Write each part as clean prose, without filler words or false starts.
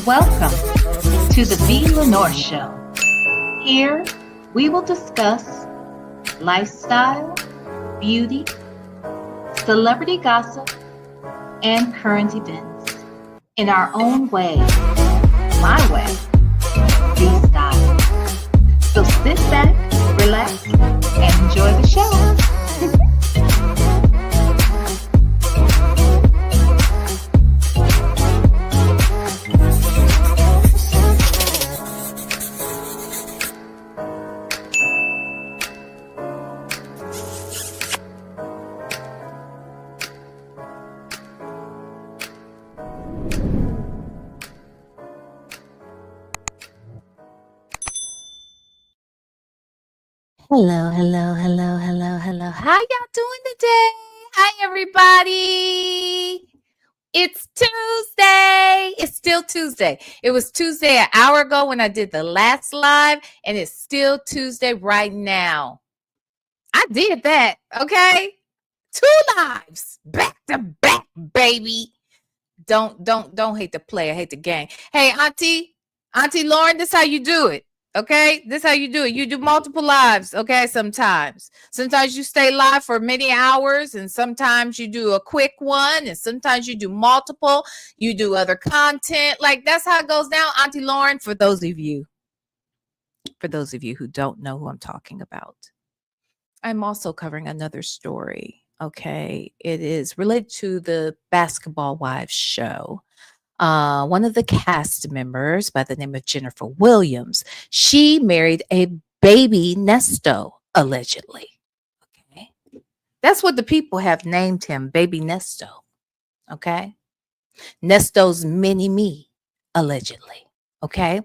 Welcome to the B. Lenore Show. Here, we will discuss lifestyle, beauty, celebrity gossip, and current events in our own way, my way, B style. So sit back, relax, and enjoy the show. Hello. How y'all doing today? Hi, everybody. It's Tuesday. It's still Tuesday. It was Tuesday an hour ago when I did the last live, and it's still Tuesday right now. I did that, okay? 2 lives back to back, baby. Don't hate the play. I hate the game. Hey, Auntie Lauren, this how you do it. Okay, this how you do it. You do multiple lives. Okay, sometimes you stay live for many hours, and sometimes you do a quick one, and sometimes you do multiple. You do other content. Like that's how it goes down, Auntie Lauren. For those of you who don't know who I'm talking about, I'm also covering another story. Okay, it is related to the Basketball Wives show. One of the cast members by the name of Jennifer Williams, she married a baby NESTO, allegedly. Okay. That's what the people have named him, baby NESTO. Okay. NESTO's mini-me, allegedly. Okay.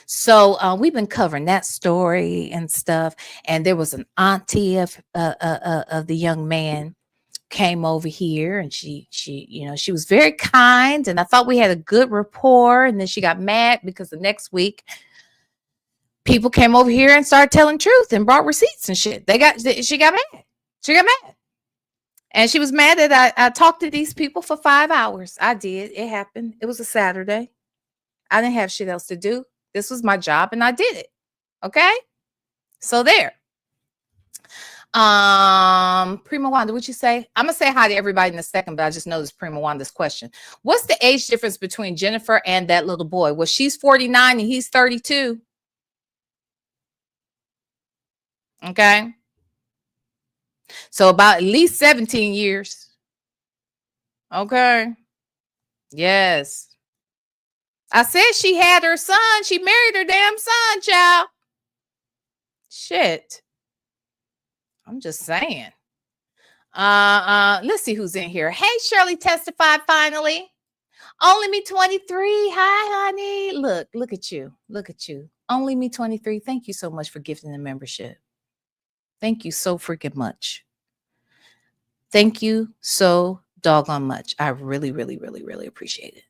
So we've been covering that story and stuff. And there was an auntie of the young man came over here, and she was very kind, and I thought we had a good rapport. And then she got mad because the next week people came over here and started telling truth and brought receipts and shit. She got mad, and she was mad that I talked to these people for 5 hours. I did. It happened. It was a Saturday. I didn't have shit else to do. This was my job, and I did it. Okay, so there. Prima Wanda, what you say? I'm gonna say hi to everybody in a second, but I just noticed Prima Wanda's question. What's the age difference between Jennifer and that little boy? Well, she's 49 and he's 32. Okay. So about at least 17 years. Okay. Yes. I said she had her son. She married her damn son, child. Shit. I'm just saying. Let's see who's in here. Hey, Shirley testified finally. Only me 23. Hi, honey. Look at you. Look at you. Only me 23. Thank you so much for gifting the membership. Thank you so freaking much. Thank you so doggone much. I really, really, really, really appreciate it.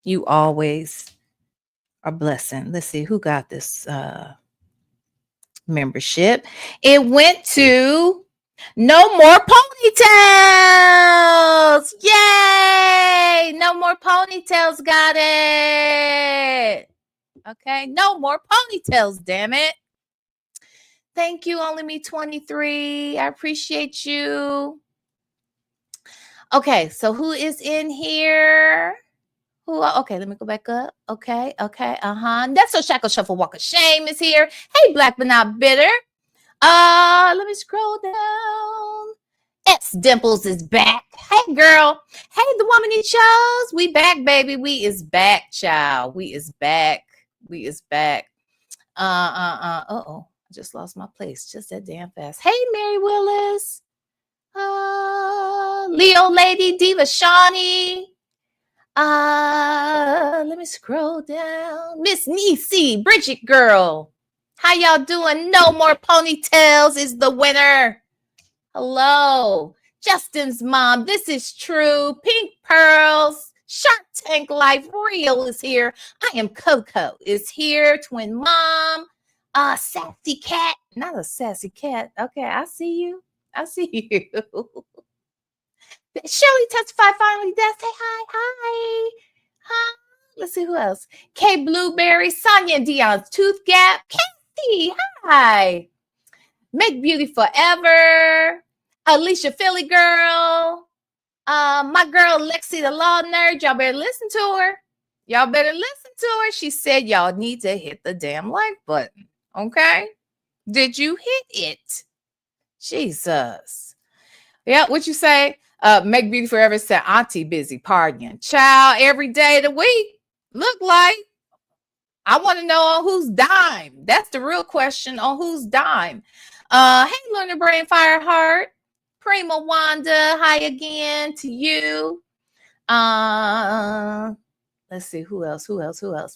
You always are a blessing. Let's see who got this membership. It went to No More Ponytails. Yay! No More Ponytails got it. Okay, No More Ponytails, damn it. Thank you, Only Me 23. I appreciate you. Okay, so who is in here? Okay, let me go back up. Okay. That's so Shackle Shuffle Walk of Shame is here. Hey, Black but not bitter. Let me scroll down. X Dimples is back. Hey, girl. Hey, the woman he chose. We back, baby. We is back, child. We is back. Uh-oh. I just lost my place just that damn fast. Hey, Mary Willis. Leo Lady, Diva Shawnee. Let me scroll down. Miss Niecy, Bridget girl. How y'all doing? No More Ponytails is the winner. Hello. Justin's mom. This is true. Pink Pearls. Shark Tank Life Real is here. I am Coco is here. Twin mom. Sassy cat. Not a sassy cat. Okay, I see you. Shirley testified finally. Dad, say hi. Let's see who else. K Blueberry, Sonia and Dion's Tooth Gap. Kathy, hi. Make Beauty Forever. Alicia Philly Girl. My girl Lexi the Law Nerd. Y'all better listen to her. Y'all better listen to her. She said y'all need to hit the damn like button. Okay? Did you hit it? Jesus. Yeah, what you say? Make Beauty Forever said Auntie busy partying. Child, every day of the week. Look like. I want to know on whose dime. That's the real question, on whose dime. Hey, Learner Brain Fireheart. Prima Wanda, hi again to you. Let's see, who else?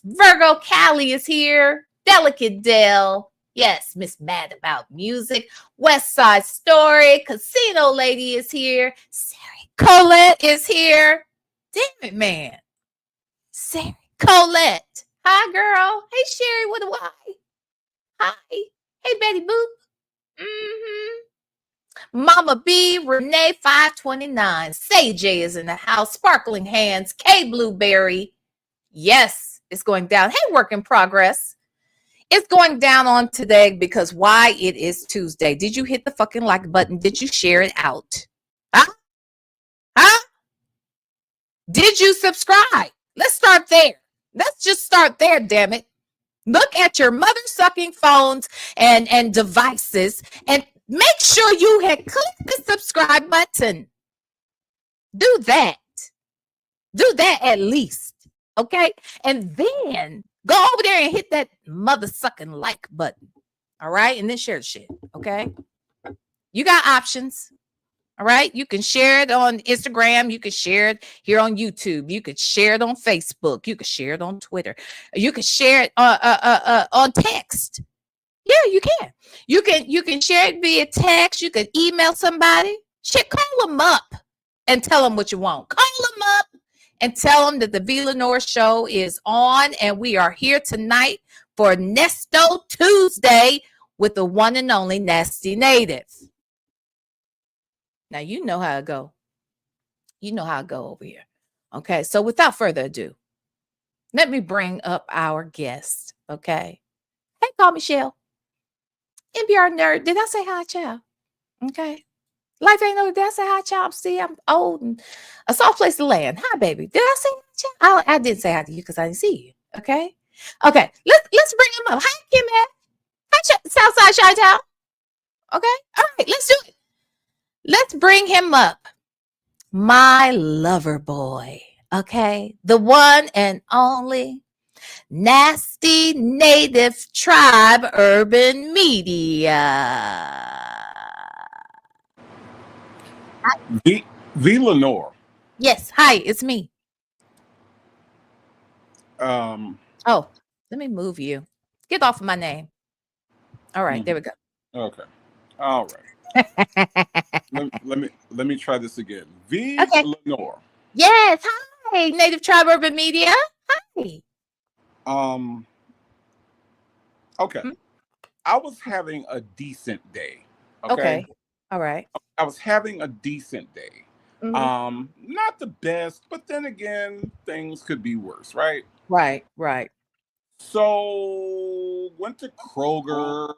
Virgo Callie is here. Delicate Dell. Yes, Miss Mad About Music. West Side Story. Casino Lady is here. Sari Colette is here. Damn it, man. Sari Colette. Hi, girl. Hey, Sherry with a Y. Hi. Hey, Betty Boop. Mama B, Renee 529. Say J is in the house. Sparkling Hands. K Blueberry. Yes, it's going down. Hey, work in progress. It's going down on today because why? It is Tuesday. Did you hit the fucking like button? Did you share it out? Huh? Did you subscribe? Let's start there. Let's just start there, damn it. Look at your mother-sucking phones and devices and make sure you had clicked the subscribe button. Do that. Do that at least. Okay? And then go over there and hit that mother-sucking like button. All right? And then share the shit. Okay? You got options. All right. You can share it on Instagram. You can share it here on YouTube. You could share it on Facebook. You could share it on Twitter. You could share it on text. Yeah, you can. You can share it via text. You can email somebody. Shit, call them up and tell them what you want. Call them up and tell them that the V. Lenore Show is on, and we are here tonight for Nesto Tuesday with the one and only Nasty Native. Now, you know how it go. You know how it go over here. Okay, so without further ado, let me bring up our guest, okay? Hey, call Michelle. NPR nerd. Did I say hi, child? Okay. Life ain't no, did I say hi, child? See, I'm old and a soft place to land. Hi, baby. Did I say hi, child? I did say hi to you because I didn't see you, okay? Okay, let's bring him up. Hi, Kim. Hi, Southside Chi-Town. Okay, all right, let's do it. Let's bring him up. My lover boy, okay? The one and only Nasty Native Tribe Urban Media. V. Lenore. Yes, hi, it's me. Um, Oh, let me move you. Get off of my name. All right, there we go. Okay. All right. let me try this again. V. Okay. Lenore. Yes, hi, Native Tribe Urban Media. Hi. Okay. I was having a decent day. Okay. All right. I was having a decent day. Not the best, but then again, things could be worse, right? Right. So went to Kroger,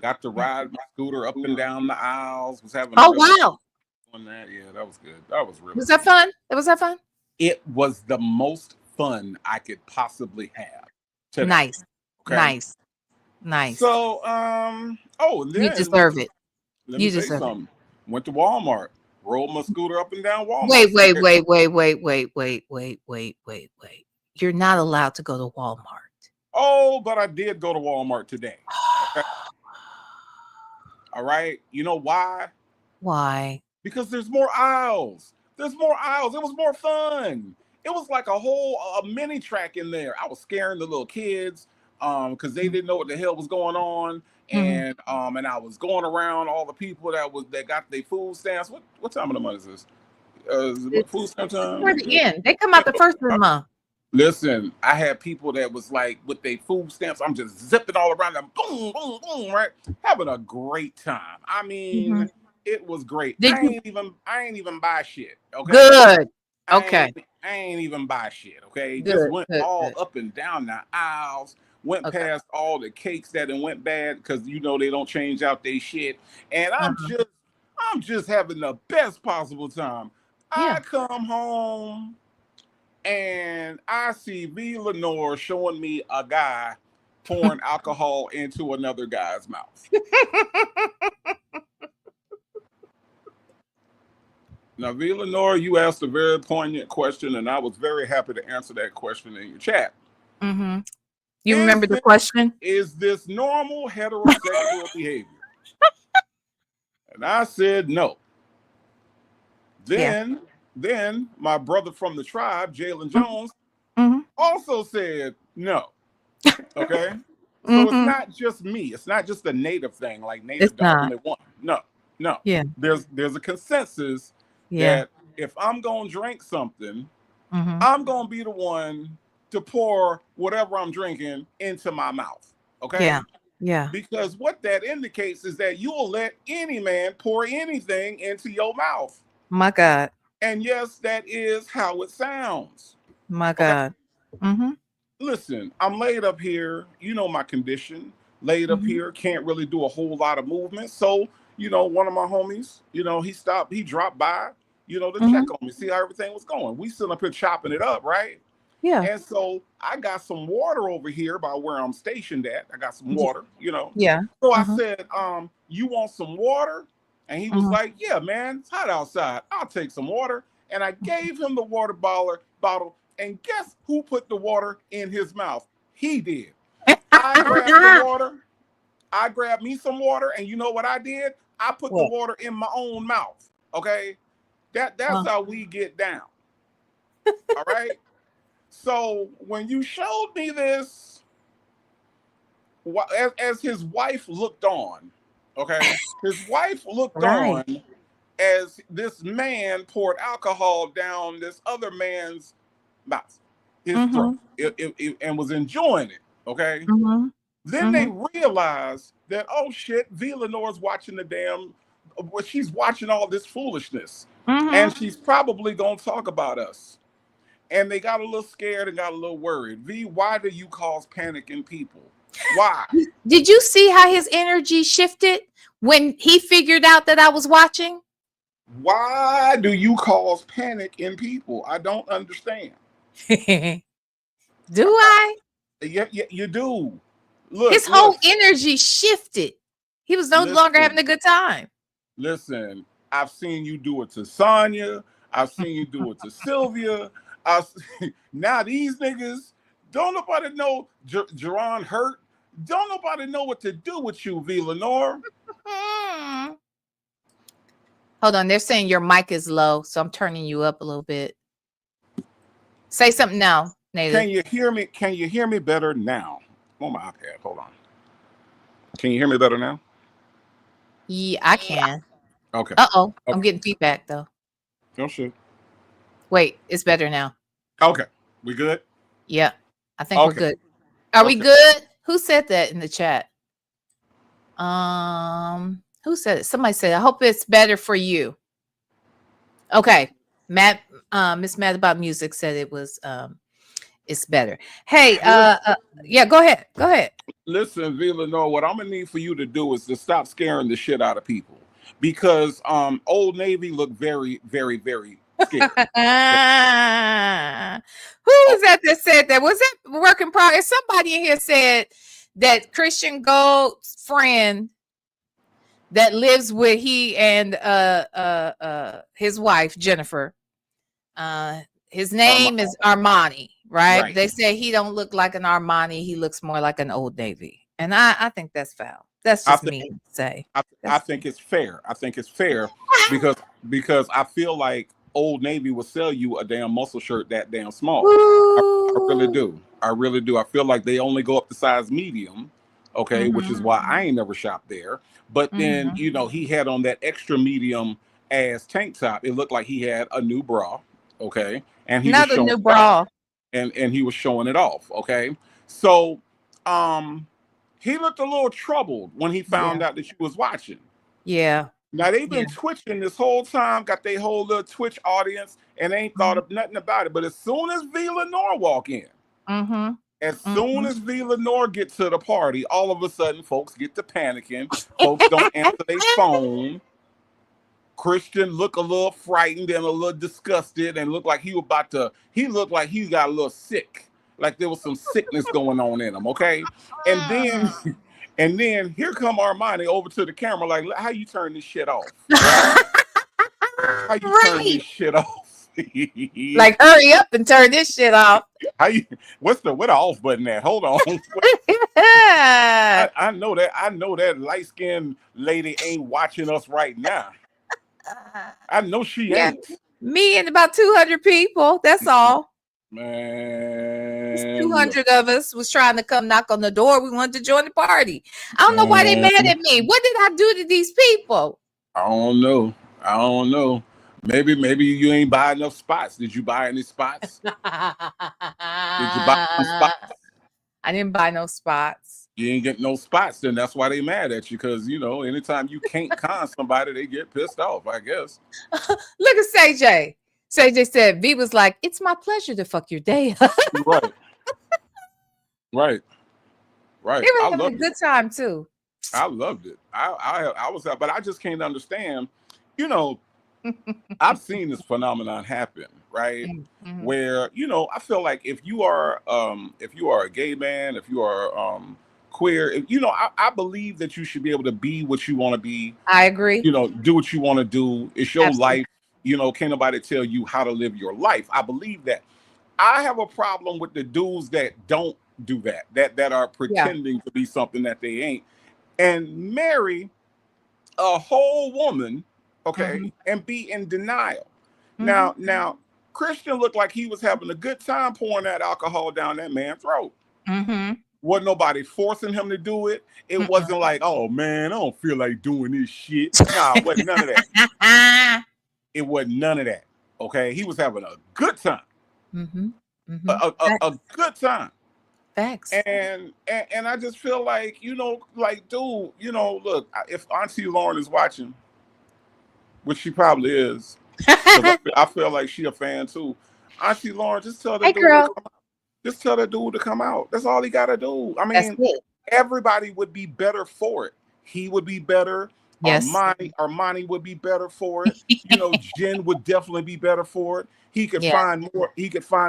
got to ride my scooter up and down the aisles. Was having wow. On that, yeah, that was good. That was really. Was that fun? Was that fun? It was the most fun I could possibly have. Today. Nice. Okay? Nice. So, then you deserve it. Let me say something. Went to Walmart, rolled my scooter up and down Walmart. Wait. You're not allowed to go to Walmart. Oh, but I did go to Walmart today. Okay? All right. You know why? Why? Because there's more aisles. It was more fun. It was like a mini track in there. I was scaring the little kids because they didn't know what the hell was going on. And I was going around all the people that got their food stamps. What time of the month is this? Food stamp time? They come out the first of the month. Listen, I had people that was like with their food stamps. I'm just zipping all around them, boom, boom, boom, right? Having a great time. I mean, it was great. I ain't even buy shit. Okay. Good. Okay. I ain't even buy shit, okay? Just Good, went good, all good. up and down the aisles, went Okay. past all the cakes that went bad because you know they don't change out their shit. And I'm just having the best possible time. Yeah. I come home and I see V. Lenore showing me a guy pouring alcohol into another guy's mouth. Now, V. Lenore, you asked a very poignant question, and I was very happy to answer that question in your chat. Mm-hmm. You remember the question? Is this normal heterosexual behavior? And I said no. Then my brother from the tribe, Jalen Jones, also said no. Okay. So it's not just me. It's not just a native thing, like native It's the not. only one. No. Yeah. There's a consensus Yeah. that if I'm gonna drink something, Mm-hmm. I'm gonna be the one to pour whatever I'm drinking into my mouth. Okay. Yeah. Yeah. Because what that indicates is that you will let any man pour anything into your mouth. My God. And yes, that is how it sounds. My Okay. God. Mm-hmm. Listen, I'm laid up here. You know my condition. Laid up here, can't really do a whole lot of movement. So, one of my homies, he dropped by, to check on me, see how everything was going. We sitting up here chopping it up, right? Yeah. And so I got some water over here by where I'm stationed at. I got some water, Yeah. So I said, you want some water? And he was like, yeah, man, it's hot outside. I'll take some water. And I gave him the water bottle. And guess who put the water in his mouth? He did. I grabbed the water. I grabbed me some water. And you know what I did? I put the water in my own mouth. Okay. That's how we get down. All right. So when you showed me this, as his wife looked on, okay, his wife looked on as this man poured alcohol down this other man's mouth, his throat, and was enjoying it, okay? Then they realized that, oh shit, V. Lenore's watching she's watching all this foolishness, and she's probably gonna talk about us. And they got a little scared and got a little worried. V, why do you cause panic in people? Why? Did you see how his energy shifted when he figured out that I was watching? Why do you cause panic in people? I don't understand. Do I? Yeah, you do. Look, his whole energy shifted. He was no longer having a good time. Listen, I've seen you do it to Sonya. I've seen you do it to Sylvia. Now these niggas, don't nobody know Jerron hurt. Don't nobody know what to do with you, V. Lenore. Hold on, they're saying your mic is low, so I'm turning you up a little bit. Say something now, Native. Can you hear me? Can you hear me better now? I'm on my iPad. Hold on. Can you hear me better now? Yeah, I can. Okay. Okay. I'm getting feedback though. Oh shit. Wait, it's better now. Okay. We good? Yeah. I think we're good. Are we good? Who said that in the chat? Who said it? Somebody said, I hope it's better for you. Okay. Matt, Miss Mad About Music said it was it's better. Hey, yeah, go ahead. Go ahead. Listen, V. Lenore, what I'm gonna need for you to do is to stop scaring the shit out of people. Because Old Navy looked very, very, very scared. Who was that said that? Was it work in progress? Somebody in here said that Christian Gold's friend that lives with he and his wife Jennifer. His name is Armani, right? They say he don't look like an Armani. He looks more like an Old Navy, and I think that's foul. That's just me to say. I think it's fair. I think it's fair because I feel like Old Navy will sell you a damn muscle shirt that damn small. I really do. I really do. I feel like they only go up to size medium, okay, which is why I ain't never shopped there. But then, he had on that extra medium ass tank top. It looked like he had a new bra, okay? And he was showing new bra. And he was showing it off, okay? So, he looked a little troubled when he found out that you was watching. Yeah. Now they've Yeah. been twitching this whole time, got their whole little Twitch audience, and they ain't thought of nothing about it. But as soon as V. Lenore walk in, Mm-hmm. as soon Mm-hmm. as V. Lenore get to the party, all of a sudden folks get to panicking. Folks don't answer their phone. Christian look a little frightened and a little disgusted, and looked like he was about to. He looked like he got a little sick, like there was some sickness going on in him. Okay, and then, and then here come Armani over to the camera, like, how you turn this shit off? How you turn Right. this shit off? Like, hurry up and turn this shit off. How you? What's the off button at? Hold on. Yeah. I know that. I know that light skinned lady ain't watching us right now. I know she ain't. Me and about 200 people. That's all. Man, 200 of us was trying to come knock on the door. We wanted to join the party. I don't know why they mad at me. What did I do to these people? I don't know. I don't know. Maybe you ain't buy enough spots. Did you buy any spots? Did you buy some spots? I didn't buy no spots. You ain't get no spots, then that's why they mad at you. Because anytime you can't con somebody, they get pissed off, I guess. Look at CJ. CJ said V was like, "It's my pleasure to fuck your day up." Right. They were having a good time too. I loved it. I was, but I just can't understand. I've seen this phenomenon happen, right? Mm-hmm. Where I feel like if you are a gay man, if you are queer, I believe that you should be able to be what you want to be. I agree. Do what you want to do. It's your Absolutely. life. Can't nobody tell you how to live your life. I believe that. I have a problem with the dudes that don't do that are pretending to be something that they ain't, and marry a whole woman, okay, and be in denial. Now, Christian looked like he was having a good time pouring that alcohol down that man's throat. Wasn't nobody forcing him to do it. It wasn't like, oh man, I don't feel like doing this shit. Nah, it wasn't none of that. It wasn't none of that. Okay, he was having a good time. A good time. Facts. And I just feel like, dude, look, if Auntie Lauren is watching, which she probably is, I feel like she a fan too. Auntie Lauren, just tell the dude to come out. Just tell the dude to come out. That's all he gotta do. I mean, everybody would be better for it. He would be better. Yes. Armani would be better for it. Jen would definitely be better for it. He could find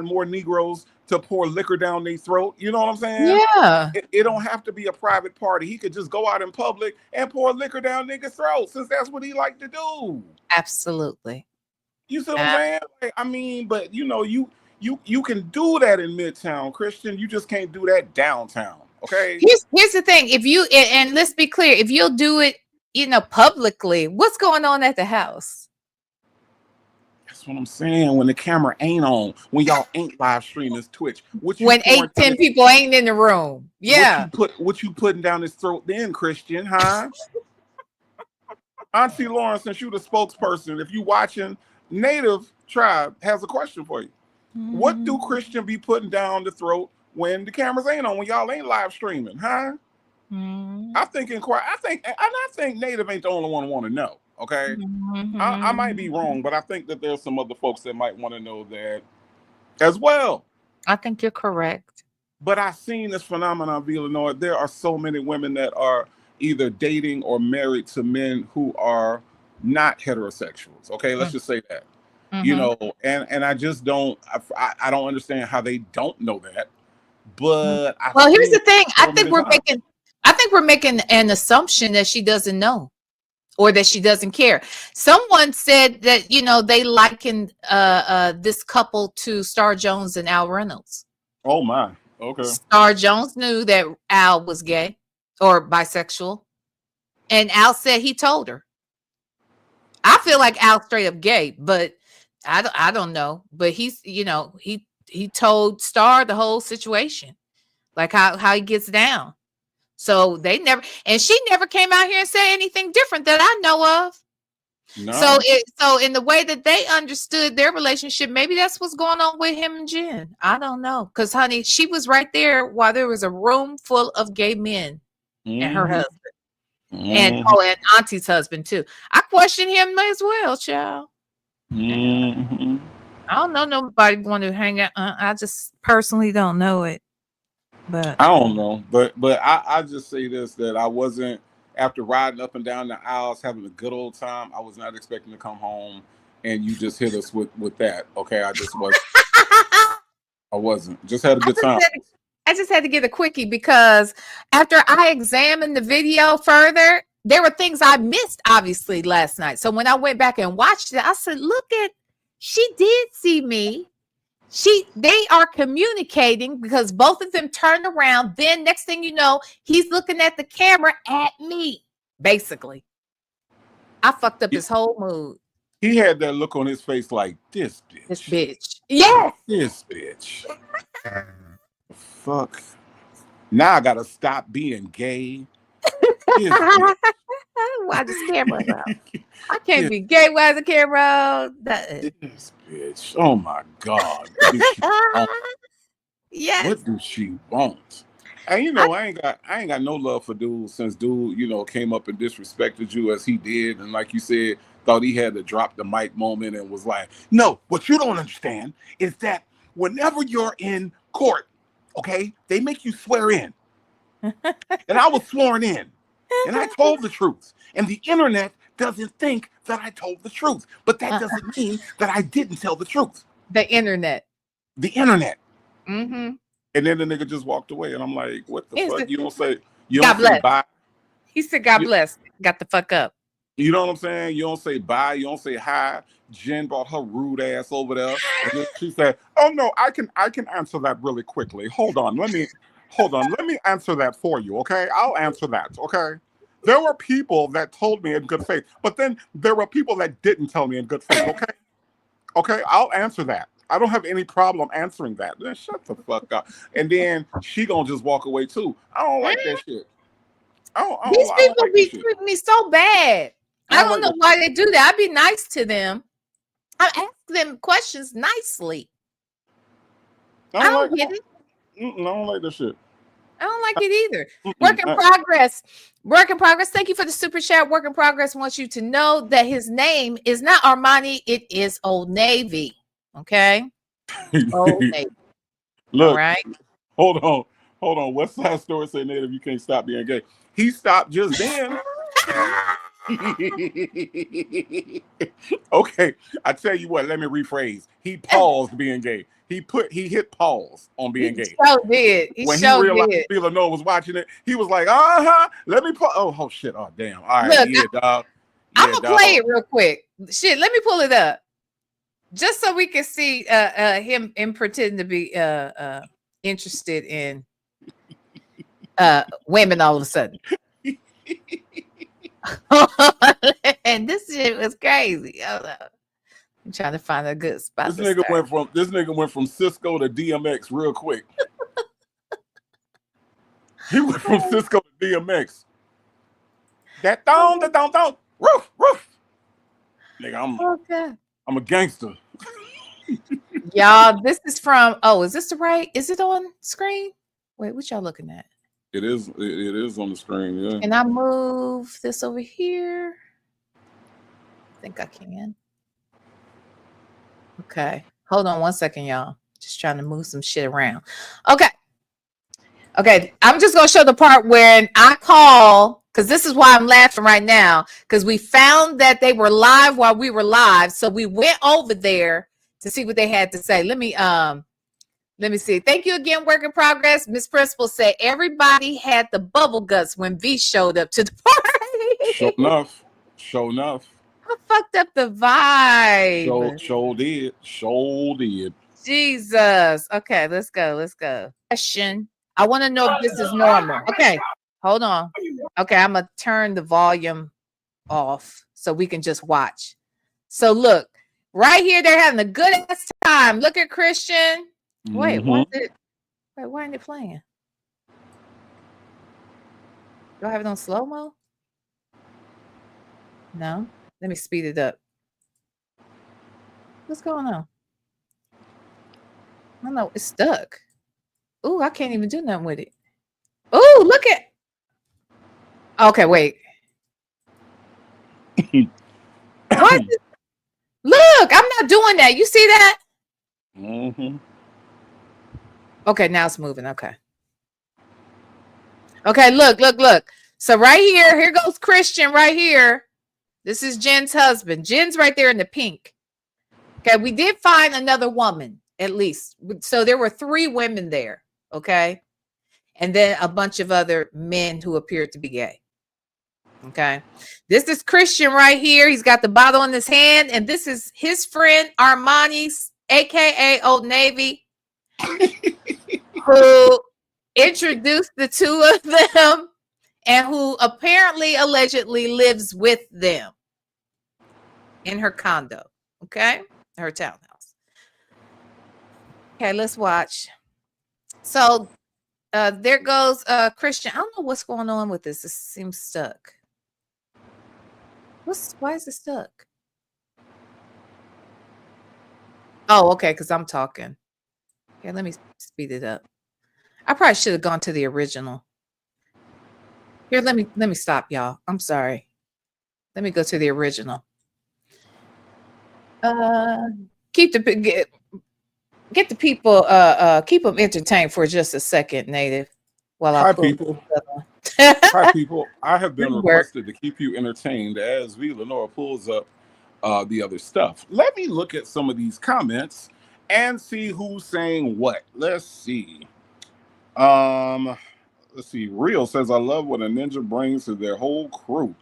more Negroes to pour liquor down their throat. You know what I'm saying? Yeah. It don't have to be a private party. He could just go out in public and pour liquor down niggas' throats, since that's what he like to do. Absolutely. You see what I'm saying? Like, I mean, but you can do that in Midtown, Christian. You just can't do that downtown. Okay. Here's the thing. If you and let's be clear, if you'll do it, publicly, what's going on at the house? That's what I'm saying. When the camera ain't on, when y'all ain't live streaming Twitch, when 8-10 people ain't in the room. Yeah. What you putting down his throat then, Christian, huh? Auntie Lauren, since you the spokesperson, if you watching, Native Tribe has a question for you. What do Christian be putting down the throat when the cameras ain't on, when y'all ain't live streaming, huh? I think Native ain't the only one want to know. Okay, I might be wrong, but I think that there's some other folks that might want to know that as well. I think you're correct. But I've seen this phenomenon, Villanova. There are so many women that are either dating or married to men who are not heterosexuals. Okay, let's just say that. And I just don't. I don't understand how they don't know that. But here's the thing. I think we're making an assumption that she doesn't know, or that she doesn't care. Someone said that they likened this couple to Star Jones and Al Reynolds. Oh my. Okay. Star Jones knew that Al was gay or bisexual, and Al said he told her. I feel like Al's straight up gay, but I don't know. But he's he told Star the whole situation, like how he gets down. So they never, and she never came out here and said anything different that I know of. No. So in the way that they understood their relationship, maybe that's what's going on with him and Jen. I don't know, because honey, she was right there while there was a room full of gay men and her husband. And Mhm. and Auntie's husband too. I question him as well, child. Mhm. I don't know nobody want to hang out. I just personally don't know it. But I don't know, but I just say this, that I wasn't, after riding up and down the aisles having a good old time. I was not expecting to come home and you just hit us with that. Okay, I just was. I wasn't. Just had a I good just time. had to, I just had to get a quickie because after I examined the video further, there were things I missed obviously last night. So when I went back and watched it, I said, "Look at, she did see me." They are communicating because both of them turned around. Then next thing you know, he's looking at the camera at me. Basically, I fucked up He, his whole mood. he had that look on his face like, this This bitch, bitch. Yes. this bitch. Fuck. Now I gotta stop being gay. This bitch. Why this camera out? I can't this, be gay. Why the camera out? this bitch. Oh my God. What does she want? Yes. What does she want? And you I, know, I ain't got no love for dude since dude, came up and disrespected you as he did, and like you said, thought he had to drop the mic moment and was like, no, what you don't understand is that whenever you're in court, okay, they make you swear in. And I was sworn in. And I told the truth. And the internet doesn't think that I told the truth. But that doesn't mean that I didn't tell the truth. the internet. The internet. Mm-hmm. And then the nigga just walked away. And I'm like, what the fuck? You don't say God bless. bye. He said, God You, bless. Got the fuck up. you know what I'm saying? You don't say bye. You don't say hi. Jen brought her rude ass over there. And then she said, oh no, I can answer that really quickly. Hold on. Let me answer that for you. Okay. I'll answer that. Okay. There were people that told me in good faith, but then there were people that didn't tell me in good faith. Okay. Okay. I'll answer that. I don't have any problem answering that. Then shut the fuck up. And then she gonna just walk away too. I don't like that shit. These I don't people like be that shit. treating me so bad. I don't know why they do that. I'd be nice to them. I ask them questions nicely. I don't get it. I don't like that shit. I don't like it either. Work in progress. Work in progress. Thank you for the super chat. Work in progress wants you to know that his name is not Armani. It is Old Navy. Okay. Old Navy. Look, all right. Hold on. West Side Story say, Native, you can't stop being gay. He stopped just then. Okay, I tell you what. Let me rephrase. He paused being gay. He hit pause on being gay. So did. When he realized Villanova was watching it, he was like, let me pause. Oh shit. Oh damn. All right. Look, yeah, dog. Yeah, I'm gonna play it real quick. Shit, let me pull it up. Just so we can see him in pretending to be interested in women all of a sudden. And this shit was crazy. I'm trying to find a good spot. This nigga went from Cisco to DMX real quick. He went from Cisco to DMX. That don't, roof. Nigga, I'm a gangster. Y'all, this is from, is this the right? Is it on screen? Wait, what y'all looking at? It is on the screen, yeah. Can I move this over here? I think I can. Okay. Hold on one second, y'all. Just trying to move some shit around. Okay. I'm just going to show the part when I call, because this is why I'm laughing right now, because we found that they were live while we were live. So we went over there to see what they had to say. Let me see. Thank you again, work in progress. Miss Principal said everybody had the bubble guts when V showed up to the party. Show enough. I fucked up the vibe. Show did. Jesus. Okay, let's go. Question. I want to know if this is normal. Okay, hold on. Okay, I'm going to turn the volume off so we can just watch. So look, right here, they're having a good ass time. Look at Christian. Wait, why ain't it playing? Do I have it on slow-mo? No. Let me speed it up. What's going on? I don't know. It's stuck. Ooh, I can't even do nothing with it. Ooh, look at. Okay, wait. What? Look, I'm not doing that. You see that? Mm-hmm. Okay, now it's moving. Okay. Okay, look. So right here goes Christian right here. This is Jen's husband. Jen's right there in the pink. Okay, we did find another woman, at least. So there were 3 women there. Okay. And then a bunch of other men who appeared to be gay. Okay. This is Christian right here. He's got the bottle in his hand. And this is his friend Armani's, aka Old Navy, who introduced the 2 of them and who apparently allegedly lives with them in her condo. Okay. Her townhouse. Okay, let's watch. So there goes Christian. I don't know what's going on with this. This seems stuck. Why is it stuck? Oh, okay, because I'm talking. Okay, let me speed it up. I probably should have gone to the original. Here, let me stop, y'all. I'm sorry. Let me go to the original. Get the people keep them entertained for just a second, Native. While I pull people. Hi, people. I have been requested to keep you entertained as V. Lenora pulls up the other stuff. Let me look at some of these comments and see who's saying what. Let's see. Let's see. Real says, I love what a ninja brings to their whole crew.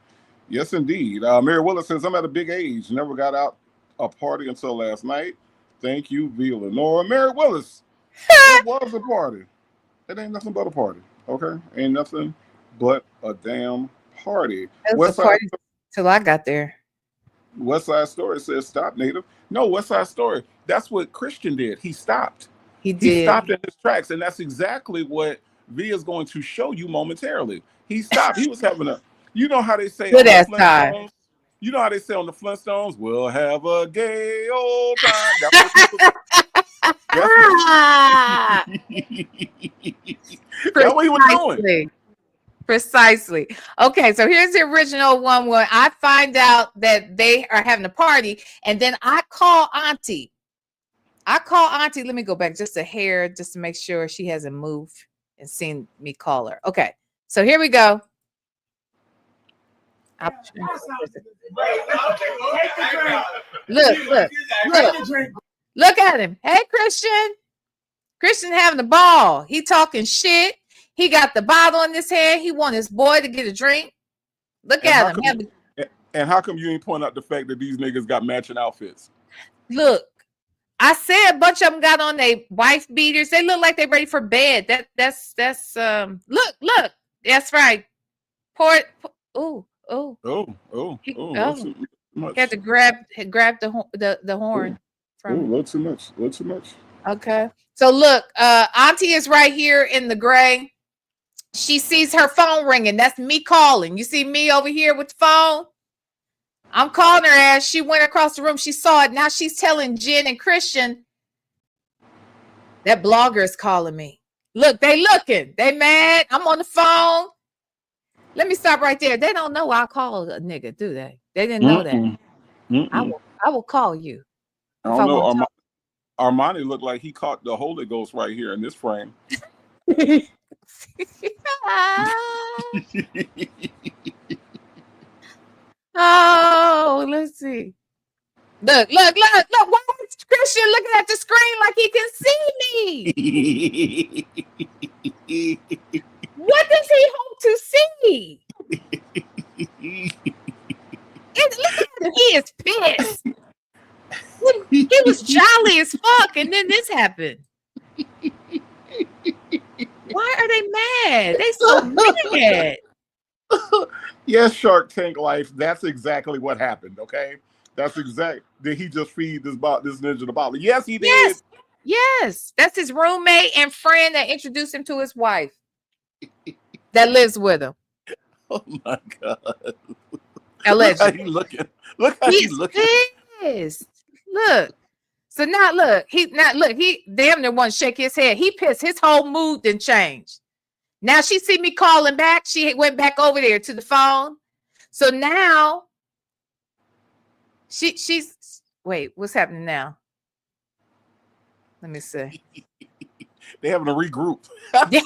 Yes, indeed. Mary Willis says, I'm at a big age. Never got out a party until last night. Thank you, V. Lenora. Mary Willis, it was a party. It ain't nothing but a party. Okay? Ain't nothing but a damn party. It was a party till I got there. West Side Story says, stop, Native. No, West Side Story. That's what Christian did. He stopped. He did. He stopped in his tracks, and that's exactly what V is going to show you momentarily. He stopped. He was having a, you know how they say, good ass time. You know how they say on the Flintstones, we'll have a gay old time. That's what he was doing. Precisely. Okay, so here's the original one where I find out that they are having a party, and then I call Auntie. Let me go back just a hair just to make sure she hasn't moved and seen me call her. Okay, so here we go. Look at him. Hey, Christian having a ball. He talking shit. He got the bottle in his hand. He want his boy to get a drink. Look at him. And how come you ain't point out the fact that these niggas got matching outfits? Look, I said a bunch of them got on their wife beaters. They look like they're ready for bed. That's look. That's right. Oh. Had to grab the horn from. A little too much. Okay. So look, Auntie is right here in the gray. She sees her phone ringing. That's me calling. You see me over here with the phone? I'm calling her ass. She went across the room. She saw it. Now she's telling Jen and Christian that blogger is calling me. Look, they looking. They mad. I'm on the phone. Let me stop right there. They don't know I'll call a nigga, do they? They didn't know that. I will call you. I don't know. Armani looked like he caught the Holy Ghost right here in this frame. Oh, let's see. Look. Why is Christian looking at the screen like he can see me? What does he hope to see? Look at him. He is pissed. He was jolly as fuck, and then this happened. Why are they mad? They so mad. Yes, Shark Tank Life. That's exactly what happened. Okay, that's exact. Did he just feed this ninja the bottle? Yes, he did. Yes. That's his roommate and friend that introduced him to his wife that lives with him. Oh my god! Allegedly. Look how he's looking. Pissed. Look. So now look. He damn near want to shake his head. He pissed. His whole mood didn't change. Now she see me calling back. She went back over there to the phone. So now She's wait, what's happening now? Let me see. They having to regroup. Yeah.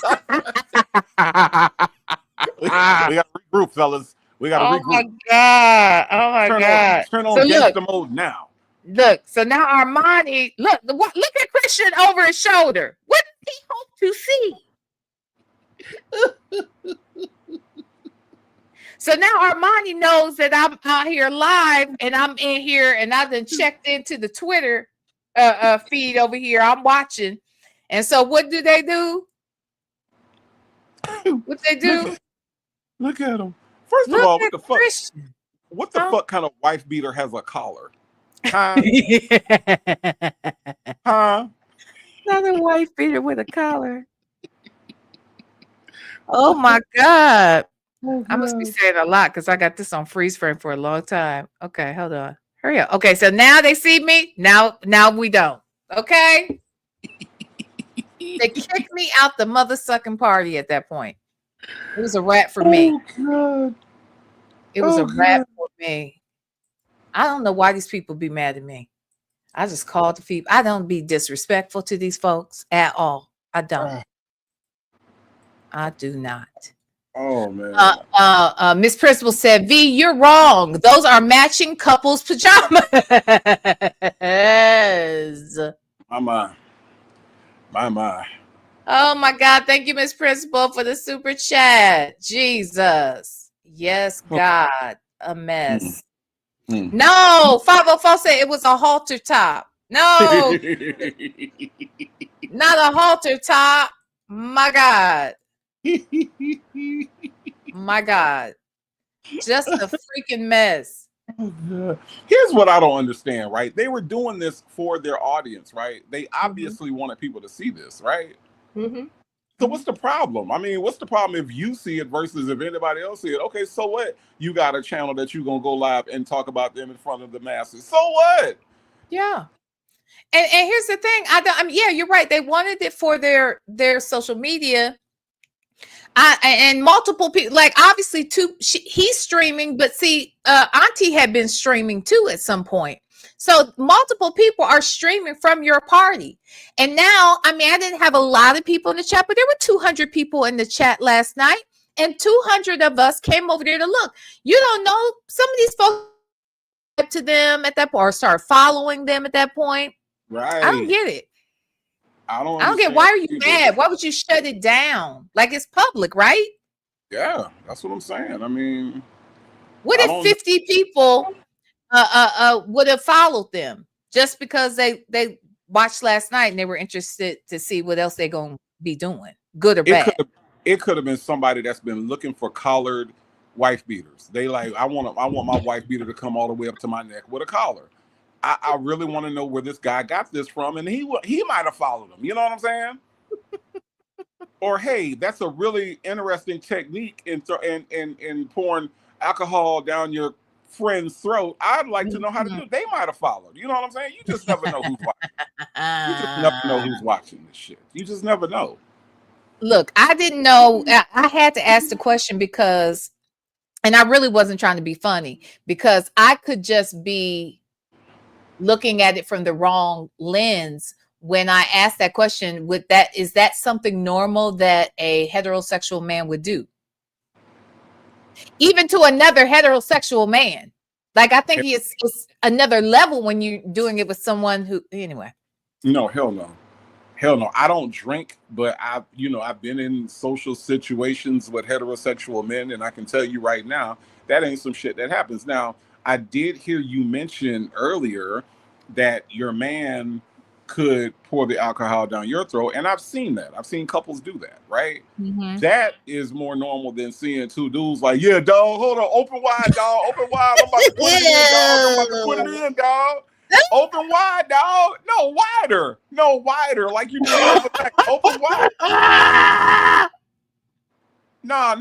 We got to regroup, fellas. We got to Oh regroup. my God. Oh my God. Turn So on gangster mode now. Look, so now Armani, look at Christian over his shoulder. What does he hope to see? So now Armani knows that I'm out here live and I'm in here and I've been checked into the Twitter feed over here. I'm watching. And so what do? What they do? Look at him. First of all, what the fuck? Christian. What the fuck kind of wife beater has a collar? Huh? Huh? Not a wife beater with a collar. Oh my God. I must be saying a lot because I got this on freeze frame for a long time. Okay, hold on. Hurry up. Okay, so now they see me. Now we don't. Okay. They kicked me out the mother sucking party at that point. It was a wrap for me. Oh God. It was a wrap for me. I don't know why these people be mad at me. I just called the people. I don't be disrespectful to these folks at all. I don't. I do not. Oh man. Miss Principal said, V, you're wrong. Those are matching couples pajamas. My. Oh my God. Thank you, Miss Principal, for the super chat. Jesus. Yes, God. A mess. No, 504 said it was a halter top. No. Not a halter top. My God. My God. Just a freaking mess. Here's what I don't understand, right? They were doing this for their audience, right? They obviously wanted people to see this, right? Mm-hmm. So what's the problem? I mean, what's the problem if you see it versus if anybody else see it? Okay, so what? You got a channel that you're going to go live and talk about them in front of the masses. So what? Yeah. And here's the thing. Yeah, you're right. They wanted it for their social media. And multiple people, like obviously he's streaming, but see, Auntie had been streaming too at some point. So multiple people are streaming from your party. And now, I mean, I didn't have a lot of people in the chat, but there were 200 people in the chat last night. And 200 of us came over there to look. You don't know, some of these folks to them at that point or start following them at that point. Right. I don't get it. I don't get why are you mad? Why would you shut it down? Like it's public, right? Yeah, that's what I'm saying. I mean, what if 50 people would have followed them just because they watched last night and they were interested to see what else they're gonna be doing, good or bad? It could have been somebody that's been looking for collared wife beaters. They like, I want my wife beater to come all the way up to my neck with a collar. I really want to know where this guy got this from, and he might have followed him. You know what I'm saying? Or hey, that's a really interesting technique in pouring alcohol down your friend's throat. I'd like to know how to do it. They might have followed. You know what I'm saying? You just never know who's watching. You just never know who's watching this shit. You just never know. Look, I didn't know. I had to ask the question because, and I really wasn't trying to be funny, because I could just be looking at it from the wrong lens when I asked that question. Is that something normal that a heterosexual man would do? Even to another heterosexual man. Like, I think it's another level when you're doing it with someone who, anyway. No, hell no. Hell no. I don't drink, but I've been in social situations with heterosexual men, and I can tell you right now, that ain't some shit that happens. Now, I did hear you mention earlier that your man could pour the alcohol down your throat, and I've seen that. I've seen couples do that, right? Mm-hmm. That is more normal than seeing two dudes like, yeah, dog, hold on, open wide, dog, open wide. I'm about to put it in, dog. I'm about to put it in, dog. Open wide, dog. No, wider. Like you do over back. Open wide. Nah,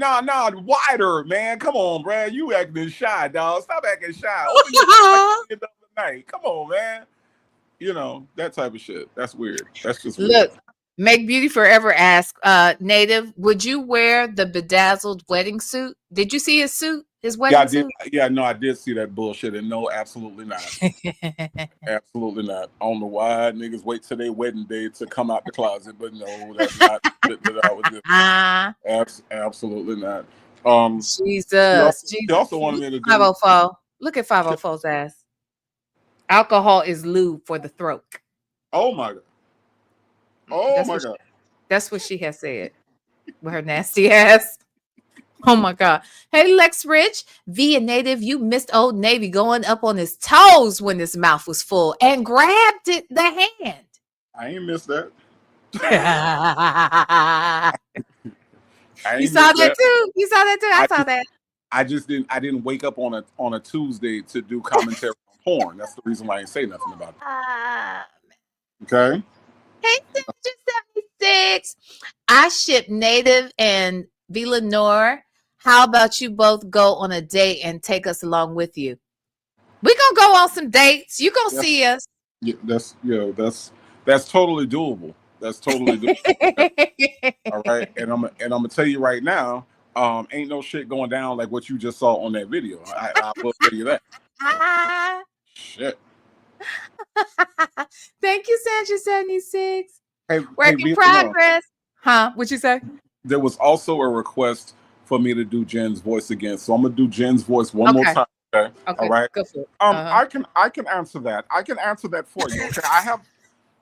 wider, man. Come on, Brad. You acting shy, dog. Stop acting shy. Open your like the night. Come on, man. You know, that type of shit. That's weird. That's just weird. Look, Make Beauty Forever asks, Native, would you wear the bedazzled wedding suit? Did you see his suit? His Yeah, I wedding did. suit? Yeah, no, I did see that bullshit, and no, absolutely not. Absolutely not. I don't know why niggas wait till their wedding day to come out the closet, but no, that's not shit that I would do. Ah, Absolutely not. Um, Jesus. she Jesus. also wanted me to do. 504. Look at 504's ass. Alcohol is lube for the throat. Oh my god. Oh That's my what god. that's what she has said with her nasty ass. Oh my God. Hey, Lex Rich, via native, you missed Old Navy going up on his toes when his mouth was full and grabbed the hand. I ain't missed that. I You ain't saw missed that that. too? You saw that too? I I saw just that. I didn't wake up on a Tuesday to do commentary on porn. That's the reason why I ain't say nothing about Uh, it. Okay. hey, 76. I ship Native and Villanor. How about you both go on a date and take us along with you? We're going to go on some dates. You're going to That's see us. yeah, that's totally doable. That's totally doable. Okay? All right. And I'm gonna tell you right now, ain't no shit going down like what you just saw on that video. I will tell you that. Shit. Thank you, Sandra 76. Hey, Work hey, in Villanelle, progress. Huh? What'd you say? there was also a request for me to do Jen's voice again. So I'm gonna do Jen's voice one more Okay. time. Okay. All Okay. right. Go for it. Uh-huh. I can answer that. I can answer that for you. Okay. I have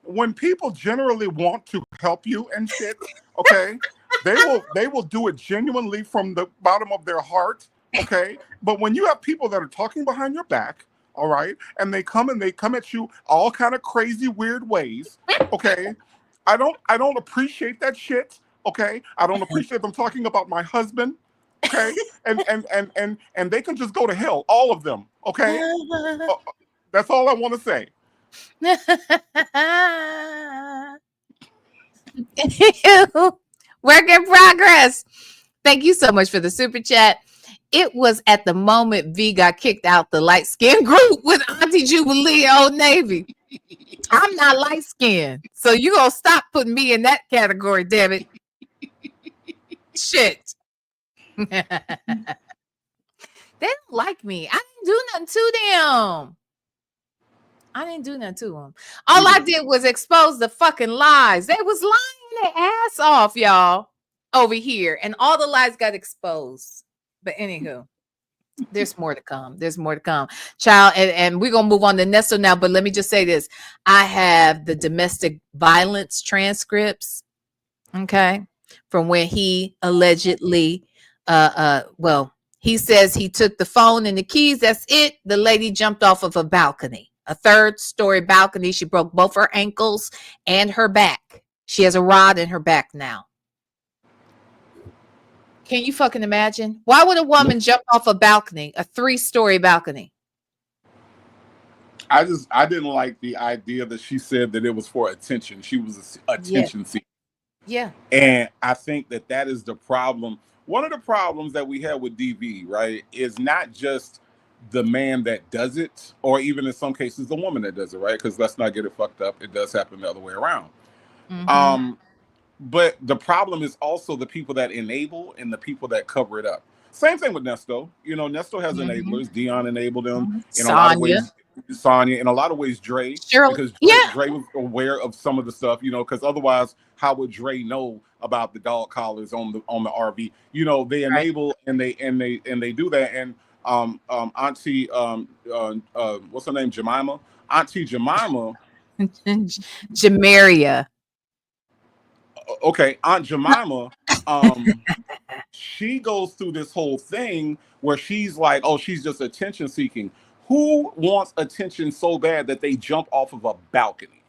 when people generally want to help you and shit, okay, they will do it genuinely from the bottom of their heart, okay? But when you have people that are talking behind your back, all right, and they come at you all kind of crazy weird ways, okay? I don't appreciate that shit, okay? I don't appreciate them talking about my husband, okay? And they can just go to hell, all of them, okay? That's all I want to say. Work in progress. Thank you so much for the super chat. It was at the moment V got kicked out the light skin group with Auntie Jubilee Old Navy. I'm not light skinned, so you gonna stop putting me in that category, damn it. Shit. They don't like me. I didn't do nothing to them. I didn't do nothing to them. All I did was expose the fucking lies. They was lying their ass off, y'all, over here, and all the lies got exposed. But anywho, there's more to come. There's more to come, child. And we're gonna move on to Nesto now. But let me just say this: I have the domestic violence transcripts. Okay, from when he allegedly, well, he says he took the phone and the keys. That's it. The lady jumped off of a balcony, a third-story balcony. She broke both her ankles and her back. She has a rod in her back now. Can you fucking imagine? Why would a woman jump off a balcony, a 3-story balcony? I didn't like the idea that she said that it was for attention. She was attention seeking. Yeah. And I think that is the problem. One of the problems that we have with DV, right, is not just the man that does it, or even in some cases the woman that does it, right? Because let's not get it fucked up. It does happen the other way around. Mm-hmm. But the problem is also the people that enable and the people that cover it up. Same thing with Nesto. You know, Nesto has enablers. Dion enabled him in a lot of ways. Sonya, in a lot of ways, Dre, because Dre was aware of some of the stuff, you know, because otherwise, how would Dre know about the dog collars on the RV? You know, they enable and they do that. And Auntie, what's her name, Jemima? Auntie Jemima, Jamaria. Okay, Aunt Jemima, she goes through this whole thing where she's like, oh, she's just attention seeking. Who wants attention so bad that they jump off of a balcony?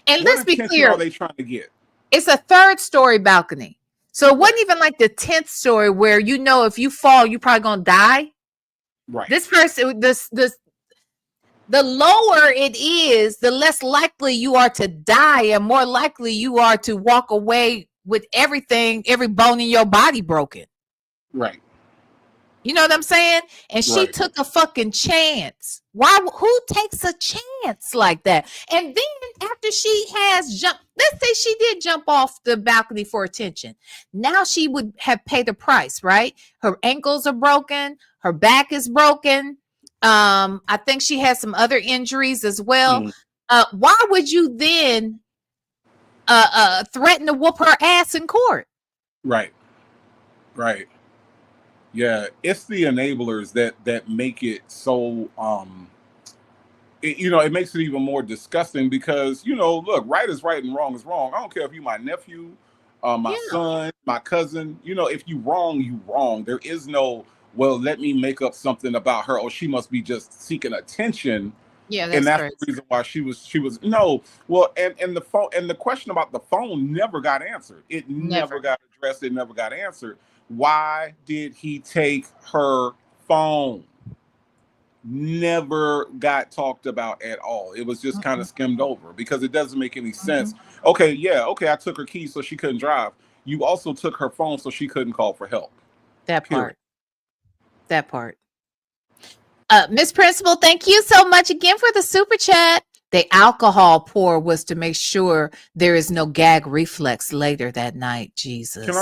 And what let's be attention clear, are they trying to get? It's a 3rd-story balcony. So it wasn't even like the 10th story where, you know, if you fall, you're probably going to die. Right. This person, the lower it is, the less likely you are to die and more likely you are to walk away with everything, every bone in your body broken. Right. You know what I'm saying? And she took a fucking chance. Who takes a chance like that? And then after she has jumped, let's say she did jump off the balcony for attention. Now she would have paid the price, right? Her ankles are broken. Her back is broken. I think she has some other injuries as well. Why would you then threaten to whoop her ass in court? Right. Yeah, it's the enablers that make it so it makes it even more disgusting because look, right is right and wrong is wrong. I don't care if you my nephew, my son, my cousin. If you wrong, you wrong. There is no, well, let me make up something about her. Oh, she must be just seeking attention. Yeah, And that's crazy. the reason why she was no. Well, and the phone, and the question about the phone never got answered. It never got addressed. It never got answered. Why did he take her phone? Never got talked about at all. It was just kind of skimmed over because it doesn't make any sense. Okay, I took her keys so she couldn't drive. You also took her phone so she couldn't call for help. That part. Miss Principal, thank you so much again for the super chat. The alcohol pour was to make sure there is no gag reflex later that night. Jesus. Can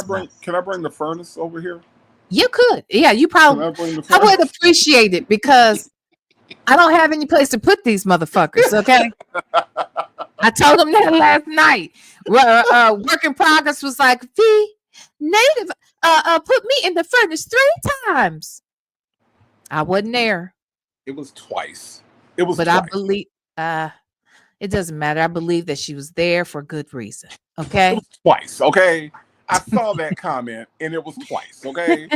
I bring the furnace over here? You could. Yeah, you probably. I would appreciate it because I don't have any place to put these motherfuckers. Okay. I told them that last night. Work in Progress was like, V Native, put me in the furnace 3 times. I wasn't there. It was twice. I believe it doesn't matter. I believe that she was there for good reason. Okay. It was twice. Okay. I saw that comment and it was twice. Okay.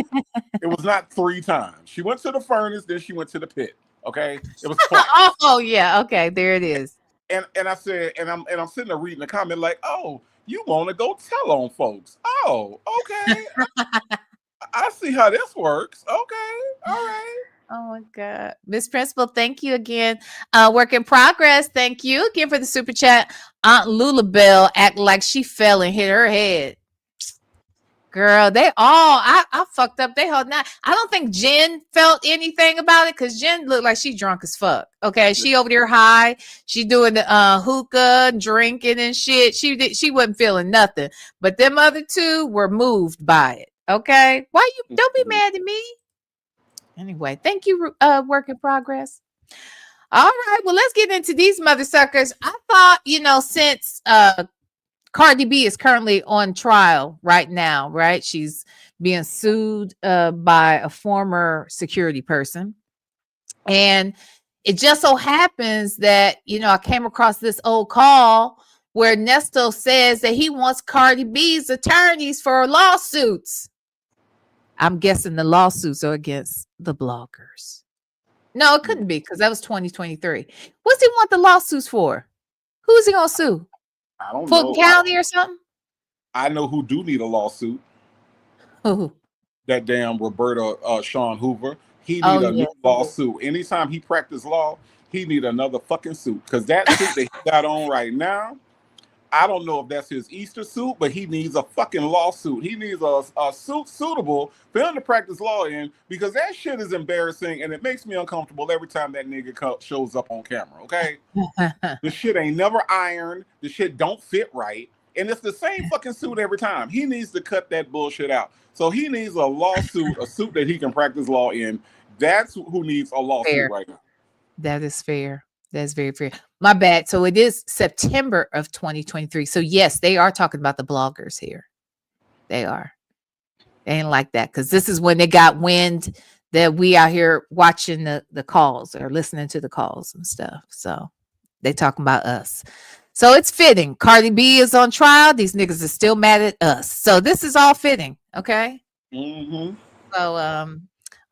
It was not 3 times. She went to the furnace, then she went to the pit. Okay. It was twice. Oh yeah. Okay. There it is. And I said, and I'm sitting there reading the comment like, oh, you want to go tell on folks. Oh, okay. I see how this works. Okay. All right. Oh my God. Miss Principal, thank you again. Work in Progress. Thank you again for the super chat. Aunt Lulabelle act like she fell and hit her head. Girl, they all, I fucked up. They whole night. I don't think Jen felt anything about it because Jen looked like she drunk as fuck. Okay. She over there high. She doing the hookah, drinking and shit. She wasn't feeling nothing. But them other 2 were moved by it. Okay. Why you don't be mad at me? Anyway, thank you, Work in Progress. All right, well, let's get into these mother suckers. I thought, since Cardi B is currently on trial right now, right? She's being sued by a former security person. And it just so happens that, I came across this old call where NESTO says that he wants Cardi B's attorneys for lawsuits. I'm guessing the lawsuits are against the bloggers. No, it couldn't be because that was 2023. What's he want the lawsuits for? Who's he gonna sue? I don't know. Fulton County or something? I know who do need a lawsuit. Who? That damn Roberta Sean Hoover. He need a new lawsuit. Anytime he practice law, he need another fucking suit. Because that suit that he got on right now, I don't know if that's his Easter suit, but he needs a fucking lawsuit. He needs a suit suitable for him to practice law in because that shit is embarrassing and it makes me uncomfortable every time that nigga shows up on camera, okay? The shit ain't never ironed. The shit don't fit right. And it's the same fucking suit every time. He needs to cut that bullshit out. So he needs a lawsuit, a suit that he can practice law in. That's who needs a lawsuit right now. That is fair. That's very fair. My bad. So it is September of 2023. So yes, they are talking about the bloggers here. They are. They ain't like that because this is when they got wind that we out here watching the calls or listening to the calls and stuff. So they talking about us. So it's fitting. Cardi B is on trial. These niggas are still mad at us. So this is all fitting. Okay. Mm-hmm. So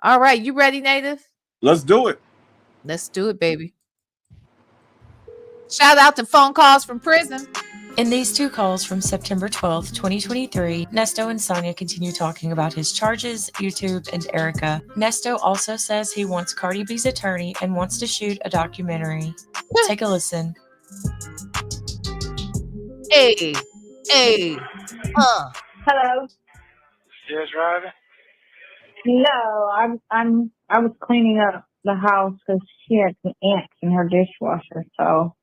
all right. You ready, Native? Let's do it. Let's do it, baby. Shout out to phone calls from prison. In these 2 calls from September 12th, 2023, Nesto and Sonia continue talking about his charges, YouTube, and Erica. Nesto also says he wants Cardi B's attorney and wants to shoot a documentary. Take a listen. Hey. Hello. Still driving? No, I was cleaning up the house because she had some ants in her dishwasher, so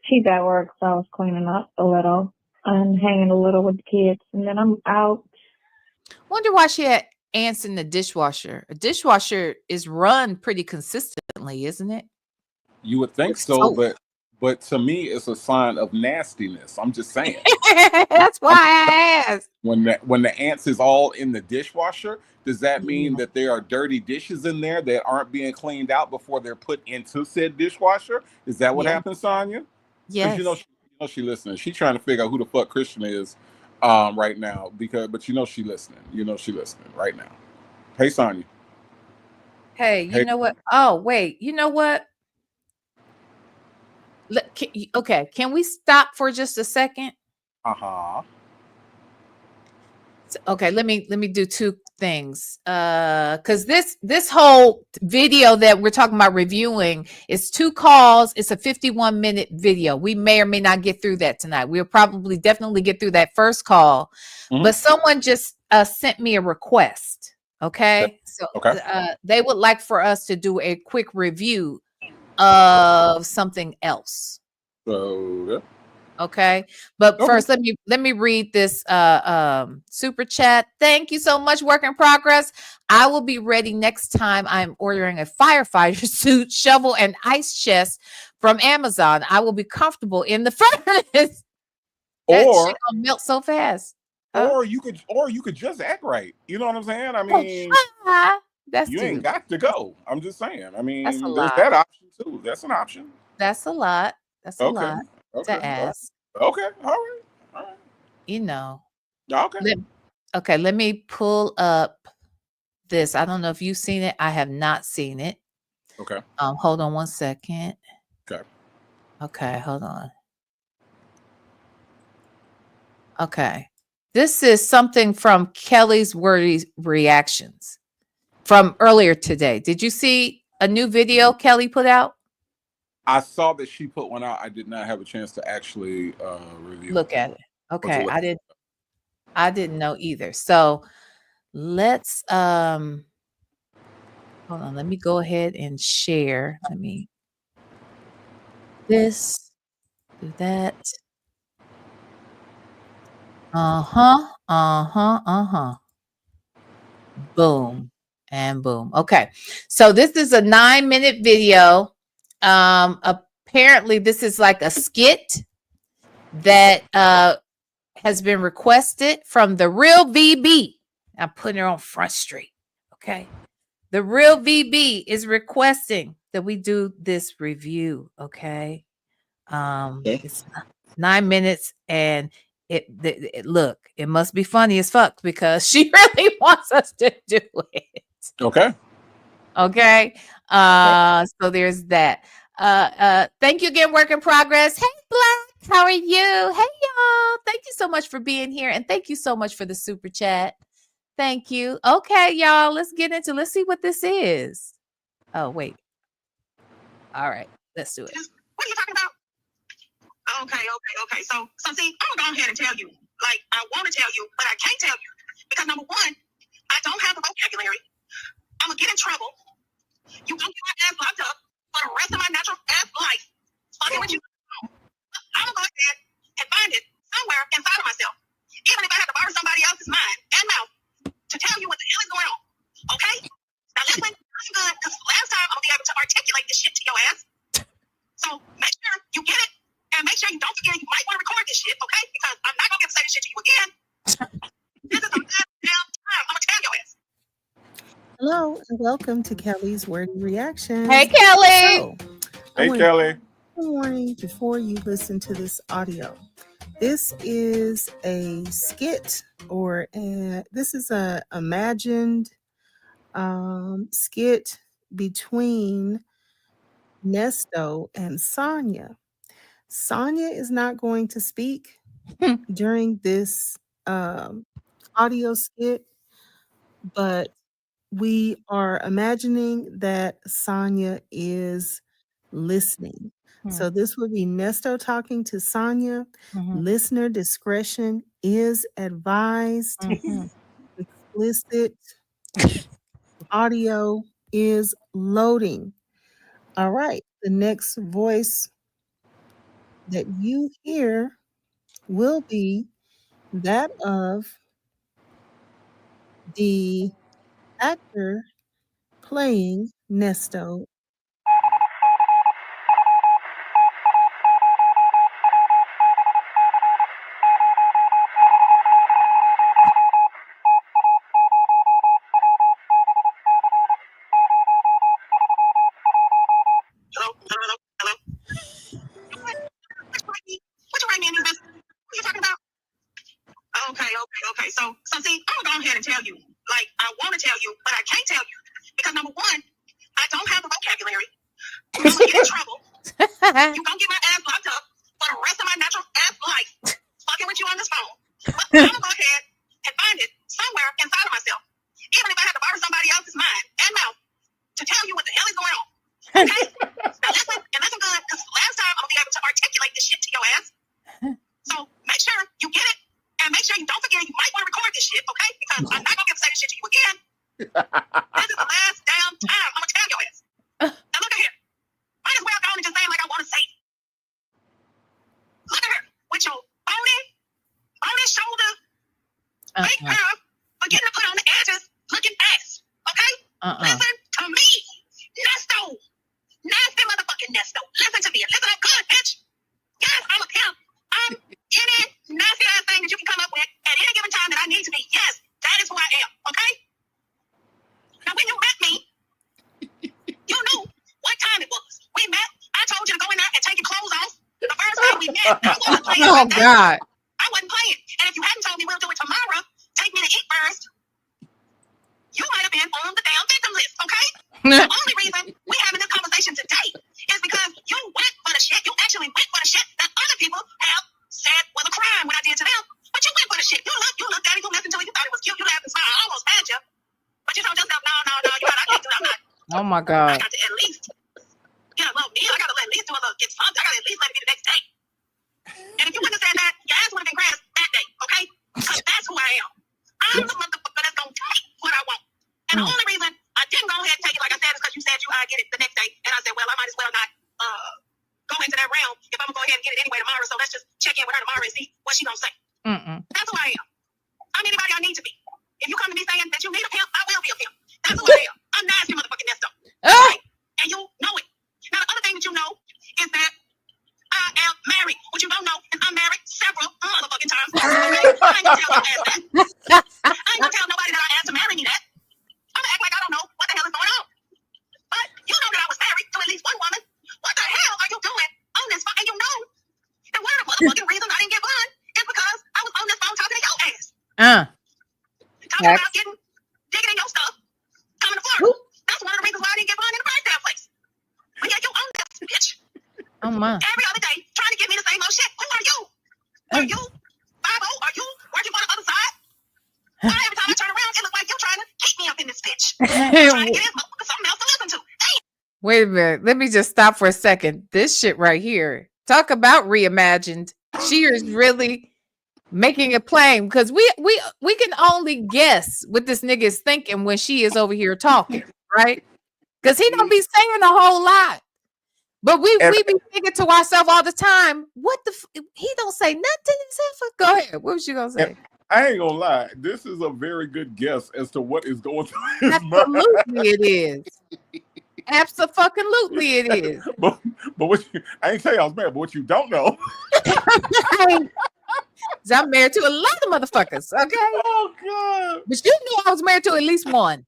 she's at work, so I was cleaning up a little and hanging a little with the kids, and then I'm out. Wonder why she had ants in the dishwasher. A dishwasher is run pretty consistently, isn't it? You would think With so, soap. but to me, it's a sign of nastiness. I'm just saying. That's why I'm I asked. when the ants is all in the dishwasher, does that mean Yeah. that there are dirty dishes in there that aren't being cleaned out before they're put into said dishwasher? Is that what Yeah. happens, Sonya? Because Yes. she listening. She trying to figure out who the fuck Christian is right now. But she listening. She listening right now. Hey, Sonya. Hey, you Hey. know what? Oh, wait. You know what? Okay, can we stop for just a second? Uh-huh. Okay, let me do two things. Because this whole video that we're talking about reviewing is 2 calls. It's a 51-minute video. We may or may not get through that tonight. We'll probably definitely get through that first call. Mhm. But someone just sent me a request. Okay. So Okay. they would like for us to do a quick review of something else. So yeah. Okay. But Okay. first let me read this super chat. Thank you so much, work in progress. I will be ready next time. I'm ordering a firefighter suit, shovel, and ice chest from Amazon. I will be comfortable in the furnace. That shit Or gonna melt so fast. Huh? or you could just act right. You know what I'm saying? I mean, That's you ain't too. got to go. I'm just saying. I That's a mean, there's lot. that option too. That's an option. That's a lot. That's a Okay. lot Okay. to ask. Okay. All right. All right. You know. Okay. Okay, let me pull up this. I don't know if you've seen it. I have not seen it. Okay. Hold on one second. Okay. Okay, hold on. Okay. This is something from Kelly's wordy reactions from earlier today. Did you see a new video Kelly put out? I saw that she put one out. I did not have a chance to actually review Look it. at it. Or to Okay, look. I didn't know either. So let's hold on. Let me go ahead and share. Let me this, do that. Uh-huh. Uh-huh. Uh-huh. Boom and boom. Okay. So this is a 9-minute video. Apparently this is like a skit that has been requested from the real VB. I'm putting her on Front Street. Okay. The real VB is requesting that we do this review. Okay. It's 9 minutes and look, it must be funny as fuck because she really wants us to do it. Okay. Okay. So there's that. Thank you again, work in progress. Hey Black, how are you? Hey y'all. Thank you so much for being here and thank you so much for the super chat. Thank you. Okay, y'all, let's see what this is. Oh, wait. All right, let's do it. What are you talking about? Okay. So see, I'm gonna go ahead and tell you. Like, I want to tell you, but I can't tell you. Because number one, I don't have the vocabulary. I'm gonna get in trouble. You gonna get my ass locked up for the rest of my natural ass life. Fucking with you. I'm gonna go ahead and find it somewhere inside of myself. Even if I have to borrow somebody else's mind and mouth to tell you what the hell is going on. Okay? Now listen good, because last time I'm gonna be able to articulate this shit to your ass. So make sure you get it. And make sure you don't forget you might want to record this shit, okay? Because I'm not gonna get to say this shit to you again. This is the last damn time I'm gonna tell your ass. Hello and welcome to Kelly's Wordy Reactions. Hey, Kelly. Hey, Kelly. Good morning. Before you listen to this audio, this is a skit or this is a imagined skit between Nesto and Sonya. Sonya is not going to speak during this audio skit, but we are imagining that Sonya is listening. So this would be Nesto talking to Sonya. Listener discretion is advised. Explicit audio is loading. All right. The next voice that you hear will be that of the actor playing Nesto. Hello? Hello? Hello? What you write me in this? What are you talking about? Okay. So see, I'm gonna go ahead and tell you. Like, I want to tell you, but I can't tell you. Because number one, I don't have the vocabulary. I'm gonna get in trouble. You're gonna get my ass locked up for the rest of my natural ass life fucking with you on this phone. But I'm gonna go ahead and find it somewhere inside of myself. Even if I have to borrow somebody else's mind and mouth to tell you what the hell is going on. Okay? Now listen, and listen good, because last time I'm gonna be able to articulate this shit to your ass. So make sure you get it, and make sure you don't forget you might want to record this shit, okay? Because I'm not gonna get to say this shit to you again. This is the last damn time I'm gonna tell your ass. Now look at here. Might as well go on and just say it like I want to say it. Look at her with your bony shoulder, big curve, forgetting to put on the edges, looking ass. Okay? Listen to me, Nesto. Nasty motherfucking Nesto. Listen to me and listen up good, bitch. Yes, I'm a pimp. I'm any nasty ass thing that you can come up with at any given time that I need to be. Yes, that is who I am. Okay? Now when you met me, you knew what time it was. We met. I told you to go in there and take your clothes off. The first time we met, I wasn't playing. Oh, God. I wasn't playing. And if you hadn't told me we'll do it tomorrow, take me to eat first, you might have been on the damn victim list, okay? The only reason we're having this conversation today is because you went for the shit. You actually went for the shit that other people have said was a crime what I did to them. But you went for the shit. You looked at it, you listened to it, you thought it was cute, you laughed and smiled. I almost had you. But you told yourself, no, you know, I can't do that. I'm not. Oh, my God. I got to at least get a little meal. I got to at least do a little, get something. I got to at least let it be the next day. And if you wouldn't have said that, your ass would have been grass that day, okay? Because that's who I am. I'm the motherfucker that's going to take what I want. And the only reason I didn't go ahead and take it like I said is because you said I'd get it the next day. And I said, well, I might as well not go into that realm if I'm going to go ahead and get it anyway tomorrow. So let's just check in with her tomorrow and see what she's going to say. That's who I am. I'm anybody I need to be. If you come to me saying that you need a pimp, I will be a pimp. That's who I am. I'm nasty motherfucking Nesto. Right? And you know it. Now, the other thing that you know is that I am married. What you don't know is I'm married several motherfucking times. Okay? I ain't gonna tell your ass that. I ain't gonna tell nobody that I asked to marry me that. I'm gonna act like I don't know what the hell is going on. But you know that I was married to at least one woman. What the hell are you doing on this phone? And you know that one of the motherfucking reasons I didn't get one is because I was on this phone talking to your ass. Talking about digging in your stuff, coming to Florida. That's one of the reasons why I didn't get one in the first damn place. But yeah, you own that bitch. Oh, my. Every other day, trying to give me the same old shit. Who are you? Are you 5-0? Are you working for the other side? Why every time I turn around, it looks like you're trying to keep me up in this bitch. Trying to get this motherfucker something else to listen to. Hey. Wait a minute. Let me just stop for a second. This shit right here. Talk about reimagined. She is really making it plain because we can only guess what this nigga is thinking when she is over here talking, right? Because he don't be saying a whole lot. But we be thinking to ourselves all the time, what the he don't say nothing except for go ahead. What was you gonna say? I ain't gonna lie, this is a very good guess as to what is going through his mind. Absolutely it is. Absolutely it is. But what I ain't tell you I was married, but what you don't know. I'm married to a lot of motherfuckers, okay? Oh God. But you knew I was married to at least one.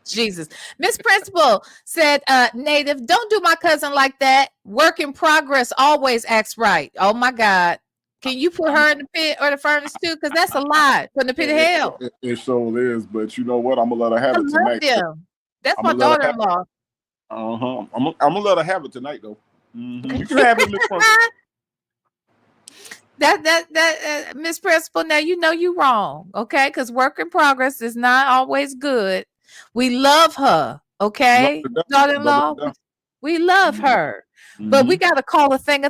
Jesus. Miss Principal said, Native, don't do my cousin like that. Work in progress always acts right. Oh my God. Can you put her in the pit or the furnace too? Because that's a lot. Put in the pit of hell. It sure is, but you know what? I'm gonna let her have it tonight. That's my daughter-in-law. I'm gonna let her have it tonight though. Mm-hmm. You can have it, Miss Principal. That Miss Principal, now you know you wrong, okay? Because work in progress is not always good. We love her, okay? Daughter-in-law, we love her. But we got to call a thing,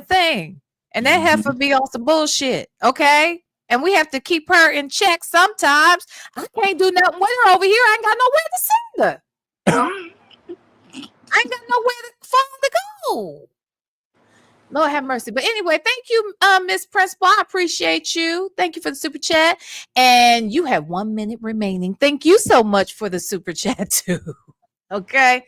and that heifer be on some bullshit, okay? And we have to keep her in check sometimes. I can't do nothing with her over here. I ain't got nowhere to send her. I ain't got nowhere for her to go. Lord have mercy. But anyway, thank you, Miss Principal. I appreciate you. Thank you for the super chat. And you have 1 minute remaining. Thank you so much for the super chat too. Okay.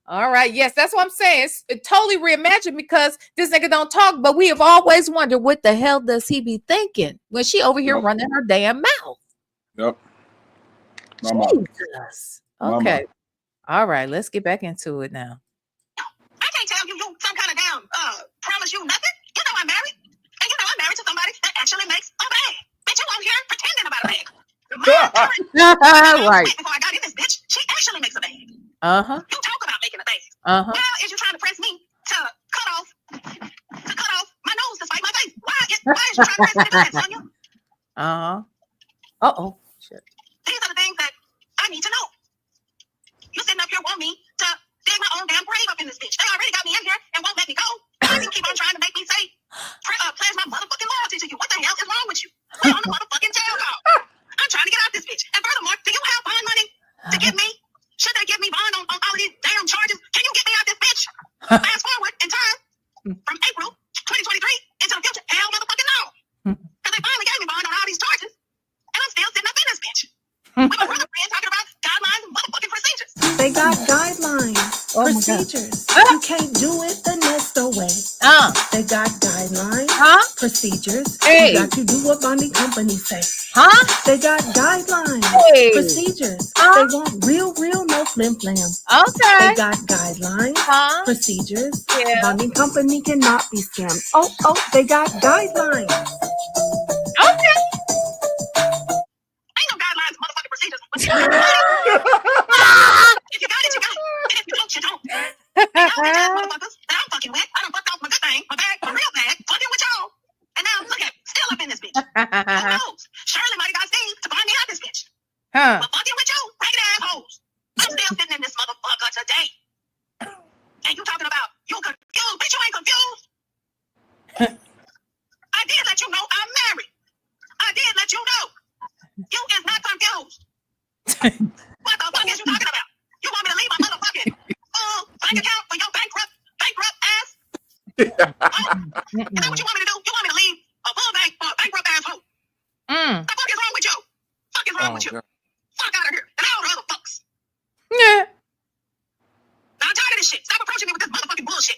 All right. Yes, that's what I'm saying. It's totally reimagined because this nigga don't talk, but we have always wondered what the hell does he be thinking when she over here running her damn mouth. Yep. Jesus. Mama. Okay. All right. Let's get back into it now. I can't tell you some kind of damn promise you nothing. You know I'm married. And you know I'm married to somebody that actually makes a bag. Bitch, you out here pretending about a bag. Right. Before I got in this bitch, she actually makes a bag. Uh-huh. You talk about making a bag. Uh-huh. Now is you trying to press me to cut off my nose to spite my face? Why is you trying to press me to do that, Sonia? Uh-huh. Uh-oh. Shit. These are the things that I need to know. You sitting up here want me to dig my own damn grave up in this bitch. They already got me in here and won't let me go. You keep on trying to make me say, pledge my motherfucking loyalty to you. What the hell is wrong with you? We're on the motherfucking jail call. I'm trying to get out this bitch. And furthermore, do you have bond money to give me? Should they give me bond on all of these damn charges? Can you get me out this bitch? Fast forward in time from April 2023 into the future. Hell motherfucking no. Because they finally gave me bond on all these charges. And I'm still sitting up in this bitch. With my brother friend talking about guidelines and motherfucking procedures. They got guidelines, procedures. You can't do it the NESTO way. They got guidelines, procedures. Hey. You got to do what bonding companies say. Huh? They got guidelines, Hey. procedures. They want real, no flim flam. Okay. They got guidelines, procedures. Yeah. Bonding company cannot be scammed. Oh, they got guidelines. Okay. Ain't no guidelines, motherfucking procedures. If you got it, you got it. And if you don't, you don't. And y'all bitch ass motherfuckers that I'm fucking with, I done fucked off my good thing, my bag, my real bag, fucking with y'all. And now look at me, still up in this bitch. Who knows? Shirley might have got Steve to buy me out this bitch. Huh. But fucking with you, ragged ass hoes. I'm still sitting in this motherfucker today. And you talking about you confused, bitch, you ain't confused. I did let you know I'm married. I did let you know. You is not confused. What the fuck is you talking about? You want me to leave my motherfucking bank account for your bankrupt ass? Is that what you want me to do? You want me to leave a full bank for a bankrupt asshole? The fuck is wrong with you? Fuck is wrong with you? God. Fuck out of here. And all the other fucks. Yeah. Now I'm tired of this shit. Stop approaching me with this motherfucking bullshit.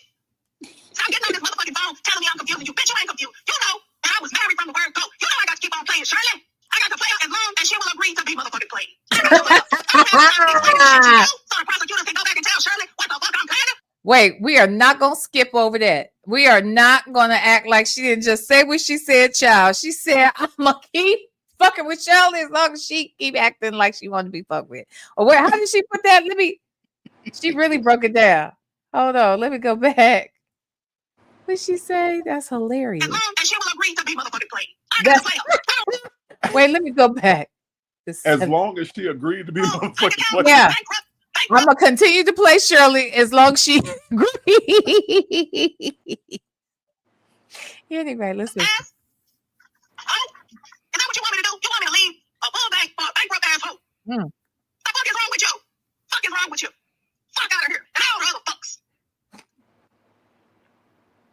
Stop getting on this motherfucking phone telling me I'm confusing you. Bitch, you ain't confused. You know that I was married from the word go. You know I got to keep on playing Shirley. I got to play her as long as she will agree to be motherfucking played. I got to play her. I don't have time to explain this shit to you, so the prosecutors can go back and tell Shirley what the fuck I'm planning. Wait, we are not going to skip over that. We are not going to act like she didn't just say what she said, child. She said, I'm going to keep fucking with Shirley as long as she keep acting like she want to be fucked with. Or wait, how did she put that? She really broke it down. Hold on, let me go back. What did she say? That's hilarious. As long as she will agree to be motherfucking played. I got to play her. Wait, let me go back. As long as she agreed to be motherfucking played. Yeah. I'm going to continue to play Shirley as long as she agrees. Anyway, listen. Is that what you want me to do? You want me to leave a full bank for a bankrupt asshole? The fuck is wrong with you? Fuck is wrong with you? Fuck out of here. And all the other fucks.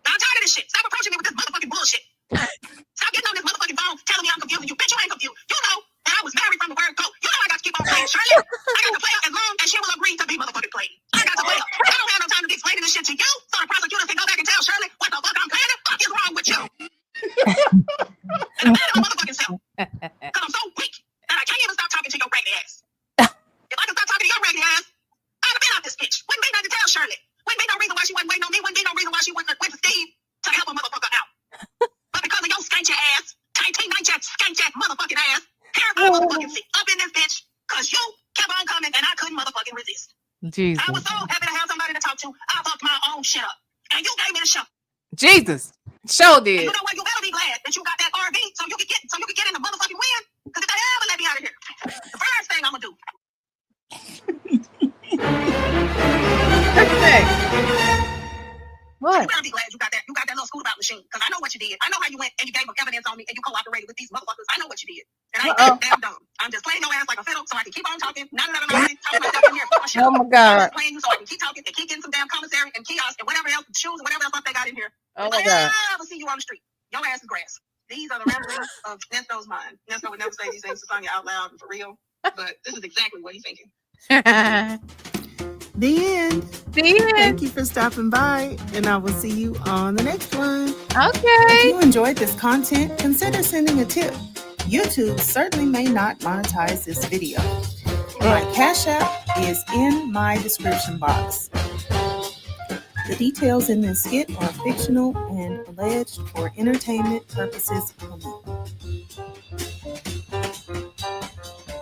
Now I'm tired of this shit. Stop approaching me with this motherfucking bullshit. Stop getting on this motherfucking phone telling me I'm confusing you. Bitch, you ain't confused. You know that I was married from the word go. You know I got to keep on playing Shirley. I got to play her as long as she will agree to be motherfucking played. I got to play her. I don't have no time to be explaining this shit to you, so the prosecutors can go back and tell Shirley what the fuck I'm planning. Fuck is wrong with you? And I'm mad at my motherfucking self. Because I'm so weak that I can't even stop talking to your raggedy ass. If I could stop talking to your raggedy ass, I'd have been out this bitch. Wouldn't be nothing to tell Shirley. Wouldn't be no reason why she wasn't waiting on me. Wouldn't be no reason why she wouldn't have went to Steve to help a motherfucker out. But because of your skanky ass, skanky motherfucking ass, here I motherfucking sit up in this bitch because you kept on coming and I couldn't motherfucking resist. Jesus. I was so happy to have somebody to talk to. I fucked my own shit up. And you gave me the show. Jesus. Show And did. you know what? You better be glad that you got that RV so you can get in the motherfucking win. Because if they ever let me out of here, the first thing I'm gonna do. Okay. What? You better be glad you got that little scooter machine. Because I know what you did. I know how you went and you gave them evidence on me and you cooperated with these motherfuckers. I know what you did. And I ain't that damn dumb. I'm just playing your ass like a fiddle so I can keep on talking. Talking myself in here. Oh my God. I'm just playing you so I can keep talking and keep getting some damn commissary and kiosk and whatever else, shoes and whatever else they got in here. Oh my God. I never see you on the street. Your ass is grass. These are the ramblings of Nesto's mind. Nesto would never say these things to Sonya out loud and for real, but this is exactly what he's thinking. The end. See Thank you for stopping by, and I will see you on the next one. Okay. If you enjoyed this content, consider sending a tip. YouTube certainly may not monetize this video. My Cash App is in my description box. The details in this skit are fictional and alleged for entertainment purposes only.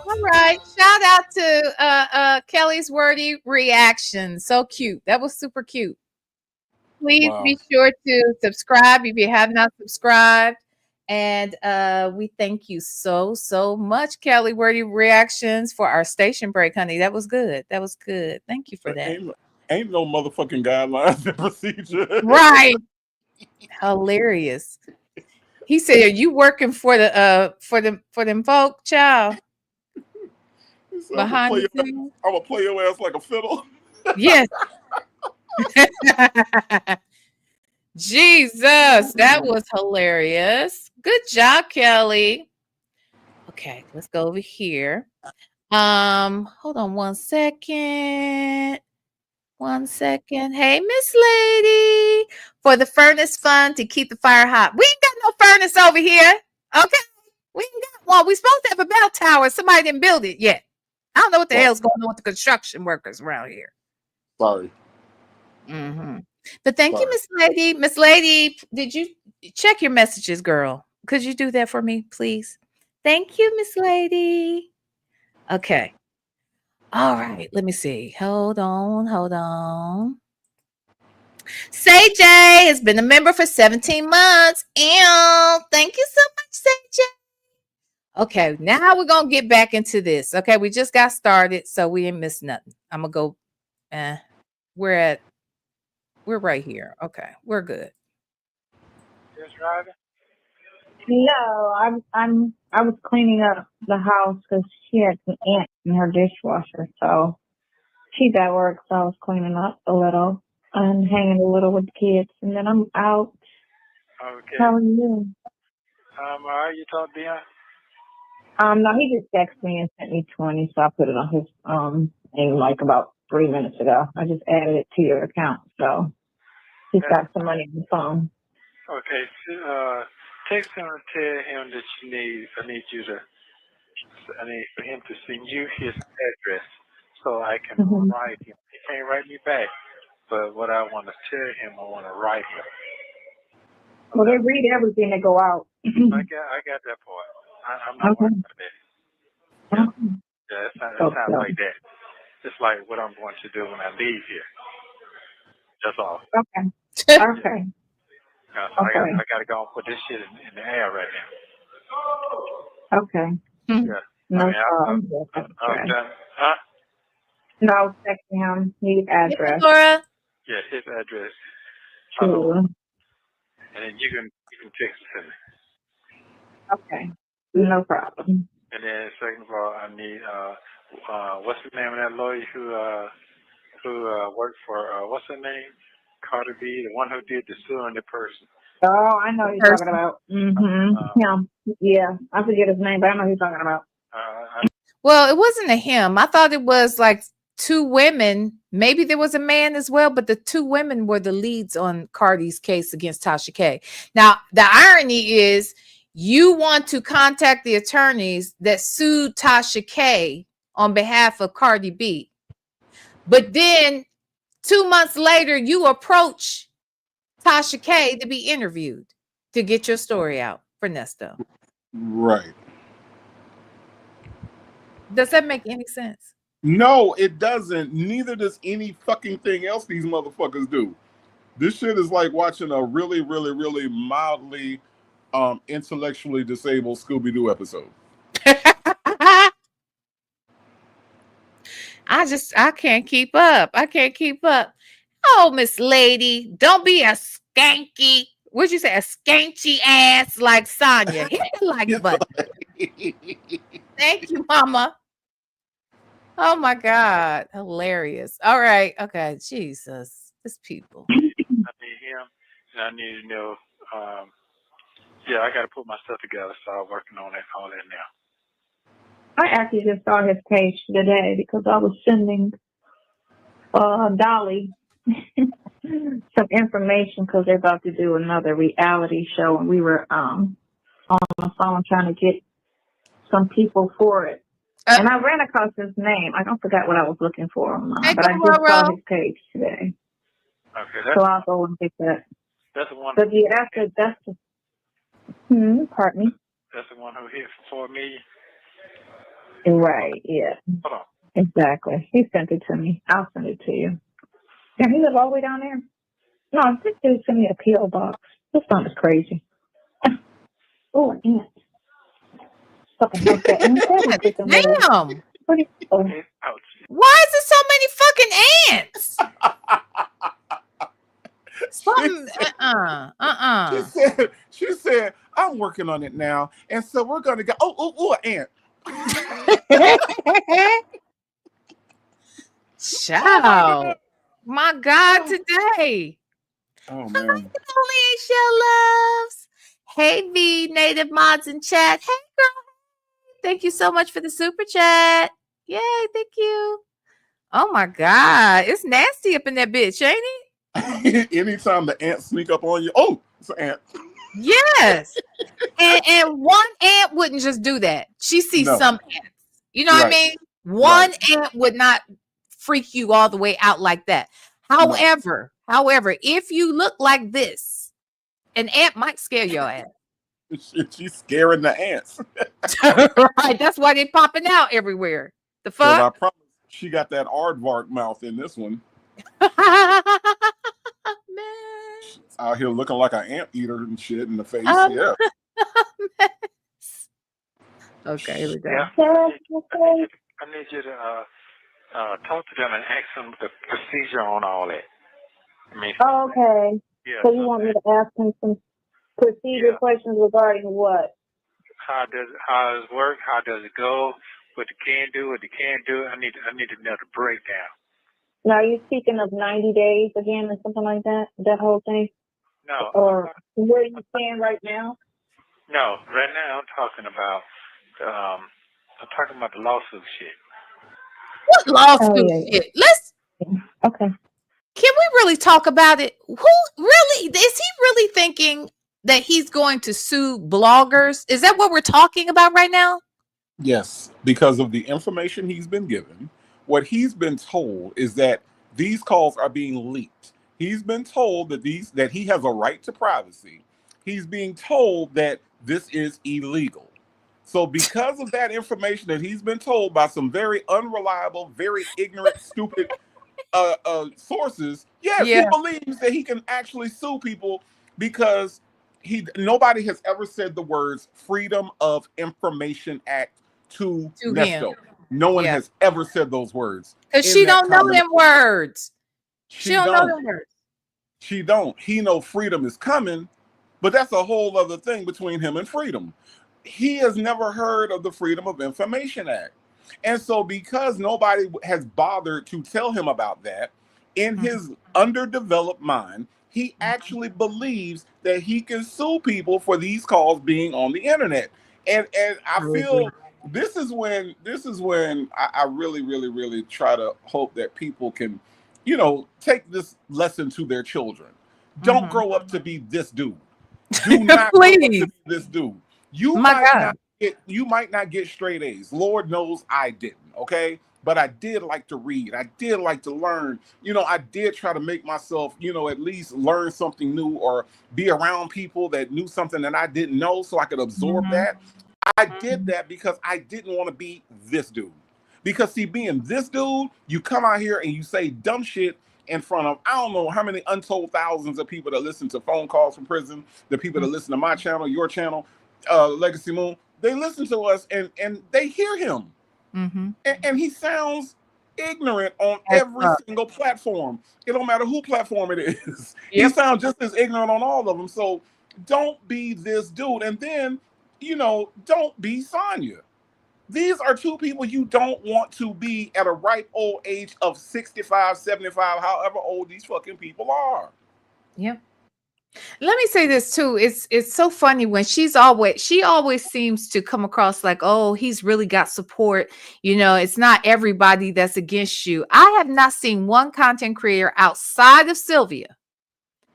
All right. Shout out to Kelly's wordy reaction. So cute. That was super cute. Please Wow. be sure to subscribe if you have not subscribed. And we thank you so much, Kelly Wordy Reactions, for our station break, honey. That was good. That was good. Thank you for that. Ain't no motherfucking guidelines and procedure. Right. Hilarious. He said, "Are you working for them folk, child?" So Behind the I'm scenes. gonna play your ass like a fiddle. Yes. Jesus, that was hilarious. Good job, Kelly. Okay, let's go over here. Hold on 1 second. 1 second. Hey, Miss Lady, for the furnace fund to keep the fire hot. We ain't got no furnace over here. Okay. We ain't got one. We supposed to have a bell tower. Somebody didn't build it yet. I don't know what the hell's going on with the construction workers around here. Sorry. But thank you, Sorry. Miss Lady. Miss Lady, did you check your messages, girl? Could you do that for me, please? Thank you, Miss Lady. Okay. All right. Let me see. Hold on. Say J has been a member for 17 months. Ew. Thank you so much, Say J. Okay, now we're gonna get back into this. Okay, we just got started, so we didn't miss nothing. I'm gonna go. We're right here. Okay, we're good. Just driving? No, I was cleaning up the house because she had some ants in her dishwasher. So she's at work, so I was cleaning up a little and hanging a little with the kids, and then I'm out. Okay. How are you? Are you talk Dion? No, he just texted me and sent me 20, so I put it on his thing like about 3 minutes ago. I just added it to your account, so he's got some money on the phone. Okay. Text him and tell him that I need for him to send you his address so I can write him. He can't write me back, but what I want to tell him, I want to write him. Well, they read everything that go out. I got that part. I'm not worried about that. Yeah, it sounds like that. It's like what I'm going to do when I leave here. That's all. Okay. I got to go and put this shit in the air right now. Okay. Yeah. No I'm problem. done. Huh? No, I was texting him. His address. Laura. Yeah, his address. Cool. And then you can text it to me. Okay. No problem. And then second of all, I need what's the name of that lawyer who worked for what's her name? Carter B, the one who did the suing the person. Oh, I know who you're talking about. Him. Yeah, I forget his name, but I know who you're talking about. Well, it wasn't a him. I thought it was like two women. Maybe there was a man as well, but the two women were the leads on Cardi's case against Tasha K. Now, the irony is you want to contact the attorneys that sued Tasha K on behalf of Cardi B. But then 2 months later, you approach Tasha K to be interviewed to get your story out for Nesto. Right. Does that make any sense? No, it doesn't. Neither does any fucking thing else these motherfuckers do. This shit is like watching a really, really, really mildly intellectually disabled Scooby-Doo episode. I can't keep up. Oh, Miss Lady, don't be a skanky. What'd you say? A skanky ass like Sonya. Hit the like button. Thank you, Mama. Oh my God. Hilarious. All right. Okay. Jesus. These people. I need him. and I need to know. Yeah, I got to put my stuff together. Start working on all that now. I actually just saw his page today because I was sending Dolly some information because they're about to do another reality show, and we were on the phone trying to get some people for it. And I ran across his name. I don't forget what I was looking for online, but I just saw his page today. Okay, So I'll go and get that. That's the one. But yeah, that's the pardon me. That's the one who hit $4 million. Right. Yeah. Hold on. Exactly. He sent it to me. I'll send it to you. Can he live all the way down there? No, this dude sent me a P.O. box. This sounds crazy. Oh, an ant. Fucking house that ant. That was freaking weird. Damn. Ouch. Why is there so many fucking ants? Something. She said, I'm working on it now, and so we're gonna go. An ant. Ciao. My God, today. Oh man. Alicia loves. Hey V, native mods in chat. Hey girl. Thank you so much for the super chat. Yay, thank you. Oh my God. It's nasty up in that bitch, ain't it? Anytime the ants sneak up on you, oh, it's an ant. Yes. and one ant wouldn't just do that. She sees some ants. You know what I mean? One ant would not freak you all the way out like that. However, if you look like this, an ant might scare your ass. She's scaring the ants. Right. That's why they're popping out everywhere. The fuck? I promise she got that aardvark mouth in this one. Man. She's out here looking like an anteater and shit in the face. Yeah. Okay, here we go. Yeah. I need you to talk to them and ask them the procedure on all that. I mean, okay. Yeah, so you want me to ask him some procedure questions regarding what? How does it work? How does it go? What you can do, what you can't do. I need to know the breakdown. Now, are you speaking of 90 days again or something like that? That whole thing? No. Or where you stand right now? No, right now I'm talking about the lawsuit shit. What lawsuit shit? Let's. Okay. Can we really talk about it? Who really is he really thinking that he's going to sue bloggers? Is that what we're talking about right now? Yes, because of the information he's been given. What he's been told is that these calls are being leaked. He's been told that he has a right to privacy. He's being told that this is illegal. So because of that information that he's been told by some very unreliable, very ignorant, stupid sources, he believes that he can actually sue people because nobody has ever said the words Freedom of Information Act to NESTO. No one has ever said those words. Because she don't know them words. She don't know them words. She don't. He know freedom is coming, but that's a whole other thing between him and freedom. He has never heard of the Freedom of Information Act. And so because nobody has bothered to tell him about that, in his underdeveloped mind, he actually believes that he can sue people for these calls being on the internet. And I feel this is when I really, really, really try to hope that people can, take this lesson to their children. Don't grow up to be this dude. Do not grow up to be this dude. You might not get straight A's. Lord knows I didn't, okay? But I did like to read. I did like to learn. I did try to make myself, at least learn something new or be around people that knew something that I didn't know so I could absorb that. I did that because I didn't want to be this dude. Because, see, being this dude, you come out here and you say dumb shit in front of, I don't know how many untold thousands of people that listen to phone calls from prison, the people that listen to my channel, your channel, Legacy Moon, they listen to us and they hear him. And he sounds ignorant on every single platform. It don't matter who platform it is. He sounds just as ignorant on all of them. So don't be this dude. And then, don't be Sonya. These are two people you don't want to be at a ripe old age of 65, 75, however old these fucking people are. Yep. Let me say this too. It's so funny when she always seems to come across like, oh, he's really got support. It's not everybody that's against you. I have not seen one content creator outside of Sylvia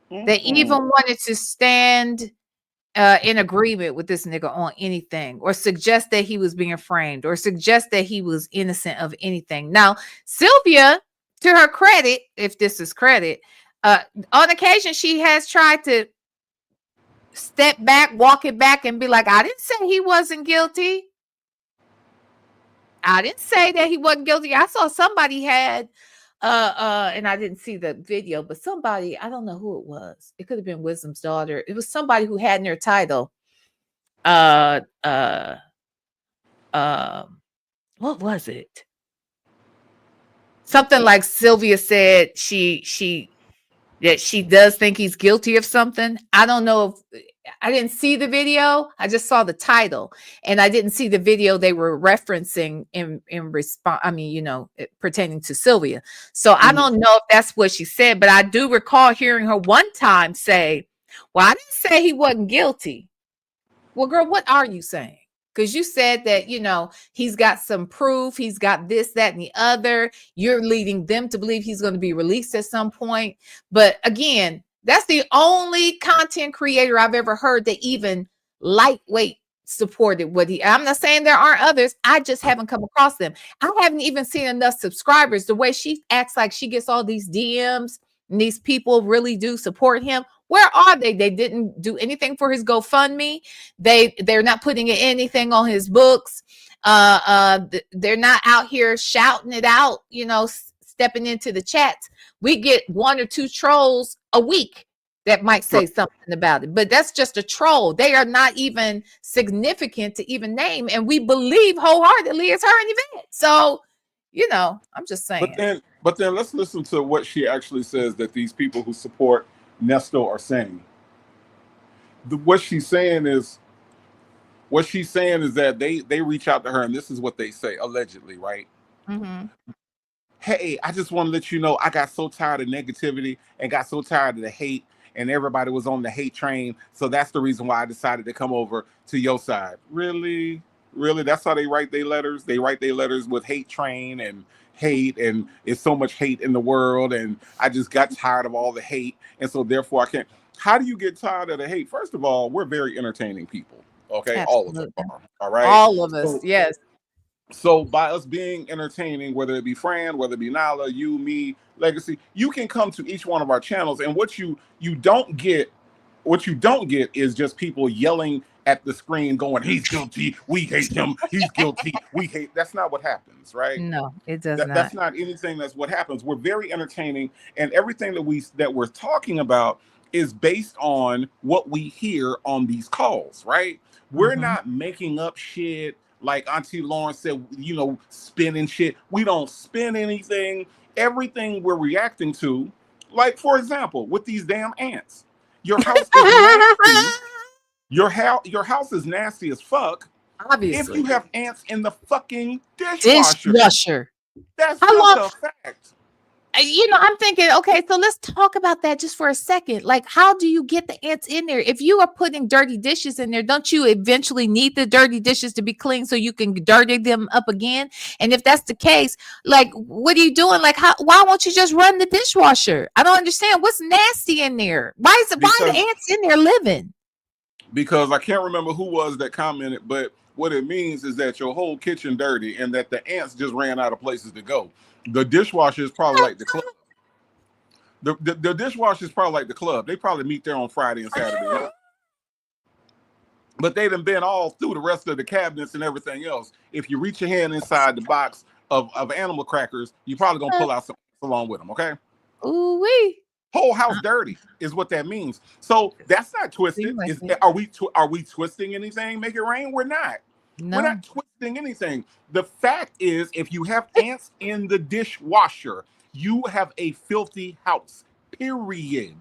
that even wanted to stand in agreement with this nigga on anything, or suggest that he was being framed, or suggest that he was innocent of anything. Now, Sylvia, to her credit, if this is credit, on occasion she has tried to step back, walk it back, and be like, I didn't say he wasn't guilty. I didn't say that he wasn't guilty. I saw somebody had and I didn't see the video, but somebody, I don't know who it was. It could have been Wisdom's daughter. It was somebody who had in their title what was it? Something like Sylvia said that she does think he's guilty of something. I don't know if I didn't see the video. I just saw the title, and I didn't see the video they were referencing in response. I mean, pertaining to Sylvia. So I don't know if that's what she said, but I do recall hearing her one time say, well, I didn't say he wasn't guilty. Well, girl, what are you saying? Because you said that, he's got some proof. He's got this, that, and the other. You're leading them to believe he's going to be released at some point. But again, that's the only content creator I've ever heard that even lightweight supported what I'm not saying there aren't others. I just haven't come across them. I haven't even seen enough subscribers. The way she acts like she gets all these DMs and these people really do support him. Where are they? They didn't do anything for his GoFundMe. They're not putting anything on his books. They're not out here shouting it out, stepping into the chats. We get one or two trolls a week that might say something about it, but that's just a troll. They are not even significant to even name, and we believe wholeheartedly it's her and Yvette. So, I'm just saying. But then let's listen to what she actually says that these people who support NESTO are saying. What she's saying is that they reach out to her, and this is what they say, allegedly, right? Mm-hmm. Hey, I just want to let you know I got so tired of negativity and got so tired of the hate, and everybody was on the hate train. So that's the reason why I decided to come over to your side. Really? That's how they write their letters? They write their letters with hate train and hate, and it's so much hate in the world, and I just got tired of all the hate, and so therefore I can't. How do you get tired of the hate? First of all, we're very entertaining people. Okay, Absolutely. all of us are. All right, all of us. Yes. So by us being entertaining, whether it be Fran, whether it be Nala, you, me, Legacy, you can come to each one of our channels, and what you don't get is just people yelling at the screen going, he's guilty, we hate him, he's guilty, we hate. That's not what happens, right? No, it does not. That's not anything. That's what happens. We're very entertaining, and everything that we're talking about is based on what we hear on these calls, right? We're not making up shit like Auntie Lauren said, spinning shit. We don't spin anything. Everything we're reacting to, like, for example, with these damn ants. Your house is nasty. Your house is nasty as fuck. Obviously. If you have ants in the fucking dishwasher. That's just a fact. I'm thinking, okay, so let's talk about that just for a second. Like, how do you get the ants in there? If you are putting dirty dishes in there, don't you eventually need the dirty dishes to be clean so you can dirty them up again? And if that's the case, like, what are you doing? Like, why won't you just run the dishwasher? I don't understand. What's nasty in there? Why are the ants in there living? Because I can't remember who was that commented, but what it means is that your whole kitchen dirty and that the ants just ran out of places to go. The dishwasher is probably like the club. The dishwasher is probably like the club. They probably meet there on Friday and Saturday night. But they done been all through the rest of the cabinets and everything else. If you reach your hand inside the box of animal crackers, you probably gonna pull out some along with them, okay? Ooh-wee. Whole house dirty is what that means. So that's not twisted. Are we twisting anything? Make it rain? We're not. No. We're not twisting anything. The fact is, if you have ants in the dishwasher, you have a filthy house. Period.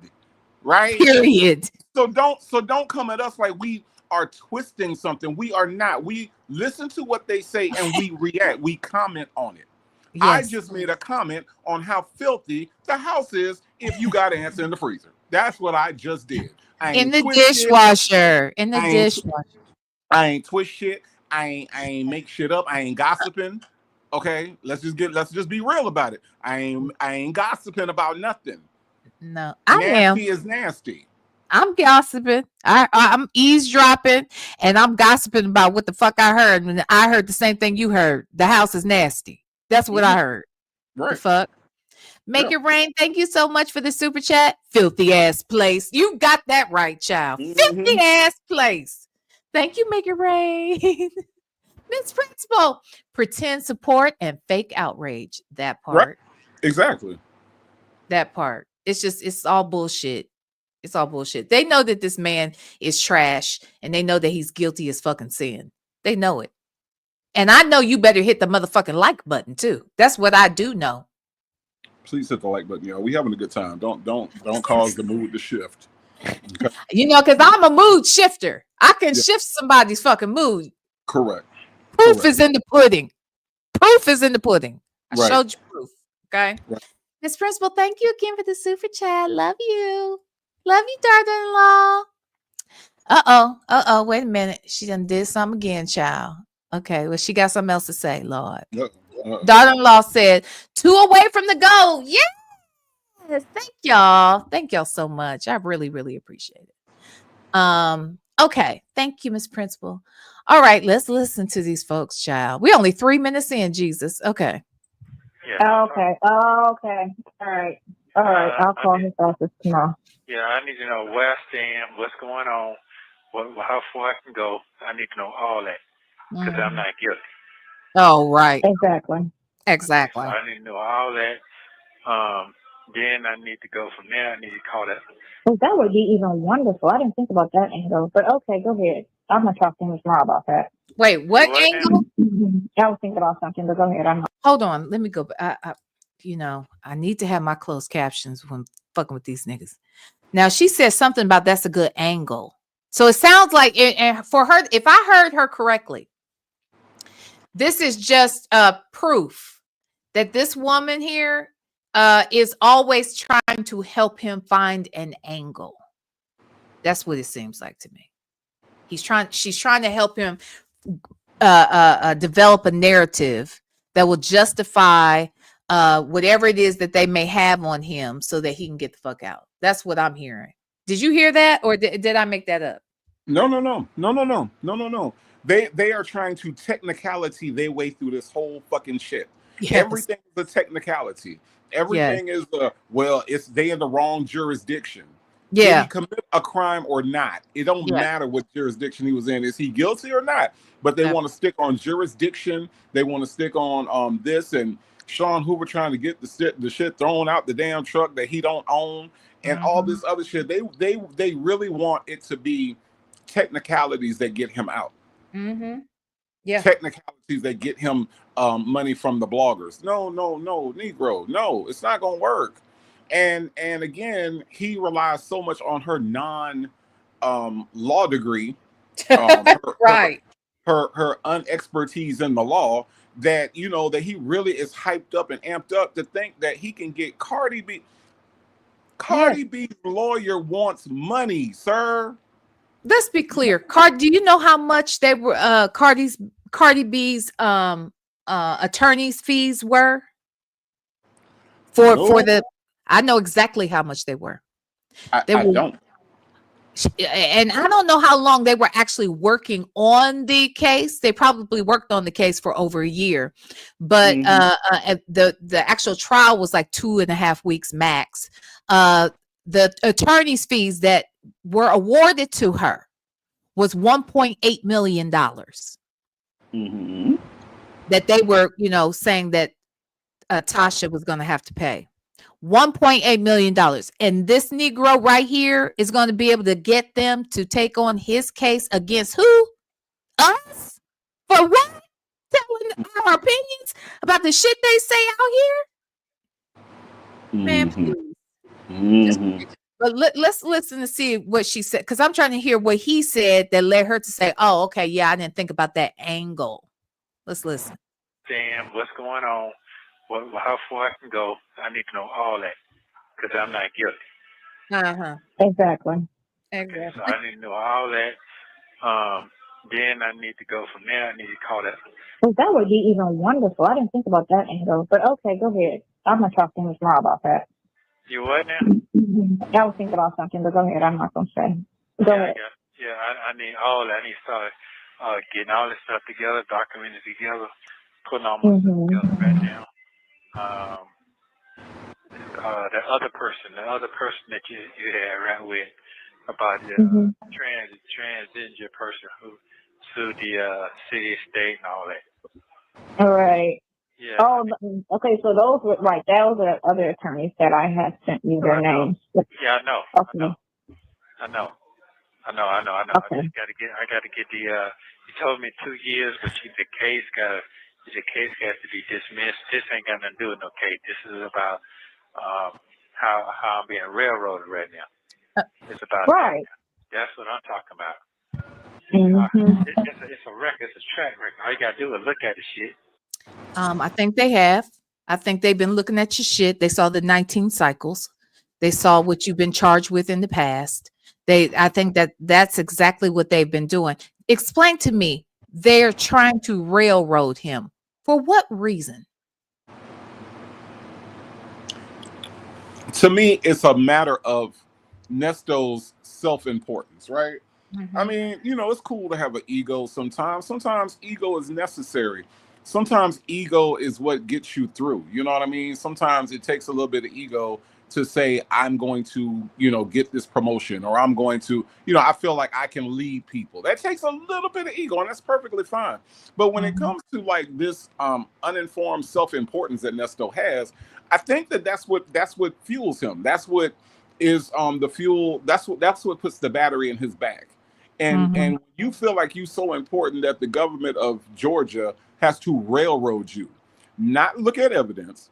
Right? Period. So don't come at us like we are twisting something. We are not. We listen to what they say and we react. We comment on it. Yes. I just made a comment on how filthy the house is if you got ants in the freezer. That's what I just did. I In ain't the twist shit. dishwasher. In the I ain't, dishwasher. I ain't twist shit. I ain't make shit up. I ain't gossiping. Okay, let's just be real about it. I ain't gossiping about nothing. No, I am. Nasty is nasty. I'm gossiping. I'm eavesdropping, and I'm gossiping about what the fuck I heard. And I heard the same thing you heard. The house is nasty. That's what I heard. Right. The fuck. Make it rain. Thank you so much for the super chat. Filthy ass place. You got that right, child. Filthy ass place. Thank you, Make It Rain. Miss Principal. Pretend support and fake outrage. That part. Right. Exactly. That part. It's all bullshit. It's all bullshit. They know that this man is trash, and they know that he's guilty as fucking sin. They know it. And I know you better hit the motherfucking like button too. That's what I do know. Please hit the like button, y'all. We having a good time. Don't cause the mood to shift. Okay? You know, because I'm a mood shifter. I can shift somebody's fucking mood. Correct. Proof is in the pudding. Proof is in the pudding. I showed you proof. Okay. Right. Miss Principal, thank you again for the super chat. Love you. Love you, daughter-in-law. Uh-oh. Wait a minute. She done did something again, child. Okay. Well, she got something else to say, Lord. Daughter-in-law said, 2 away from the goal. Yes. Thank y'all. Thank y'all so much. I really, really appreciate it. Okay. Thank you, Miss Principal. All right. Let's listen to these folks, child. We only 3 minutes in, Jesus. Okay. Yeah. Okay. All right. I'll call his office tomorrow. Yeah, I need to know where I stand, what's going on, how far I can go. I need to know all that because I'm not guilty. Oh, right. Exactly. Exactly. So I need to know all that. Then I need to go from there. I need to call that. Well, that would be even wonderful. I didn't think about that angle. But okay, go ahead. I'm going to talk to him tomorrow about that. Wait, what angle? I was thinking about something, but go ahead. Hold on. Let me go. I need to have my closed captions when fucking with these niggas. Now, she said something about that's a good angle. So it sounds like, and for her, if I heard her correctly, this is just proof that this woman here is always trying to help him find an angle. That's what it seems like to me. She's trying to help him develop a narrative that will justify whatever it is that they may have on him so that he can get the fuck out. That's what I'm hearing. Did you hear that, or did I make that up? No. They are trying to technicality their way through this whole fucking shit. Yes. Everything is a technicality. Everything is it's they in the wrong jurisdiction. Yeah. Did he commit a crime or not? It don't matter what jurisdiction he was in. Is he guilty or not? But they want to stick on jurisdiction. They want to stick on this, and Sean Hoover trying to get the shit thrown out the damn truck that he don't own, and all this other shit. They really want it to be technicalities that get him out. Yeah. Technicalities that get him money from the bloggers. No, Negro. No, it's not gonna work. And again, he relies so much on her law degree, right? Her unexpertise in the law, that that he really is hyped up and amped up to think that he can get Cardi B. Cardi B's lawyer wants money, sir. Let's be clear. Do you know how much they were Cardi B's attorney's fees were? For the I know exactly how much they were. I don't. And I don't know how long they were actually working on the case. They probably worked on the case for over a year, but the actual trial was like 2.5 weeks max. The attorney's fees that were awarded to her was $1.8 million. That they were, saying that Tasha was going to have to pay. $1.8 million. And this Negro right here is going to be able to get them to take on his case against who? Us? For what? Telling our opinions about the shit they say out here? Man, please. But let's listen to see what she said, because I'm trying to hear what he said that led her to say, oh, okay, yeah, I didn't think about that angle. Let's listen. Damn, what's going on? How far I can go? I need to know all that because I'm not guilty. Exactly. Okay, so I need to know all that. Then I need to go from there. I need to call that. Well, that would be even wonderful. I didn't think about that angle. But okay, go ahead. I'm gonna talk to Ms. Ma about that. You what now? I was thinking about something, but go ahead. I'm not gonna say. Go ahead. I need all that. I need to start getting all this stuff together, documenting it together, putting all my stuff together right now. The other person that you had right with about the transgender person who sued the city, state, and all that. All right. Yeah. Oh, okay. So those were right. Those are other attorneys that I had sent you their names. Yeah, I know. Okay. I know. Okay. I gotta get the. You told me 2 years, but the case has to be dismissed. This ain't got nothing to do with no case. This is about how I'm being railroaded right now. It's about right. That's what I'm talking about. It's a record. It's a track record. All you gotta do is look at the shit. I think they have. I think they've been looking at your shit. They saw the 19 cycles. They saw what you've been charged with in the past. I think that's exactly what they've been doing. Explain to me. They're trying to railroad him. For what reason? To me, it's a matter of Nesto's self-importance, right? I mean, it's cool to have an ego sometimes. Sometimes ego is necessary. Sometimes ego is what gets you through. You know what I mean? Sometimes it takes a little bit of ego to say, I'm going to, get this promotion, or I'm going to, I feel like I can lead people. That takes a little bit of ego, and that's perfectly fine. But when it comes to like this uninformed self-importance that Nesto has, I think that's what fuels him. That's what is the fuel. That's what puts the battery in his back. And you feel like you're so important that the government of Georgia has to railroad you, not look at evidence,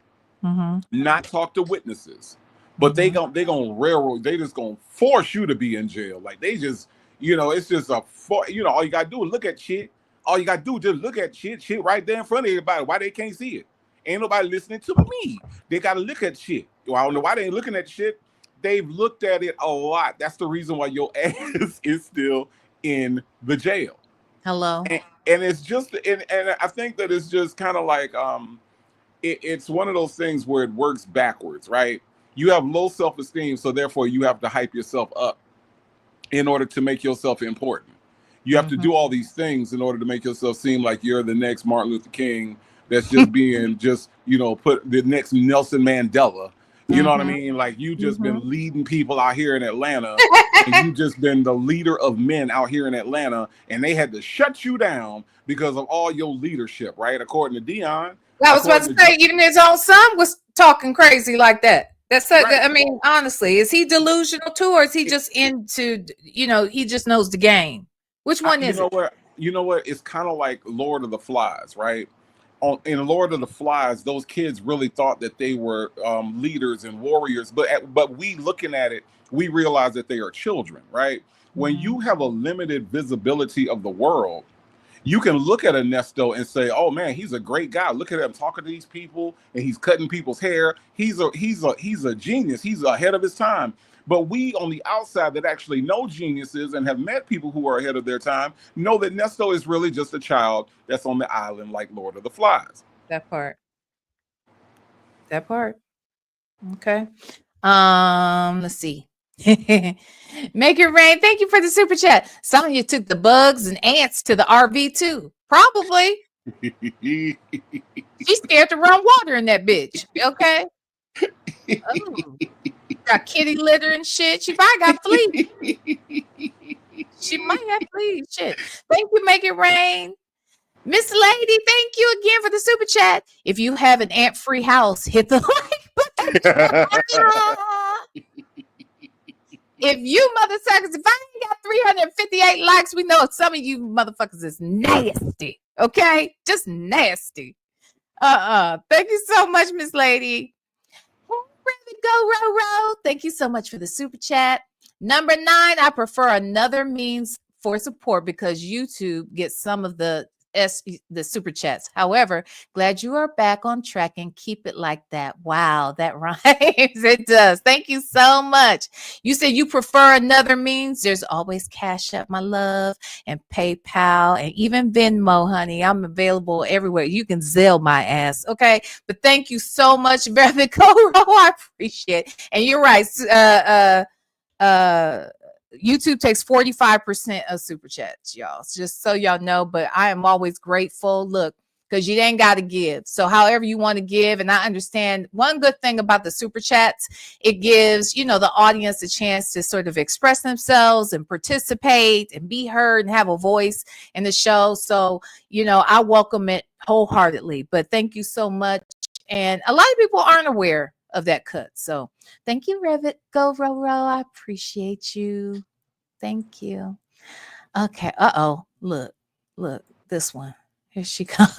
not talk to witnesses, but they gonna railroad. They just gonna force you to be in jail. Like they just, it's just all you gotta do is look at shit. All you gotta do is just look at shit right there in front of everybody. Why they can't see it? Ain't nobody listening to me. They gotta look at shit. Well, I don't know why they ain't looking at shit. They've looked at it a lot. That's the reason why your ass is still in the jail. Hello. And it's just, and I think that it's just kind of like, it's one of those things where it works backwards, right? You have low self-esteem, so therefore you have to hype yourself up in order to make yourself important. You have to do all these things in order to make yourself seem like you're the next Martin Luther King that's just being put the next Nelson Mandela. You know what I mean? Like you just been leading people out here in Atlanta, and you just been the leader of men out here in Atlanta, and they had to shut you down because of all your leadership, right? According to Dion. I was about to say, even his own son was talking crazy like that. That's right. I mean, honestly, is he delusional too, or is he just into, he just knows the game? Which one is it? You know what? It's kind of like Lord of the Flies, right? In Lord of the Flies, those kids really thought that they were leaders and warriors, but we looking at it, we realize that they are children, right? When you have a limited visibility of the world, you can look at a Nesto and say, "Oh man, he's a great guy. Look at him talking to these people, and he's cutting people's hair. He's a genius. He's ahead of his time." But we on the outside that actually know geniuses and have met people who are ahead of their time know that Nesto is really just a child that's on the island like Lord of the Flies. That part. Okay. Let's see. Make it rain. Thank you for the super chat. Sonya took the bugs and ants to the RV too. Probably. She's scared to run water in that bitch. Okay. Got kitty litter and shit. She probably got fleas. She might have fleas. Shit. Thank you, Make It Rain. Miss Lady, thank you again for the super chat. If you have an ant-free house, hit the like button. If you motherfuckers, if I ain't got 358 likes, we know some of you motherfuckers is nasty. Okay? Just nasty. Thank you so much, Miss Lady. Ready to go, row. Thank you so much for the super chat. Number 9, I prefer another means for support because YouTube gets some of the the super chats. However, glad you are back on track and keep it like that. Wow, that rhymes. It does. Thank you so much. You said you prefer another means. There's always Cash App, my love, and PayPal, and even Venmo, honey. I'm available everywhere. You can Zelle my ass, okay? But thank you so much, Brother Coro. I appreciate it. And you're right. YouTube takes 45% of super chats, y'all. Just so y'all know, but I am always grateful. Look, because you ain't got to give. So however you want to give, and I understand one good thing about the super chats, it gives, the audience a chance to sort of express themselves and participate and be heard and have a voice in the show. So, I welcome it wholeheartedly. But thank you so much. And a lot of people aren't aware of that cut. So thank you, Revit. Go, Ro. I appreciate you. Thank you. Okay. Uh-oh. Look, this one. Here she comes.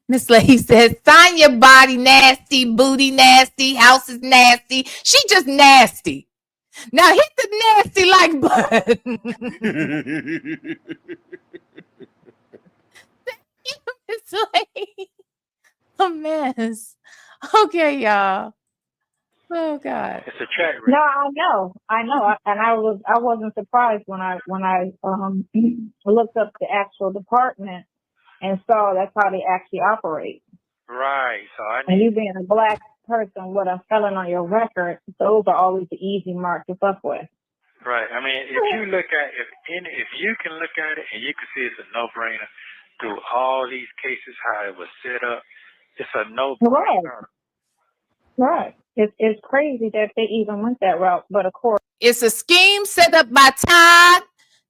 Miss Lady says, Sonya body nasty, booty nasty, house is nasty. She just nasty. Now hit the nasty like button. Miss Lady. A mess. Okay, y'all. Oh God. It's a chat. No, I know, and I wasn't surprised when I looked up the actual department and saw that's how they actually operate. Right. So And you being a black person with a felon on your record, those are always the easy mark to fuck with. Right. I mean, if you look at if you can look at it and you can see it's a no-brainer through all these cases how it was set up, it's a no-brainer. Right. It's crazy that they even went that route, but of course, it's a scheme set up by Todd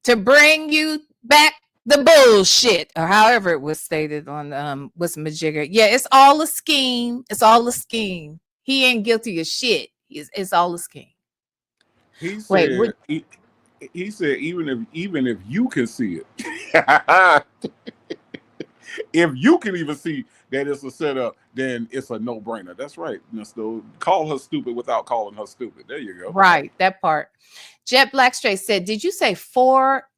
to bring you back the bullshit, or however it was stated on with Majigger. Yeah, it's all a scheme. It's all a scheme. He ain't guilty of shit. It's all a scheme. He said. He said even if you can see it, if you can even see that it's a setup, then it's a no-brainer. That's right, Nesto. Call her stupid without calling her stupid. There you go. Right, that part. Jet Blackstray said, "Did you say 4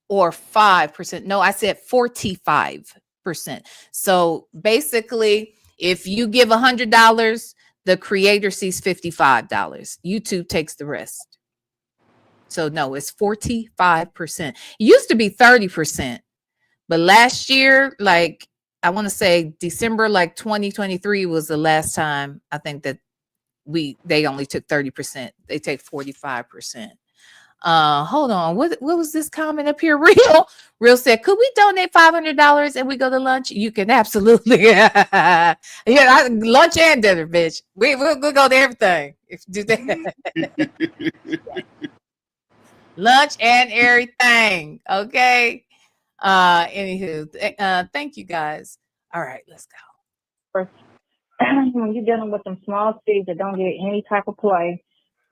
or 5%?" No, I said 45%. So basically, if you give $100, the creator sees $55. YouTube takes the rest. So no, it's 45%. It used to be 30%, but last year, like I want to say December, like 2023 was the last time I think that they only took 30%. They take 45%. Hold on. What was this comment up here? Real said, could we donate $500 and we go to lunch? You can absolutely. Yeah, lunch and dinner, bitch. We'll go to everything. If you do that. Lunch and everything. Okay. Anywho, thank you guys. All right, let's go. when you're dealing with some small cities that don't get any type of play,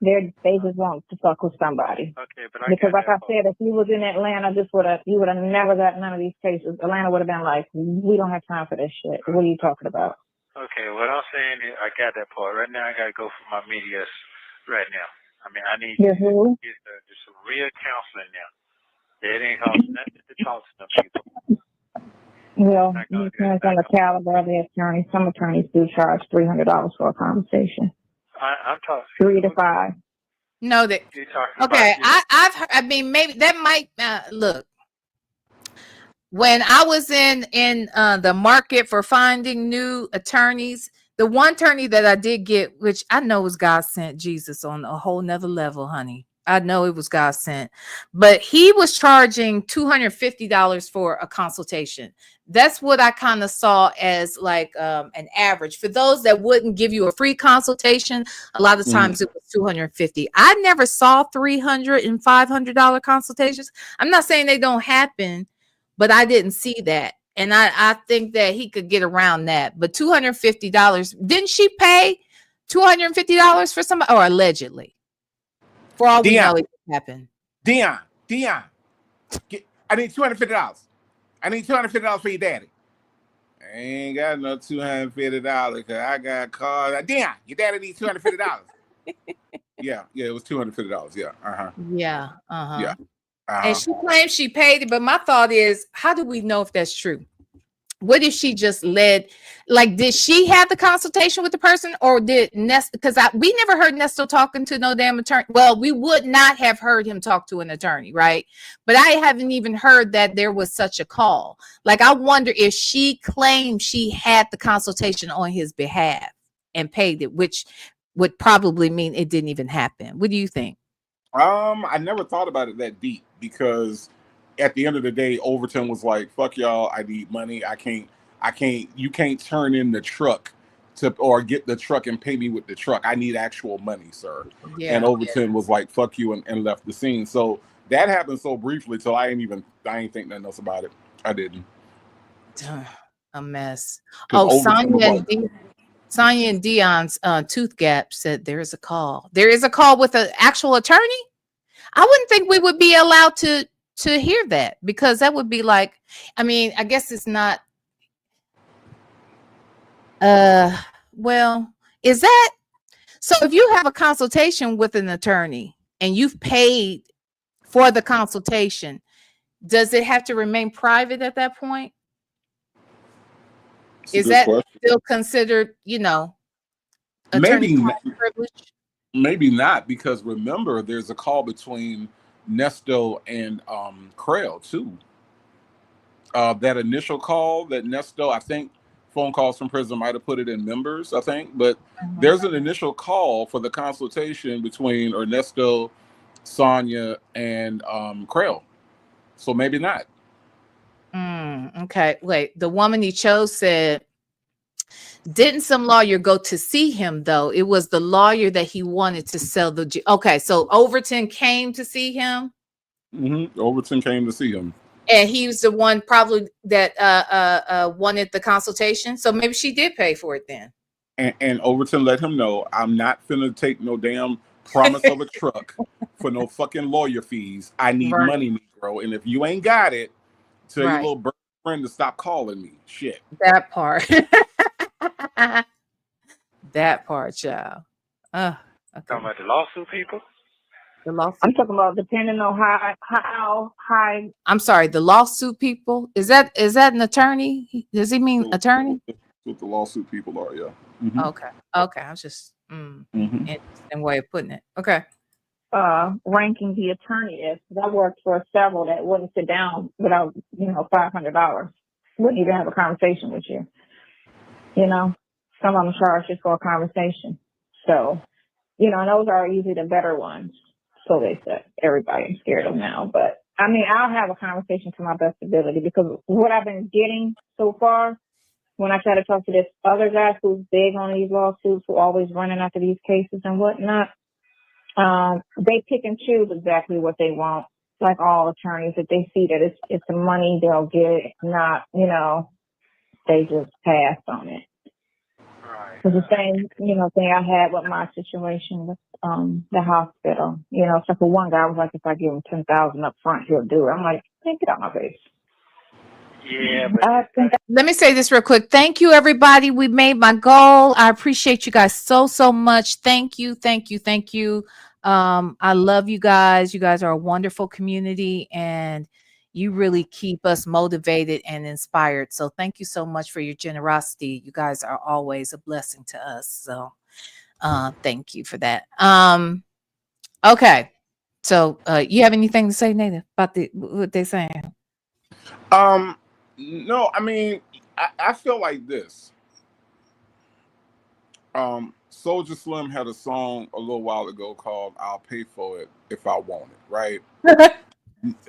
they just want to fuck with somebody. Okay, but because like I said, if you was in Atlanta, you would have never got none of these cases. Atlanta would have been like, we don't have time for this shit. What are you talking about? Okay, what I'm saying is, I got that part. Right now, I got to go for my medias right now. I mean, I need to get some real counseling now. It ain't cost nothing to talk to them people. Well, it depends on the caliber of the attorney. Some attorneys do charge $300 for a conversation. I'm talking 3 to 5. No, that okay. I've heard, I mean, maybe that might look. When I was in the market for finding new attorneys, the one attorney that I did get, which I know was God sent, Jesus on a whole nother level, honey. I know it was God sent, but he was charging $250 for a consultation. That's what I kind of saw as like an average for those that wouldn't give you a free consultation. A lot of times it was $250. I never saw $300 and $500 consultations. I'm not saying they don't happen, but I didn't see that. And I think that he could get around that. But $250, didn't she pay $250 for somebody, or allegedly? For all we know, it happened. Dion, I need $250. I need $250 for your daddy. I ain't got no $250 because I got cars. Dion, your daddy needs $250. Yeah, it was $250. Yeah, Yeah, yeah. And she claims she paid it, but my thought is, how do we know if that's true? What if she just did she have the consultation with the person, or did Nesto? Because we never heard Nesto talking to no damn attorney. Well, we would not have heard him talk to an attorney, right? But I haven't even heard that there was such a call. Like, I wonder if she claimed she had the consultation on his behalf and paid it, which would probably mean it didn't even happen. What do you think? I never thought about it that deep, because at the end of the day, Overton was like, "Fuck y'all, I need money. You can't turn in the truck or get the truck and pay me with the truck. I need actual money, sir." Yeah. And Overton was like, "Fuck you," and left the scene. So that happened so briefly, so I ain't think nothing else about it. I didn't. A mess. 'Cause Oh, Overton was Sonia and Dion's Tooth Gap said there is a call. There is a call with an actual attorney. I wouldn't think we would be allowed to hear that, because that would be like, I mean, I guess it's not. Well, is that so? If you have a consultation with an attorney and you've paid for the consultation, does it have to remain private at that point? Is that still considered, maybe privilege? Maybe not, because remember, there's a call between Nesto and Krell too. That initial call that Nesto, I think phone calls from prison might have put it in members, I think, but there's an initial call for the consultation between Ernesto, Sonia, and Krell. So maybe not. Okay, wait. The woman he chose said, didn't some lawyer go to see him, though? It was the lawyer that he wanted to sell the... Okay, so Overton came to see him? Overton came to see him. And he was the one probably that wanted the consultation? So maybe she did pay for it then. And Overton let him know, I'm not finna take no damn promise of a truck for no fucking lawyer fees. I need money, Negro. And if you ain't got it, tell your little friend to stop calling me. Shit. That part. That part, child. Okay. Talking about the lawsuit people? The lawsuit. I'm talking about depending on how high. I'm sorry, the lawsuit people. Is that an attorney? Does he mean attorney? That's what the lawsuit people are, yeah. Okay. I was just interesting way of putting it. Okay. Ranking the attorney is, because I worked for several that wouldn't sit down without, $500. Wouldn't even have a conversation with you. Some of them charge just for a conversation. So, and those are usually the better ones. So they said, everybody's scared of now. But I mean, I'll have a conversation to my best ability, because what I've been getting so far, when I try to talk to this other guy who's big on these lawsuits, who always running after these cases and whatnot, they pick and choose exactly what they want. Like all attorneys, if they see that it's the money, they'll get it. Not, they just pass on it. It's the same, thing I had with my situation with the hospital. So for one guy, I was like, if I give him $10,000 up front, he'll do it. I'm like, get out my face. Yeah, but let me say this real quick. Thank you, everybody. We made my goal. I appreciate you guys so much. Thank you. I love you guys. You guys are a wonderful community, and you really keep us motivated and inspired. So thank you so much for your generosity. You guys are always a blessing to us. So thank you for that. Okay. So you have anything to say, Native, about what they're saying? No, I mean, I feel like this. Soulja Slim had a song a little while ago called "I'll Pay for It If I Want It," right?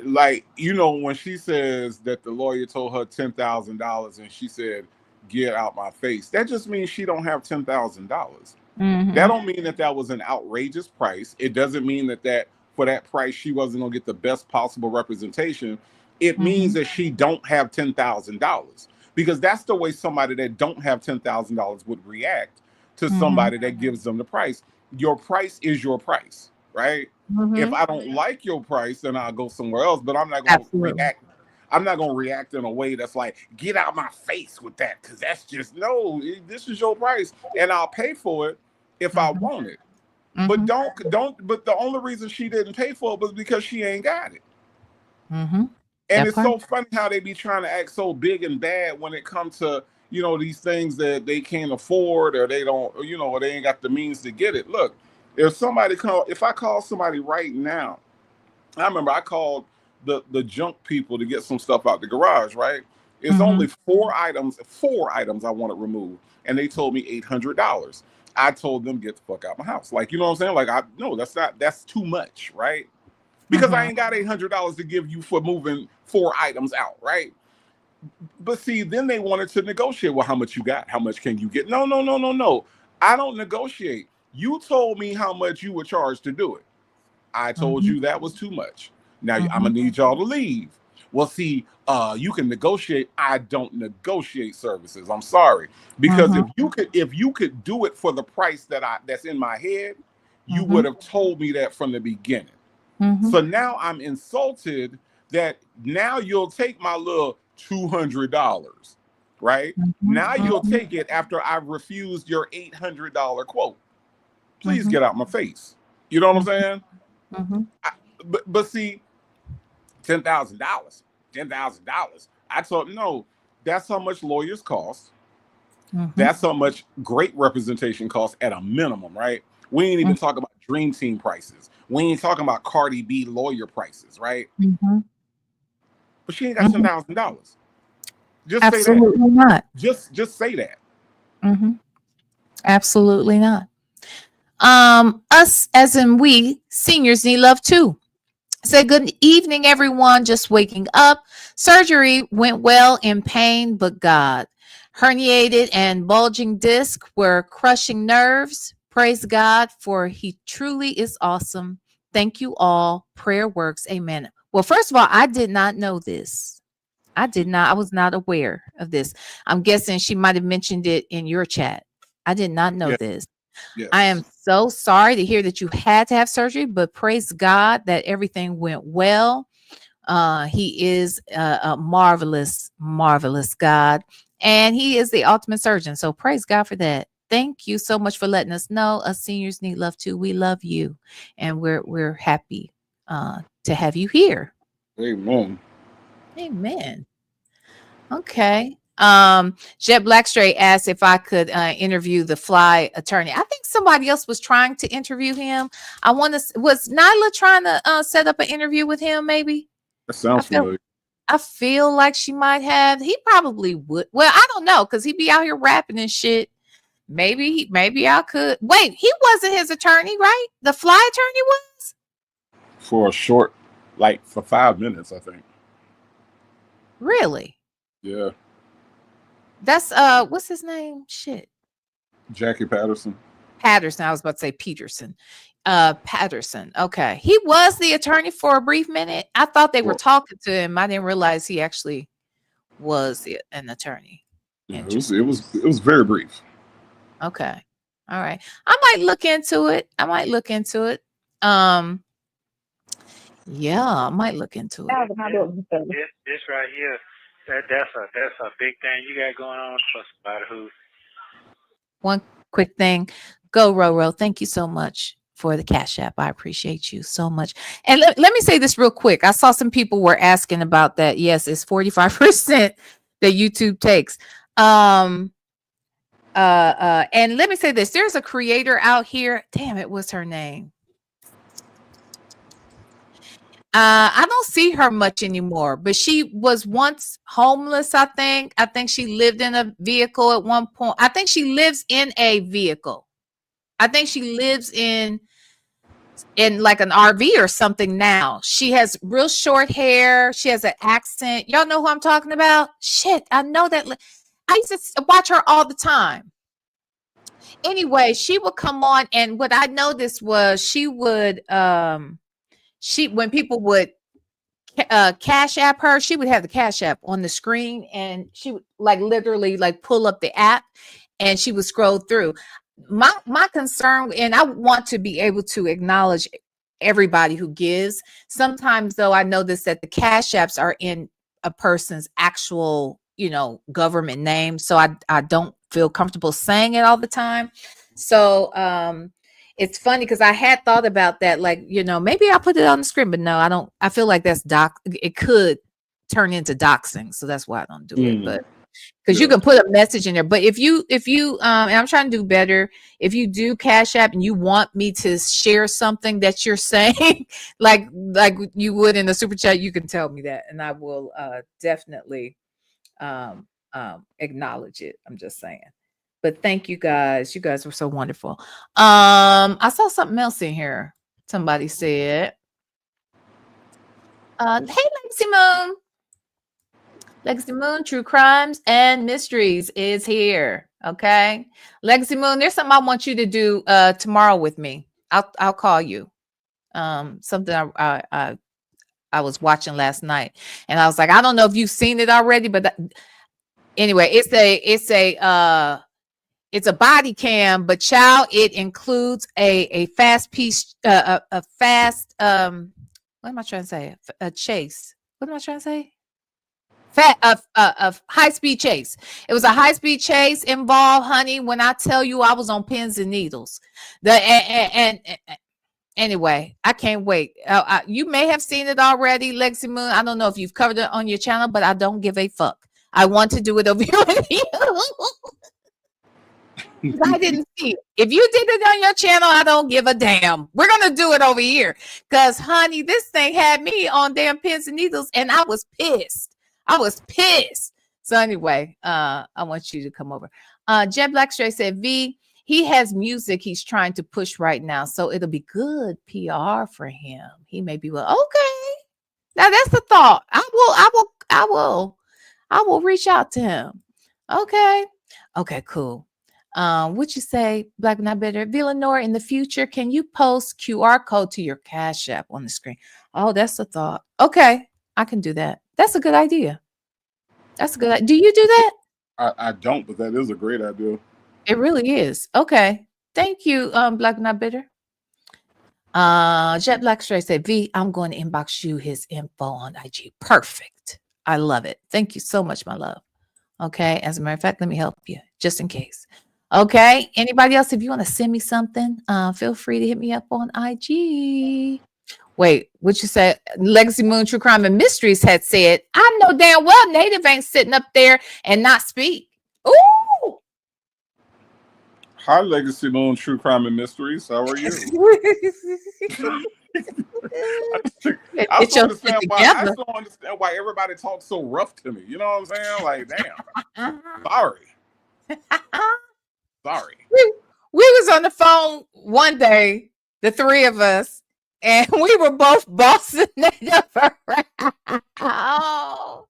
Like, when she says that the lawyer told her $10,000 and she said, "Get out my face," that just means she don't have $10,000. That don't mean that was an outrageous price. It doesn't mean that for that price she wasn't gonna get the best possible representation. It means that she don't have $10,000, because that's the way somebody that don't have $10,000 would react to somebody that gives them the price. Your price is your price, right? If I don't like your price, then I'll go somewhere else. But I'm not going to react. I'm not going to react in a way that's like, get out my face with that, because that's just, no, this is your price, and I'll pay for it if I want it. But but the only reason she didn't pay for it was because she ain't got it. Mm-hmm. And That it's part. so funny how they be trying to act so big and bad when it comes to, these things that they can't afford, or they don't, or they ain't got the means to get it. Look, if I call somebody right now, I remember I called the junk people to get some stuff out the garage, right? It's Mm-hmm. only four items I want to remove. And they told me $800. I told them, get the fuck out my house. Like, you know what I'm saying? Like, no, that's too much, right? Because I ain't got $800 to give you for moving four items out, right? But see, then they wanted to negotiate. Well, how much you got? How much can you get? No, no, no, no, no. I don't negotiate. You told me how much you were charged to do it. I told you that was too much. Now I'm gonna need y'all to leave. Well, see, you can negotiate. I don't negotiate services. I'm sorry, because if you could do it for the price that's in my head, you would have told me that from the beginning. So now I'm insulted that now you'll take my little $200, right? Now you'll take it after I've refused your $800 quote. Please get out my face. You know what I'm saying? But see, $10,000. I thought, no, that's how much lawyers cost. That's how much great representation costs at a minimum, right? We ain't even talking about Dream Team prices. We ain't talking about Cardi B lawyer prices, right? But she ain't got $10,000. Just Absolutely say that. not. Just say that. Absolutely not. Us, as in we, seniors need love too. Say good evening, everyone. Just waking up. Surgery went well, in pain, but God. Herniated and bulging disc were crushing nerves. Praise God, for He truly is awesome. Thank you all. Prayer works. Amen. Well, first of all, I did not know this. I did not. I was not aware of this. I'm guessing she might have mentioned it in your chat. I did not know this. Yes. I am so sorry to hear that you had to have surgery, but praise God that everything went well. He is a marvelous, marvelous God, and He is the ultimate surgeon. So praise God for that. Thank you so much for letting us know. Us seniors need love too. We love you, and we're happy to have you here. Amen. Amen. Okay. Jet Blackstray asked if I could interview the fly attorney. I think somebody else was trying to interview him. Was Nyla trying to set up an interview with him? Maybe. That sounds familiar. I feel like she might have. He probably would. Well, I don't know, because he'd be out here rapping and shit. Maybe I could. Wait, he wasn't his attorney, right? The fly attorney was? For a short, for 5 minutes, I think. Really? Yeah. That's what's his name? Shit. Jackie Patterson. Patterson. I was about to say Peterson. Patterson. Okay. He was the attorney for a brief minute. I thought they were talking to him. I didn't realize he actually was an attorney. Yeah, it was very brief. Okay. All right. I might look into it. Yeah, I might look into it. This right here, that's a big thing you got going on for somebody who. One quick thing. Go, Roro. Thank you so much for the Cash App. I appreciate you so much. And let me say this real quick. I saw some people were asking about that. Yes, it's 45% that YouTube takes. And let me say this. There's a creator out here. Damn it, what's her name? I don't see her much anymore, but she was once homeless, I think. I think she lived in a vehicle at one point. I think she lives in a vehicle. I think she lives in like an RV or something now. She has real short hair. She has an accent. Y'all know who I'm talking about? Shit, I know that. I used to watch her all the time. Anyway, she would come on, and what I noticed was she would when people would Cash App her, she would have the Cash App on the screen, and she would literally pull up the app, and she would scroll through. My concern, and I want to be able to acknowledge everybody who gives. Sometimes, though, I notice that the Cash Apps are in a person's actual, government name, so I don't feel comfortable saying it all the time. So it's funny because I had thought about that, like, maybe I'll put it on the screen, but no, I don't. I feel like that's it could turn into doxing, so that's why I don't do it. But because you can put a message in there, but if you and I'm trying to do better, if you do Cash App and you want me to share something that you're saying, like you would in the super chat, you can tell me that, and I will definitely acknowledge it. I'm just saying. But thank you guys. You guys were so wonderful. I saw something else in here. Somebody said, hey, Legacy Moon. Legacy Moon, True Crimes and Mysteries is here. Okay. Legacy Moon, there's something I want you to do tomorrow with me. I'll call you. Something I was watching last night. And I was like, I don't know if you've seen it already, but anyway, it's a body cam, but child, it includes a fast piece, a fast, what am I trying to say? A chase. What am I trying to say? A high-speed chase. It was a high-speed chase involved, honey. When I tell you I was on pins and needles. Anyway, I can't wait. You may have seen it already, Lexi Moon. I don't know if you've covered it on your channel, but I don't give a fuck. I want to do it over here with you. I didn't see it. If you did it on your channel, I don't give a damn. We're going to do it over here. Because, honey, this thing had me on damn pins and needles, and I was pissed. So anyway, I want you to come over. Jet Blackstray said, V, he has music he's trying to push right now, so it'll be good PR for him. He may be okay. Now that's the thought. I will reach out to him. Okay, cool. Would you say, Black Not Bitter, Villanor, in the future, can you post QR code to your Cash App on the screen? Oh, that's a thought. Okay, I can do that. That's a good idea. Do you do that? I don't, but that is a great idea. It really is. Okay. Thank you, Black Not Bitter. Jet Black Stray said, V, I'm going to inbox you his info on IG. Perfect. I love it. Thank you so much, my love. Okay. As a matter of fact, let me help you just in case. Okay. Anybody else, if you want to send me something, feel free to hit me up on IG. Wait, what you said? Legacy Moon, True Crime and Mysteries had said, I know damn well Native ain't sitting up there and not speak. Ooh. Hi, Legacy Moon, True Crime and Mysteries. How are you? I still understand why everybody talks so rough to me. You know what I'm saying? Like, damn. Sorry. We was on the phone one day, the three of us, and we were both bossing it around. Oh.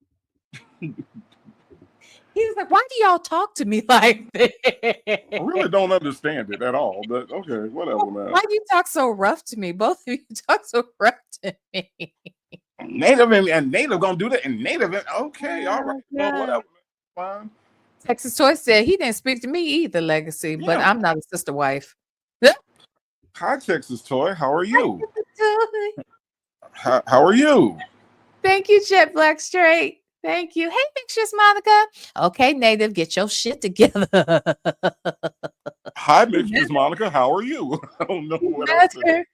He was like, why do y'all talk to me like this? I really don't understand it at all, but okay, whatever, man. Why do you talk so rough to me? Both of you talk so rough to me. Native and Native gonna do that, and Native, okay, all right, well, whatever, fine. Texas Toy said he didn't speak to me either, Legacy, but I'm not a sister wife. Hi, Texas Toy. How are you? How are you? Thank you, Jet Black Straight. Thank you. Hey, Mixtures Monica. Okay, Native, get your shit together. Hi, Mixtures Monica. How are you? I don't know what else to do.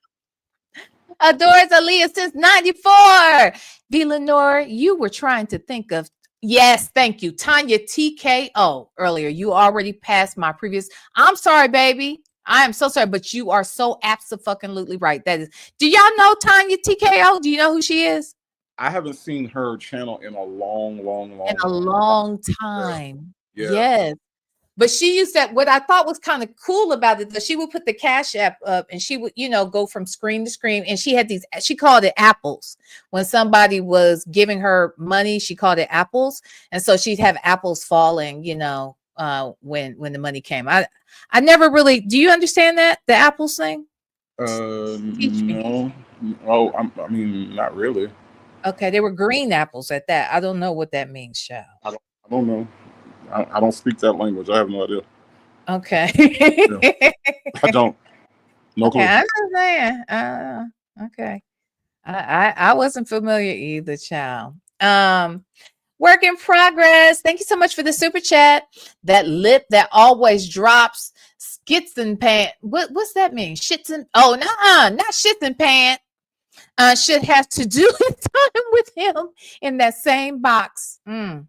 Adores Aaliyah since 94. V. Lenore, you were trying to think of. Yes, thank you. Tanya TKO earlier. You already passed my previous. I'm sorry, baby. I am so sorry, but you are so absolutely right. That is. Do y'all know Tanya TKO? Do you know who she is? I haven't seen her channel in a long time. Yeah. Yes. But she used that. What I thought was kind of cool about it, that she would put the Cash App up and she would, go from screen to screen. And she had she called it apples. When somebody was giving her money, she called it apples. And so she'd have apples falling, when the money came. I never really, do you understand that? The apples thing? No. Oh, I mean, not really. Okay. They were green apples at that. I don't know what that means, Shao. I don't know. I don't speak that language. I have no idea. Okay. Yeah. I don't. No clue. Okay, I understand. Okay. I wasn't familiar either, child. Work in progress. Thank you so much for the super chat. That lip that always drops. skits and pant. What's that mean? Shits and not shits and pant. Should have to do time with him in that same box. Oh,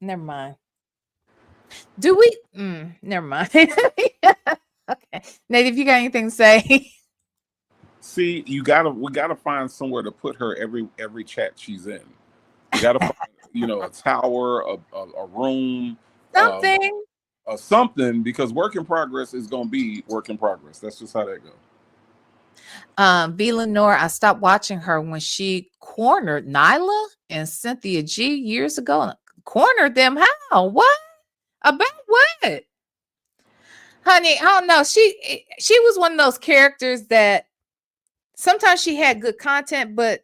never mind. Do we? Never mind. Okay, Native, you got anything to say? See, we gotta find somewhere to put her every chat she's in. We gotta find, a tower, a room, Something. something, because work in progress is gonna be work in progress. That's just how that goes. V. Lenore, I stopped watching her when she cornered Nyla and Cynthia G years ago. Cornered them? How? What? About what? Honey, I don't know. She was one of those characters that sometimes she had good content, but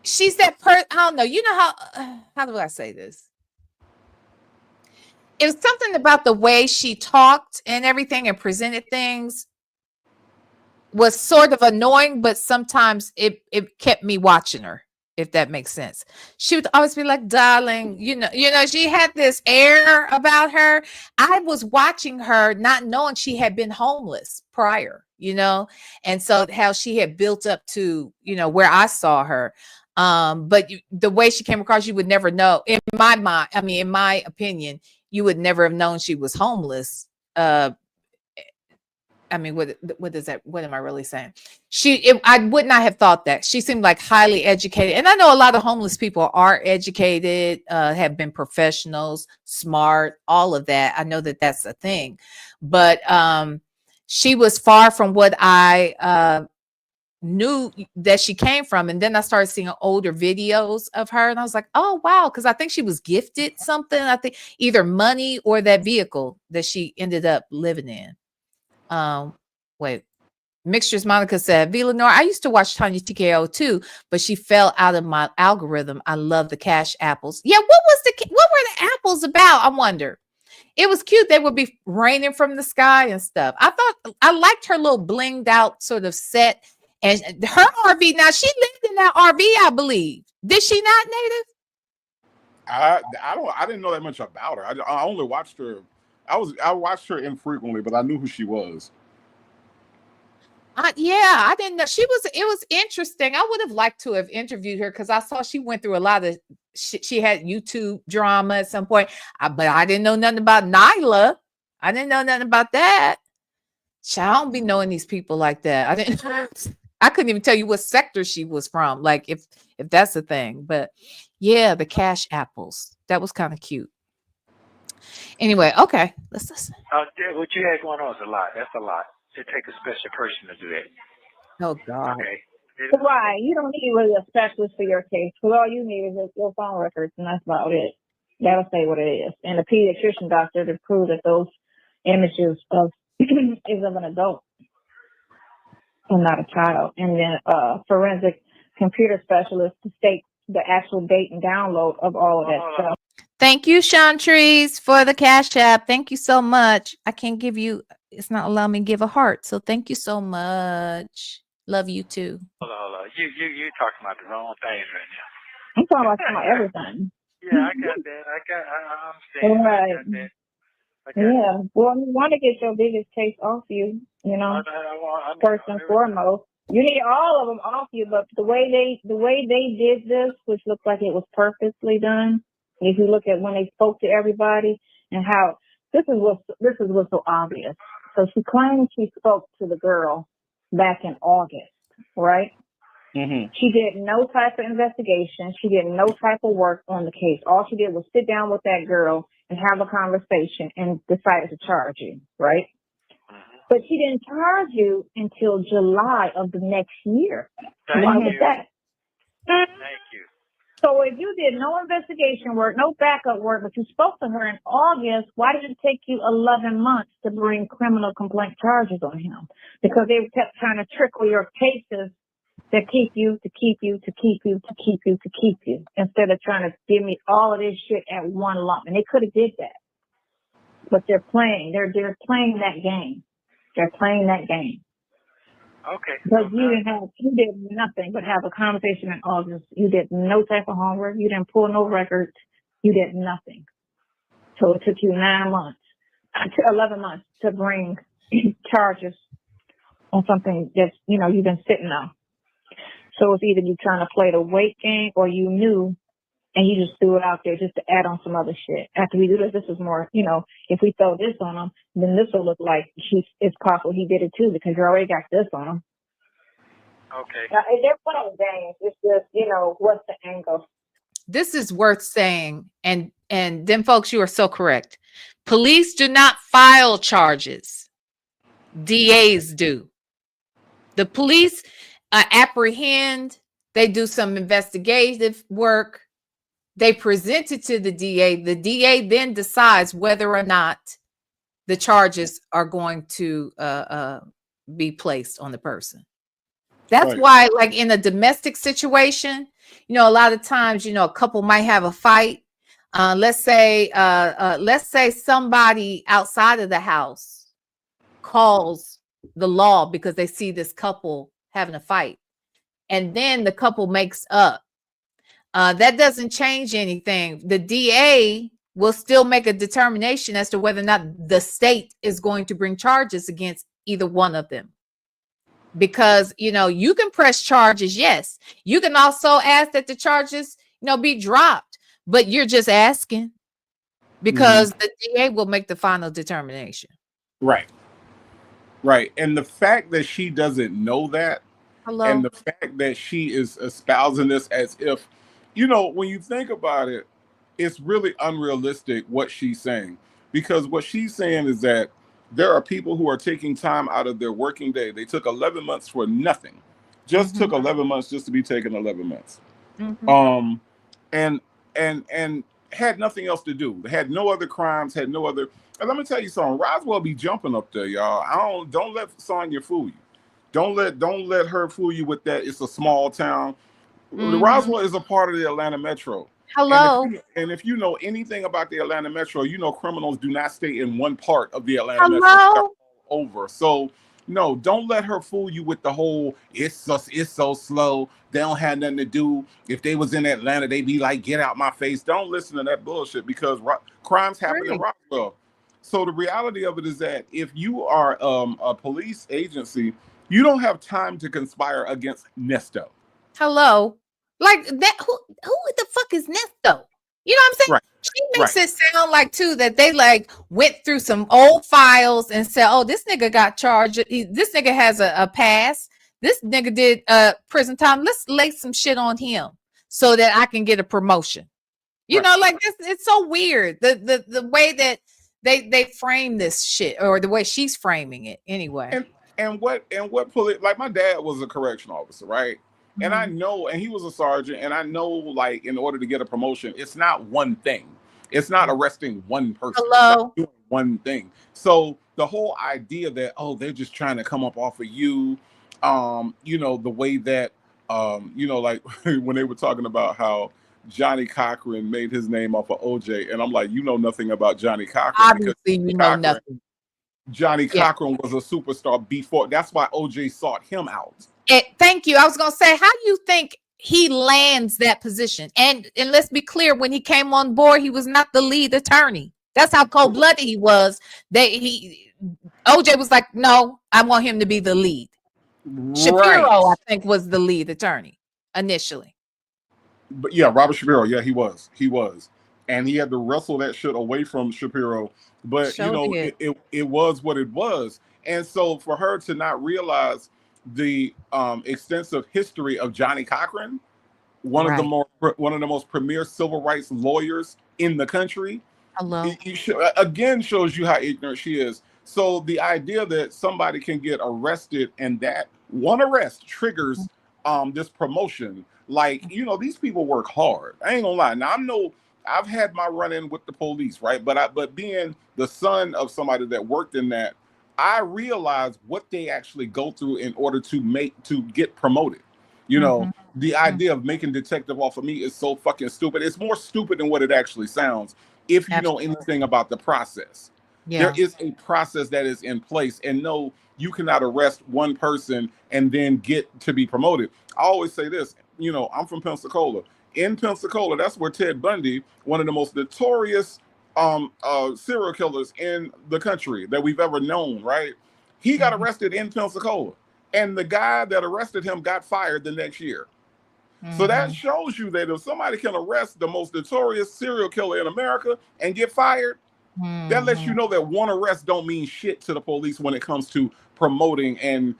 she's that person. I don't know. You know how do I say this? It was something about the way she talked and everything and presented things was sort of annoying, but sometimes it kept me watching her, if that makes sense. She would always be like, darling, she had this air about her. I was watching her not knowing she had been homeless prior, and so how she had built up to, where I saw her. But the way she came across, you would never know. In my mind, in my opinion, you would never have known she was homeless. What is that? What am I really saying? I would not have thought that. She seemed like highly educated. And I know a lot of homeless people are educated, have been professionals, smart, all of that. I know that that's a thing. But she was far from what I knew that she came from. And then I started seeing older videos of her. And I was like, oh, wow. Because I think she was gifted something. I think either money or that vehicle that she ended up living in. Wait, Mixtures Monica said, V. Lenore, I used to watch Tanya TKO too, but she fell out of my algorithm. I love the cash apples. Yeah, what were the apples about? I wonder. It was cute. They would be raining from the sky and stuff. I thought I liked her little blinged out sort of set and her RV. Now she lived in that RV, I believe. Did she not, Native? I didn't know that much about her. I only watched her. I watched her infrequently, but I knew who she was. I didn't know it was interesting. I would have liked to have interviewed her because I saw she went through a lot of she had YouTube drama at some point, but I didn't know nothing about Nyla. I didn't know nothing about that. I don't be knowing these people like that. I couldn't even tell you what sector she was from, like if that's the thing. But yeah, the cash apples, that was kind of cute. Anyway, okay, let's listen. What you had going on is a lot. That's a lot. It takes a special person to do that. Oh God. Okay. Right. You don't need really a specialist for your case. Because all you need is your phone records, and that's about it. That'll say what it is. And a pediatrician doctor to prove that those images of is of an adult and not a child. And then a forensic computer specialist to state the actual date and download of all of that stuff. Thank you, Chantrese, for the Cash App. Thank you so much. I can't give you, it's not allowing me to give a heart. So thank you so much. Love you too. Hold on. You talking about the wrong things right now. I'm talking about everything. Yeah, I got that. I understand. Right. I got that. Yeah. Well, you want to get your biggest case off you, first and foremost. You need all of them off you, but the way they did this, which looked like it was purposely done, if you look at when they spoke to everybody and how this is what's so obvious. So she claimed she spoke to the girl back in August, right? Mm-hmm. She did no type of investigation. She did no type of work on the case. All she did was sit down with that girl and have a conversation and decided to charge you, right? But she didn't charge you until July of the next year. Why was that? Thank you. So if you did no investigation work, no backup work, but you spoke to her in August, why did it take you 11 months to bring criminal complaint charges on him? Because they kept trying to trickle your cases to keep you, instead of trying to give me all of this shit at one lump. And they could have did that. But they're playing that game. They're playing that game. Okay. Because you did nothing but have a conversation in August. You did no type of homework. You didn't pull no records. You did nothing. So it took you 9 months, 11 months to bring charges on something that's, you've been sitting on. So it's either you trying to play the weight game or you knew and you just threw it out there just to add on some other shit. After we do this is more, if we throw this on him, then this will look like it's possible he did it too because you already got this on him. Okay. Now, they're playing games. It's just, what's the angle? This is worth saying, and then folks, you are so correct. Police do not file charges. DAs do. The police apprehend, they do some investigative work, they present it to the DA. The DA then decides whether or not the charges are going to be placed on the person. That's why, like in a domestic situation, a lot of times, a couple might have a fight. Let's say somebody outside of the house calls the law because they see this couple having a fight, and then the couple makes up. That doesn't change anything. The DA will still make a determination as to whether or not the state is going to bring charges against either one of them. Because, you can press charges, yes. You can also ask that the charges, be dropped, but you're just asking because the DA will make the final determination. Right. Right. And the fact that she doesn't know that, and the fact that she is espousing this as if, when you think about it, it's really unrealistic what she's saying. Because what she's saying is that there are people who are taking time out of their working day. They took 11 months for nothing. Just took 11 months just to be taken 11 months. And had nothing else to do. They had no other crimes, had no other. And let me tell you something. Roswell be jumping up there, y'all. Don't let Sonya fool you. Don't let her fool you with that. It's a small town. Roswell is a part of the Atlanta Metro. Hello. And if you know anything about the Atlanta Metro, criminals do not stay in one part of the Atlanta Metro. They're all over. So no, don't let her fool you with the whole it's so slow. They don't have nothing to do. If they was in Atlanta, they'd be like, get out my face. Don't listen to that bullshit because crimes happen in Roswell. So the reality of it is that if you are a police agency, you don't have time to conspire against NESTO. Hello. Like that, who the fuck is NESTO? You know what I'm saying? Right. She makes it sound like too that they like went through some old files and said, "Oh, this nigga got charged. This nigga has a pass. This nigga did prison time. Let's lay some shit on him so that I can get a promotion." You know, like this. It's so weird the way that they frame this shit, or the way she's framing it anyway. And what like my dad was a correctional officer, right? And I know, and he was a sergeant, and I know, like, in order to get a promotion, it's not one thing. It's not arresting one person. It's not doing one thing. So the whole idea that, they're just trying to come up off of you, the way that, like when they were talking about how Johnny Cochran made his name off of OJ, and I'm like, you know nothing about Johnny Cochran. Obviously, you know nothing. Johnny Cochran was a superstar before. That's why OJ sought him out. Thank you. I was going to say, how do you think he lands that position? And let's be clear, when he came on board, he was not the lead attorney. That's how cold-blooded he was. OJ was like, no, I want him to be the lead. Shapiro, I think, was the lead attorney initially. But yeah, Robert Shapiro, yeah, he was. And he had to wrestle that shit away from Shapiro. But it was what it was. And so for her to not realize the extensive history of Johnny Cochran, one of the most premier civil rights lawyers in the country, again shows you how ignorant she is. So the idea that somebody can get arrested and that one arrest triggers this promotion, like, these people work hard. I ain't gonna lie. Now I've had my run-in with the police, right? But being the son of somebody that worked in that, I realize what they actually go through in order to get promoted. The idea of making detective off of me is so fucking stupid. It's more stupid than what it actually sounds if you know anything about the process. There is a process that is in place, and no, you cannot arrest one person and then get to be promoted. I always say this, I'm from Pensacola. In Pensacola, that's where Ted Bundy, one of the most notorious serial killers in the country that we've ever known, right? He got arrested in Pensacola, and the guy that arrested him got fired the next year. So that shows you that if somebody can arrest the most notorious serial killer in America and get fired, that lets you know that one arrest don't mean shit to the police when it comes to promoting and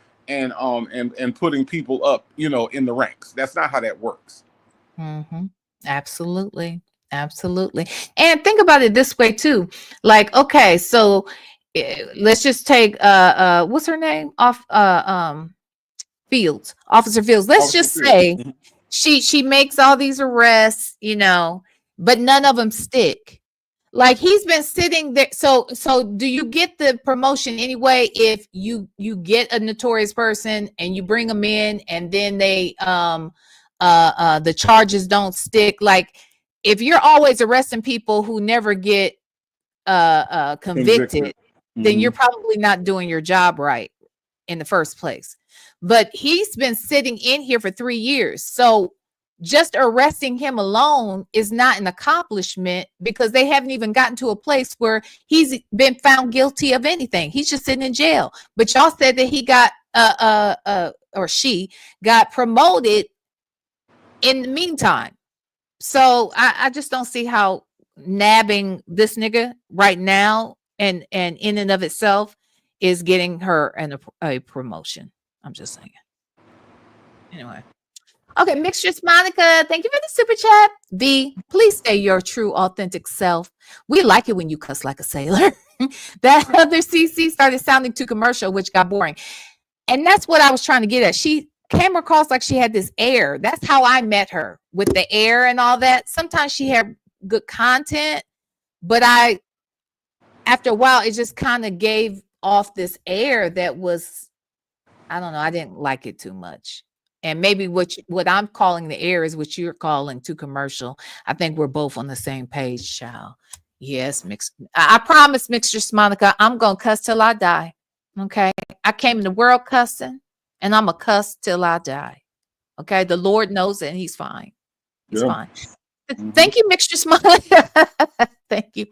putting people up, you know, in the ranks. That's not how that works. Absolutely. Absolutely. And think about it this way too. Like, okay, so let's just take what's her name off Fields, Officer Fields. Let's Officer just Fields. say she makes all these arrests, you know, but none of them stick. Like he's been sitting there. So do you get the promotion anyway if you get a notorious person and you bring them in and then they the charges don't stick? Like if you're always arresting people who never get convicted, then you're probably not doing your job right in the first place. But he's been sitting in here for 3 years. So just arresting him alone is not an accomplishment because they haven't even gotten to a place where he's been found guilty of anything. He's just sitting in jail. But y'all said that he got or she got promoted in the meantime. So I just don't see how nabbing this nigga right now and in and of itself is getting her a promotion. I'm just saying. Anyway. Okay, Mixtress Monica, thank you for the super chat. V, please stay your true, authentic self. We like it when you cuss like a sailor. That other CC started sounding too commercial, which got boring. And that's what I was trying to get at. She came across like she had this air. That's how I met her, with the air and all that. Sometimes she had good content, but after a while, it just kind of gave off this air that was, I don't know, I didn't like it too much. And maybe what I'm calling the air is what you're calling too commercial. I think we're both on the same page, child. Yes, I promise, Mixtress Monica, I'm going to cuss till I die. Okay? I came in the world cussing, and I'm a cuss till I die. Okay? The Lord knows it, and he's fine. He's fine. Thank you, Mixtress Monica. Thank you.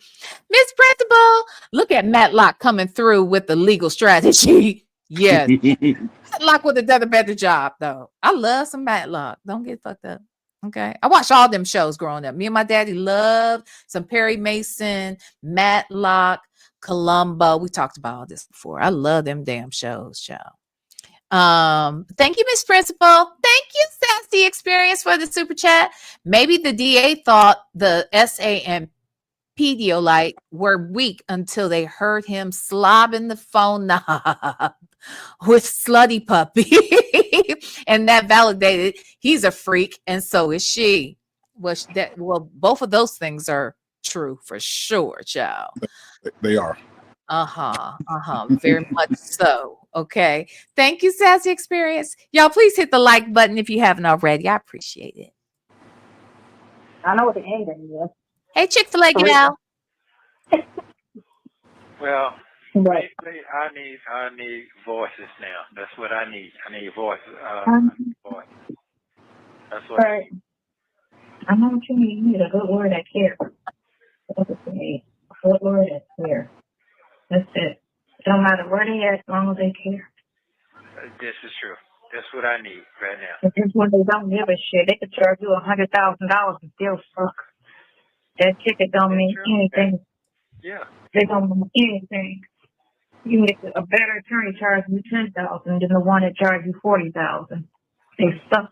Miss Principal, look at Matlock coming through with the legal strategy. Yes. Matlock would have done a better job, though. I love some Matlock. Don't get fucked up. Okay. I watched all them shows growing up. Me and my daddy loved some Perry Mason, Matlock, Columbo. We talked about all this before. I love them damn shows, child. Thank you, Miss Principal. Thank you, Sassy Experience, for the super chat. Maybe the DA thought the SA and Pedialyte were weak until they heard him slobbing the phone knob with Slutty Puppy. And that validated he's a freak, and so is she. Well, both of those things are true for sure, child. They are. Very much so. Okay. Thank you, Sassy Experience. Y'all, please hit the like button if you haven't already. I appreciate it. I know what the anger is. Hey, Chick-fil-A gal. Well, Right. basically, I need voices now. That's what I need. I need voices. Voice. That's what. Right. I know what you need. You need a good word that cares. That's what you need. A good word that cares. That's it. It don't matter where they are as long as they care. This is true. That's what I need right now. But just when they don't give a shit, they could charge you $100,000 and still suck. That ticket don't mean anything. Yeah. They don't mean anything. You can get a better attorney charge you $10,000 than the one that charged you $40,000. They suck.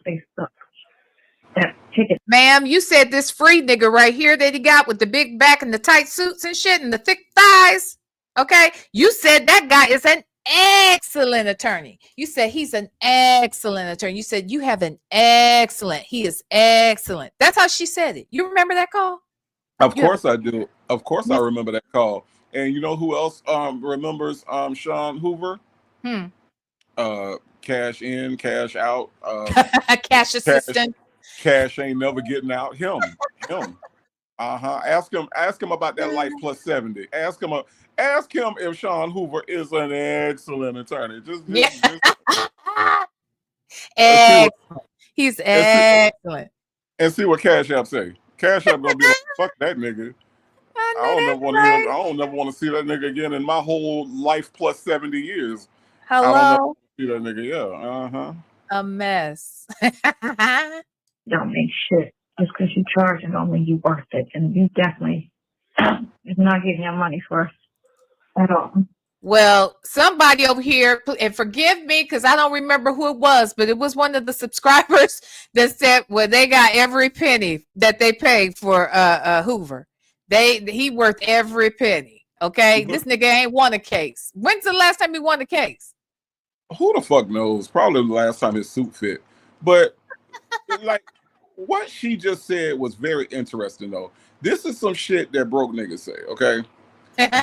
That ticket. Ma'am, you said this free nigga right here that he got with the big back and the tight suits and shit and the thick thighs. Okay. You said that guy is an excellent attorney. You said he's an excellent attorney. You said you have an excellent. He is excellent. That's how she said it. You remember that call? Of course I do. Of course I remember that call. And you know who else remembers Sean Hoover? Cash in, cash out. Cash assistant. Cash ain't never getting out. Him. Ask him about that Life Plus 70. Ask him if Sean Hoover is an excellent attorney. He's excellent. And see what Cash App say. Cash App gonna be like, fuck that nigga. I don't never want to hear. I don't never want to see that nigga again in my whole life plus 70 years. I don't never Hello? see that nigga. Yeah. A mess. Don't make shit. Just because you charge it don't mean you worth it. And you definitely is not getting your money for us at all. Well, somebody over here, and forgive me because I don't remember who it was, but it was one of the subscribers that said, well, they got every penny that they paid for Hoover. He worth every penny. Okay, this nigga ain't won a case. When's the last time he won a case? Who the fuck knows? Probably the last time his suit fit. But like what she just said was very interesting though. This is some shit that broke niggas say, okay?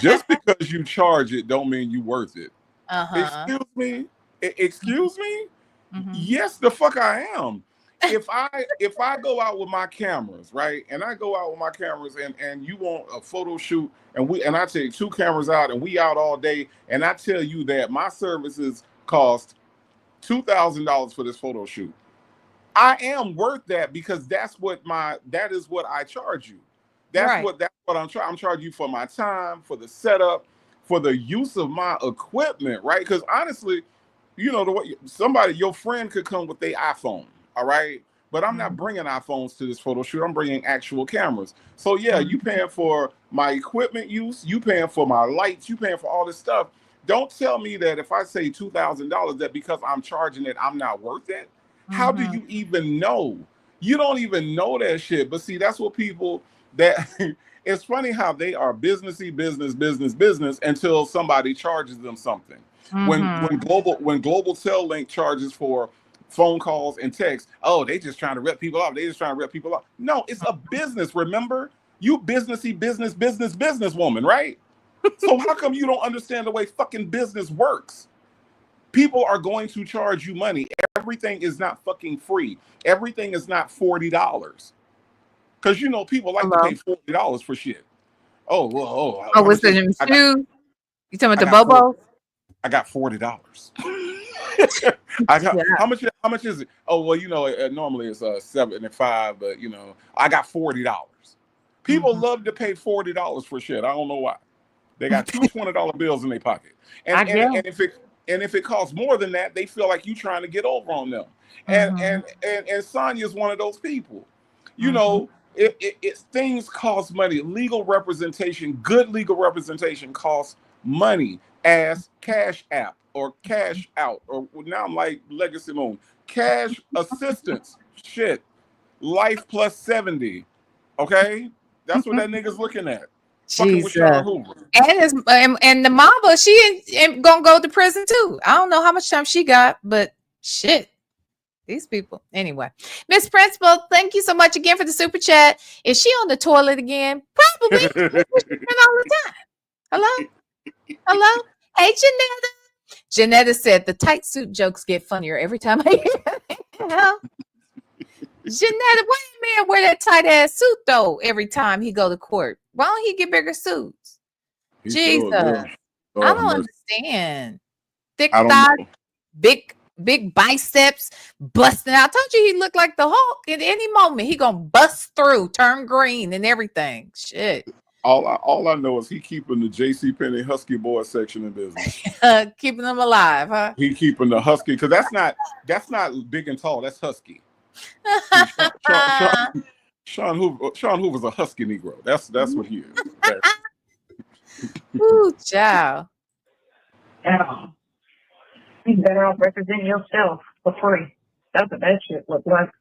Just because you charge it don't mean you worth it. Excuse me? Excuse me? Mm-hmm. Yes, the fuck I am. If I go out with my cameras, right? And I go out with my cameras and you want a photo shoot and I take 2 cameras out and we out all day and I tell you that my services cost $2,000 for this photo shoot. I am worth that because that is what I charge you. That's what I'm charging you for my time, for the setup, for the use of my equipment, right? Because honestly, you know, your friend could come with their iPhone, all right? But I'm not bringing iPhones to this photo shoot. I'm bringing actual cameras. So yeah, you paying for my equipment use, you paying for my lights, you paying for all this stuff. Don't tell me that if I say $2,000 that because I'm charging it, I'm not worth it. How do you even know? You don't even know that shit. But see, that's what people that it's funny how they are business until somebody charges them something. When Global Tel Link charges for phone calls and texts, oh, they just trying to rip people off. No, it's a business. Remember, you business woman, right? So how come you don't understand the way fucking business works? People are going to charge you money. Everything is not fucking free. Everything is not $40. Because you know people like to pay $40 for shit. Oh well. Oh, was it in shoes? You talking about the Bobo? I got $40. How much is it? Oh well, you know, normally it's $75, but you know, I got $40. People love to pay $40 for shit. I don't know why. They got 2 $20 bills in their pocket, and if it costs more than that, they feel like you trying to get over on them. And Sonya's one of those people. You know, it things cost money. Legal representation, good legal representation costs money. As Cash App or Cash Out, or now I'm like Legacy Moon, cash assistance, shit, life plus 70. Okay, that's what that nigga's looking at. Fucking with Sean Hoover. And the mama, she ain't gonna go to prison too. I don't know how much time she got, but shit. These people. Anyway, Miss Principal, thank you so much again for the super chat. Is she on the toilet again? Probably. All the time. Hello? Hey, Janetta said the tight suit jokes get funnier every time I hear it. Janetta, why do man wear that tight ass suit though every time he go to court? Why don't he get bigger suits? Jesus. I don't understand. Thick thighs, big biceps, busting out. I told you he looked like the Hulk. At any moment, he gonna bust through, turn green and everything. Shit. All I know is he keeping the JCPenney Husky Boy section in business. Keeping them alive, huh? He keeping the Husky because that's not big and tall. That's Husky. Sean Hoover's a Husky Negro. That's what he is. Ooh, child. You better off representing yourself for free. That's what that shit look like.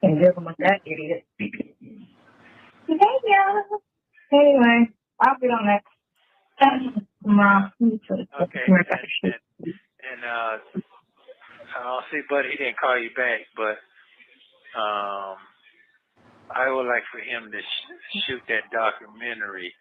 And dealing with that idiot. Yeah. Anyway, I'll be on that. Okay. And I'll see, buddy, he didn't call you back, but I would like for him to shoot that documentary.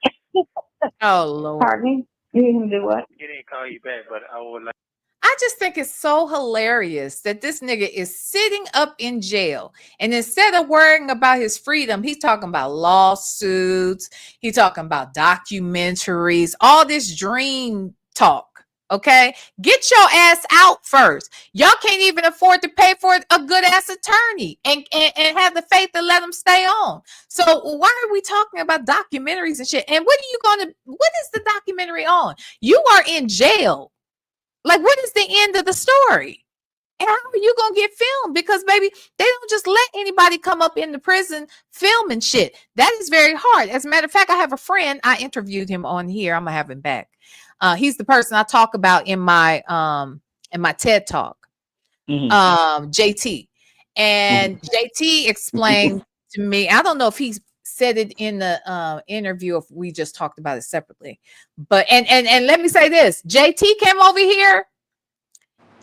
Oh, Lord. Pardon me? You didn't do what? He didn't call you back, but I would like. I just think it's so hilarious that this nigga is sitting up in jail. And instead of worrying about his freedom, he's talking about lawsuits. He's talking about documentaries, all this dream talk. Okay, get your ass out first. Y'all can't even afford to pay for a good ass attorney and have the faith to let them stay on. So why are we talking about documentaries and shit? And what is the documentary on? You are in jail. Like, what is the end of the story? And how are you gonna get filmed? Because baby, they don't just let anybody come up in the prison filming shit. That is very hard. As a matter of fact, I have a friend. I interviewed him on here. I'm gonna have him back. He's the person I talk about in my TED talk. JT. And JT explained to me, I don't know if he said it in the interview, if we just talked about it separately. But and let me say this, JT came over here.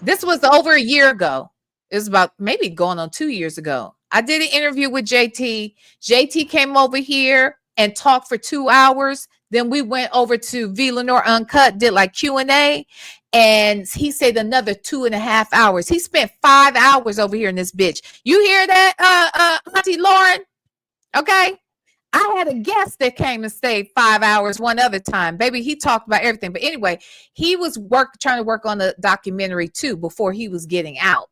This was over a year ago. It was about maybe going on 2 years ago. I did an interview with JT. JT came over here and talked for 2 hours. Then we went over to V Lenore Uncut, did like Q&A. And he said another 2.5 hours. He spent 5 hours over here in this bitch. You hear that, Auntie Lauren? Okay. I had a guest that came and stayed 5 hours one other time. Baby, he talked about everything. But anyway, he was trying to work on the documentary too before he was getting out.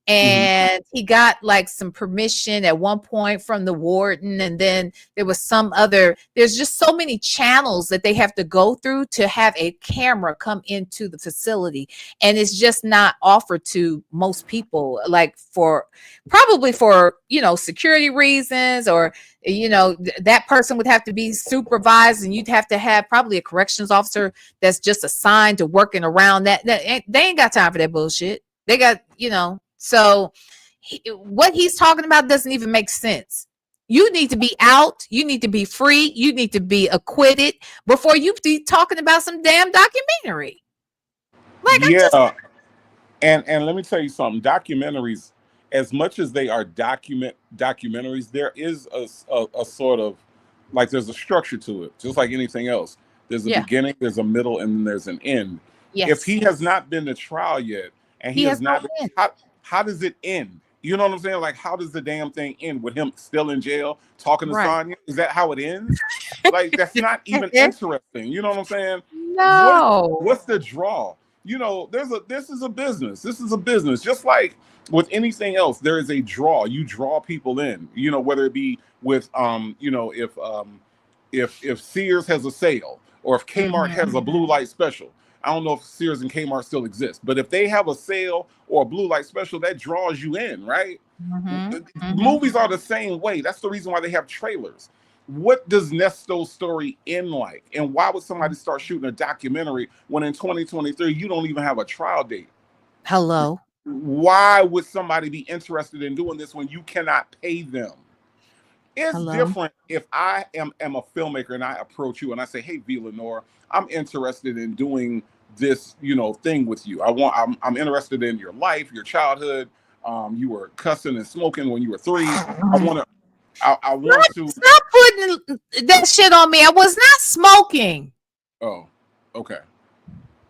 And he got like some permission at one point from the warden, and then there was there's just so many channels that they have to go through to have a camera come into the facility, and it's just not offered to most people, like probably for security reasons, or that person would have to be supervised, and you'd have to have probably a corrections officer that's just assigned to working around that. They ain't got time for that bullshit. They got so what he's talking about doesn't even make sense. You need to be out. You need to be free. You need to be acquitted before you be talking about some damn documentary. Like, and let me tell you something. Documentaries, as much as they are documentaries, there is a sort of, like, there's a structure to it, just like anything else. There's a beginning, there's a middle, and then there's an end. Yes. If he has not been to trial yet, and he has not been, how does it end? You know what I'm saying? Like, how does the damn thing end with him still in jail talking to Sonya? Is that how it ends? Like, that's not even interesting. You know what I'm saying? No. What's the draw? This is a business. This is a business. Just like with anything else, there is a draw. You draw people in. Whether it be with if Sears has a sale, or if Kmart has a blue light special. I don't know if Sears and Kmart still exist, but if they have a sale or a blue light special, that draws you in, right? Movies are the same way. That's the reason why they have trailers. What does NESTO's story end like? And why would somebody start shooting a documentary when in 2023 you don't even have a trial date? Hello. Why would somebody be interested in doing this when you cannot pay them? It's different if I am a filmmaker and I approach you and I say, "Hey, V Lenore, I'm interested in doing this, thing with you. I'm interested in your life, your childhood. You were cussing and smoking when you were 3. I want to stop putting that shit on me. I was not smoking. Oh, okay.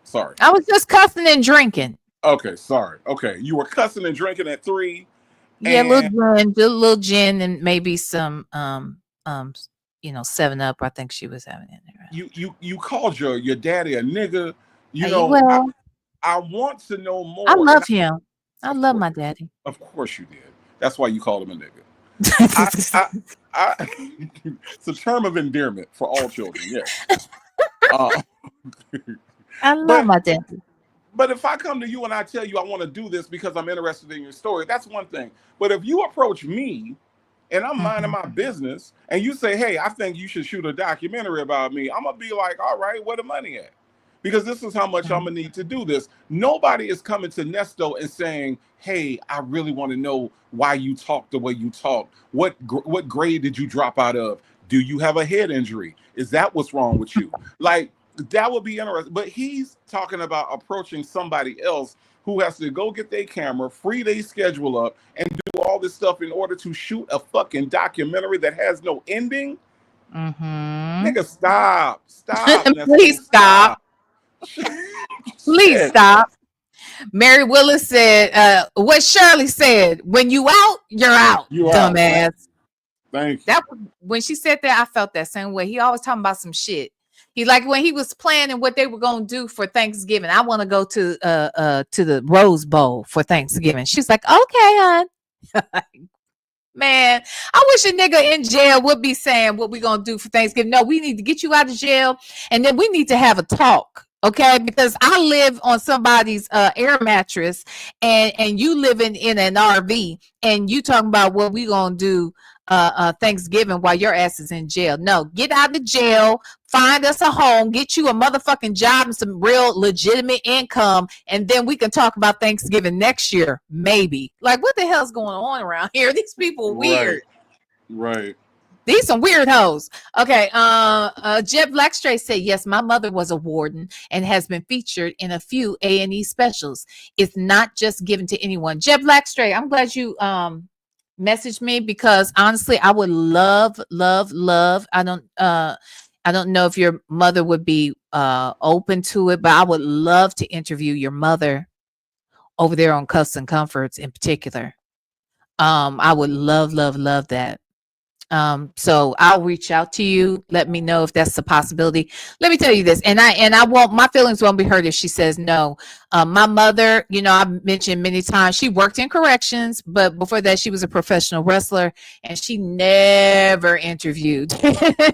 Sorry. I was just cussing and drinking. Okay, sorry. Okay, you were cussing and drinking at 3. Yeah, a little gin and maybe some 7-Up. I think she was having in there. You called your daddy a nigga. I want to know more. I love him. I love my daddy. Of course you did. That's why you called him a nigga. It's a term of endearment for all children. Yes. I love my daddy. But if I come to you and I tell you I want to do this because I'm interested in your story, that's one thing. But if you approach me and I'm minding my business and you say, "Hey, I think you should shoot a documentary about me," I'm going to be like, "All right, where the money at?" Because this is how much I'm going to need to do this. Nobody is coming to NESTO and saying, "Hey, I really want to know why you talk the way you talk. What grade did you drop out of? Do you have a head injury? Is that what's wrong with you?" Like, that would be interesting. But he's talking about approaching somebody else who has to go get their camera, free their schedule up, and do all this stuff in order to shoot a fucking documentary that has no ending. Nigga, stop. Please stop. Please stop. Mary Willis said, what Shirley said, when you out, you're out, dumbass. Thank you. That when she said that, I felt that same way. He always talking about some shit. He like when he was planning what they were gonna do for Thanksgiving. I want to go to the Rose Bowl for Thanksgiving. She's like, okay, hon. Man, I wish a nigga in jail would be saying what we gonna do for Thanksgiving. No, we need to get you out of jail, and then we need to have a talk, okay? Because I live on somebody's air mattress, and you living in an RV, and you talking about what we gonna do Thanksgiving while your ass is in jail. No, get out of jail, find us a home, get you a motherfucking job and some real legitimate income, and then we can talk about Thanksgiving next year, maybe. Like, what the hell's going on around here? These people are weird. Right. These some weird hoes. Okay. Jeb Blackstray said, yes, my mother was a warden and has been featured in a few A&E specials. It's not just given to anyone. Jeb Blackstray, I'm glad you messaged me, because honestly, I would love. I don't know if your mother would be open to it, but I would love to interview your mother over there on Cuffs and Comforts in particular. I would love that. So I'll reach out to you. Let me know if that's a possibility. Let me tell you this, and I won't, my feelings won't be hurt if she says no. My mother, you know, I've mentioned many times, she worked in corrections, but before that she was a professional wrestler, and she never interviewed.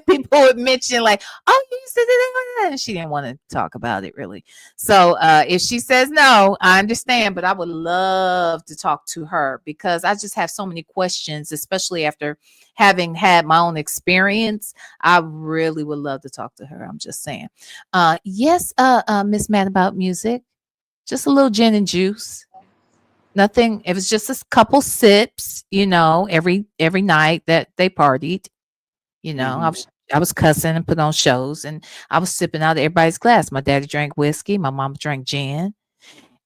People would mention like, oh, you used to do that, and she didn't want to talk about it really. So if she says no, I understand, but I would love to talk to her, because I just have so many questions, especially after having had my own experience. I really would love to talk to her. I'm just saying. Yes, Miss Mad About Music. Just a little gin and juice. Nothing. It was just a couple sips, you know, every night that they partied. You know, I was cussing and put on shows, and I was sipping out of everybody's glass. My daddy drank whiskey, my mom drank gin,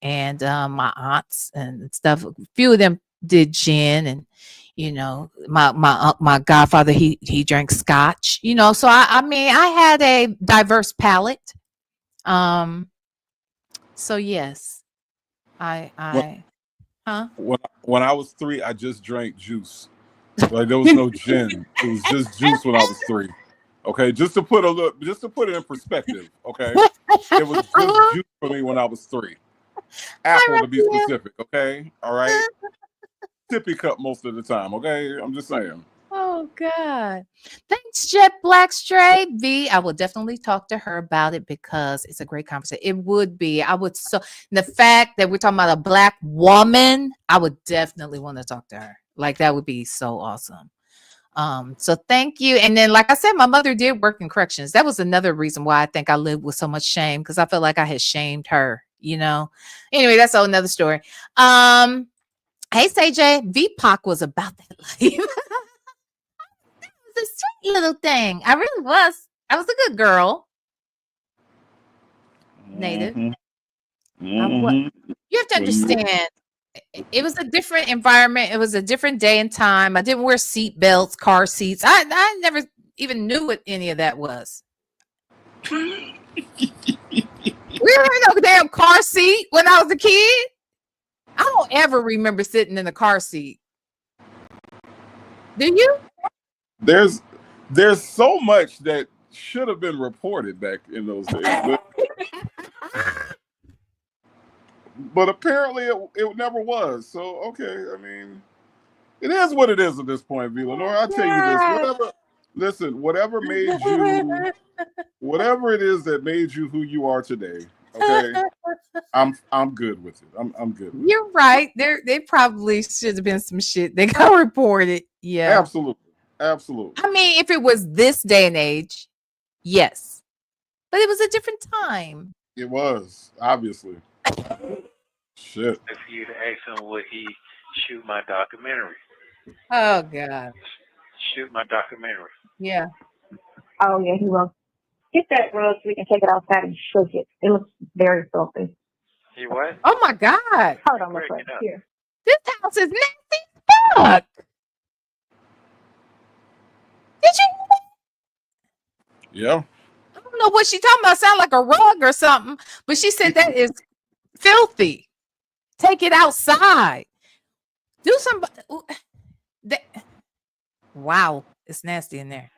and my aunts and stuff. A few of them did gin, and you know, my godfather, he drank scotch, you know, so I mean, I had a diverse palate. So yes, I When I was 3, I just drank juice. Like, there was no gin. It was just juice when I was 3. Okay, just to put it in perspective. Okay, it was just juice for me when I was 3. Apple to be specific. Okay, all right. Sippy cup most of the time. Okay, I'm just saying. Oh God. Thanks, Jet Blackstray. V, I will definitely talk to her about it, because it's a great conversation. It would be. I would so the fact that we're talking about a black woman, I would definitely want to talk to her. Like, that would be so awesome. So thank you. And then, like I said, my mother did work in corrections. That was another reason why I think I lived with so much shame, because I felt like I had shamed her, you know. Anyway, that's another story. Hey CJ, VPOC was about that life. A sweet little thing. I really was. I was a good girl. Native. You have to understand, it was a different environment. It was a different day and time. I didn't wear seat belts, car seats. I never even knew what any of that was. We were in a damn car seat when I was a kid. I don't ever remember sitting in a car seat. Do you? There's so much that should have been reported back in those days, but apparently it never was. So okay, I mean, it is what it is at this point, V. Lenore. I'll tell you this. Whatever made you, whatever it is that made you who you are today, okay, I'm good with it. I'm good with You're right. They probably should have been some shit that got reported. Yeah. Absolutely. I mean, if it was this day and age, yes. But it was a different time. It was, obviously. Shit. If you'd ask him, would he shoot my documentary? Oh God. Shoot my documentary. Yeah. Oh yeah, he will. Get that rug so we can take it outside and shook it. It looks very filthy. You what? Oh my God. Hold on, look right here. This house is nasty as fuck. Did you? Yeah. I don't know what she talking about. Sound like a rug or something. But she said that is filthy. Take it outside. Do some. Wow, it's nasty in there.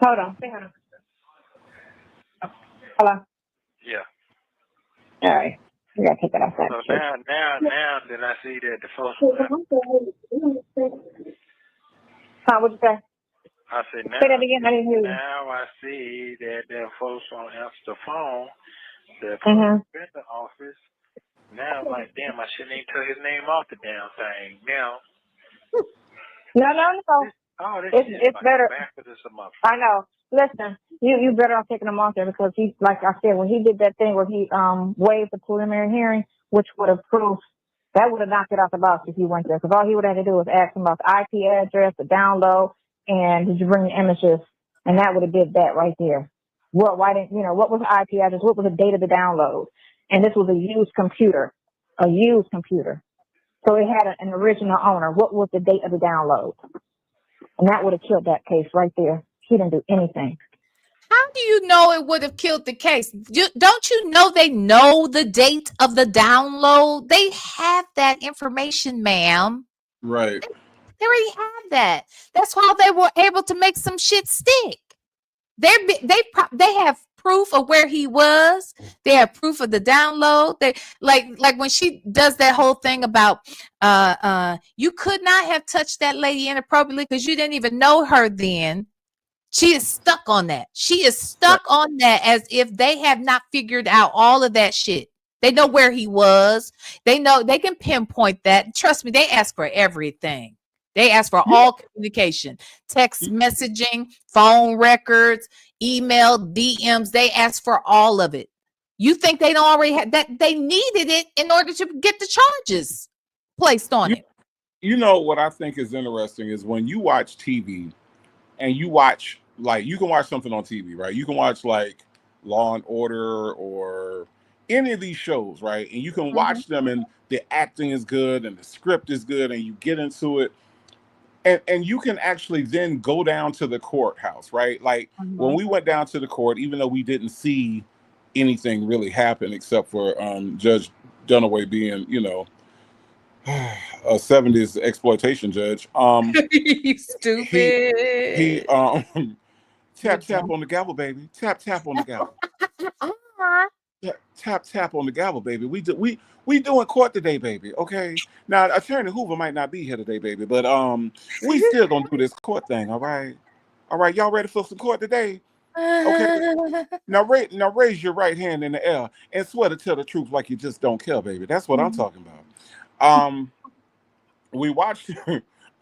Hold on. Say hold on. Hello. Yeah. All right. We gotta take that off that. So now, then I see that the folks. Huh, what'd you say? I said now. Say that again. I didn't hear you. Now I see that the folks don't answer the phone. The vendor office. Now I'm like, damn, I shouldn't even took his name off the damn thing. Now. No. It's better. I know. Listen, you better off taking him off there because he, like I said, when he did that thing where he waived the preliminary hearing, which would have proved that would have knocked it out the box if he went there. Because all he would have to do was ask him about the IP address, the download, and did you bring the images, and that would have did that right there. What was the IP address? What was the date of the download? And this was a used computer. So it had an original owner. What was the date of the download? And that would have killed that case right there. He didn't do anything. How do you know it would have killed the case? Don't you know they know the date of the download? They have that information, ma'am. Right. They already have that. That's how they were able to make some shit stick. They have proof of where he was. They have proof of the download. They like when she does that whole thing about you could not have touched that lady inappropriately because you didn't even know her then. She is stuck on that. She is stuck on that as if they have not figured out all of that shit. They know where he was. They know they can pinpoint that. Trust me, they ask for everything. They ask for all communication, text messaging, phone records, email, DMs. They ask for all of it. You think they don't already have that? They needed it in order to get the charges placed on it. You know what I think is interesting is when you watch TV and you watch, like, you can watch something on TV, right? You can watch like Law and Order or any of these shows, right? And you can watch them and the acting is good and the script is good and you get into it. And you can actually then go down to the courthouse, right? Like when we went down to the court, even though we didn't see anything really happen except for Judge Dunaway being, a 70s exploitation judge. Stupid. He tap on the gavel, baby. Tap on the gavel. Tap on the gavel, baby. We doing court today, baby. Okay. Now Attorney Hoover might not be here today, baby, but we still gonna do this court thing. All right. Y'all ready for some court today? Okay. Now raise your right hand in the air and swear to tell the truth like you just don't care, baby. That's what I'm talking about. We watched.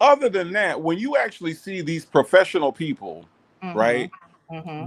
Other than that, when you actually see these professional people, right,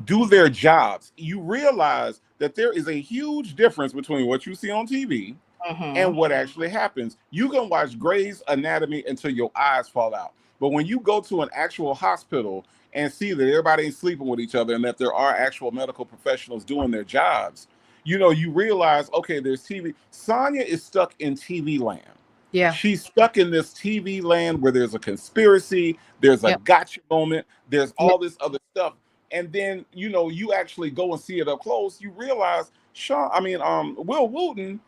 do their jobs, you realize that there is a huge difference between what you see on TV and what actually happens. You can watch Grey's Anatomy until your eyes fall out. But when you go to an actual hospital and see that everybody ain't sleeping with each other and that there are actual medical professionals doing their jobs, you realize, okay, there's TV. Sonya is stuck in TV land. Yeah. She's stuck in this TV land where there's a conspiracy, there's a gotcha moment, there's all this other stuff. And then, you actually go and see it up close, you realize Will Wooten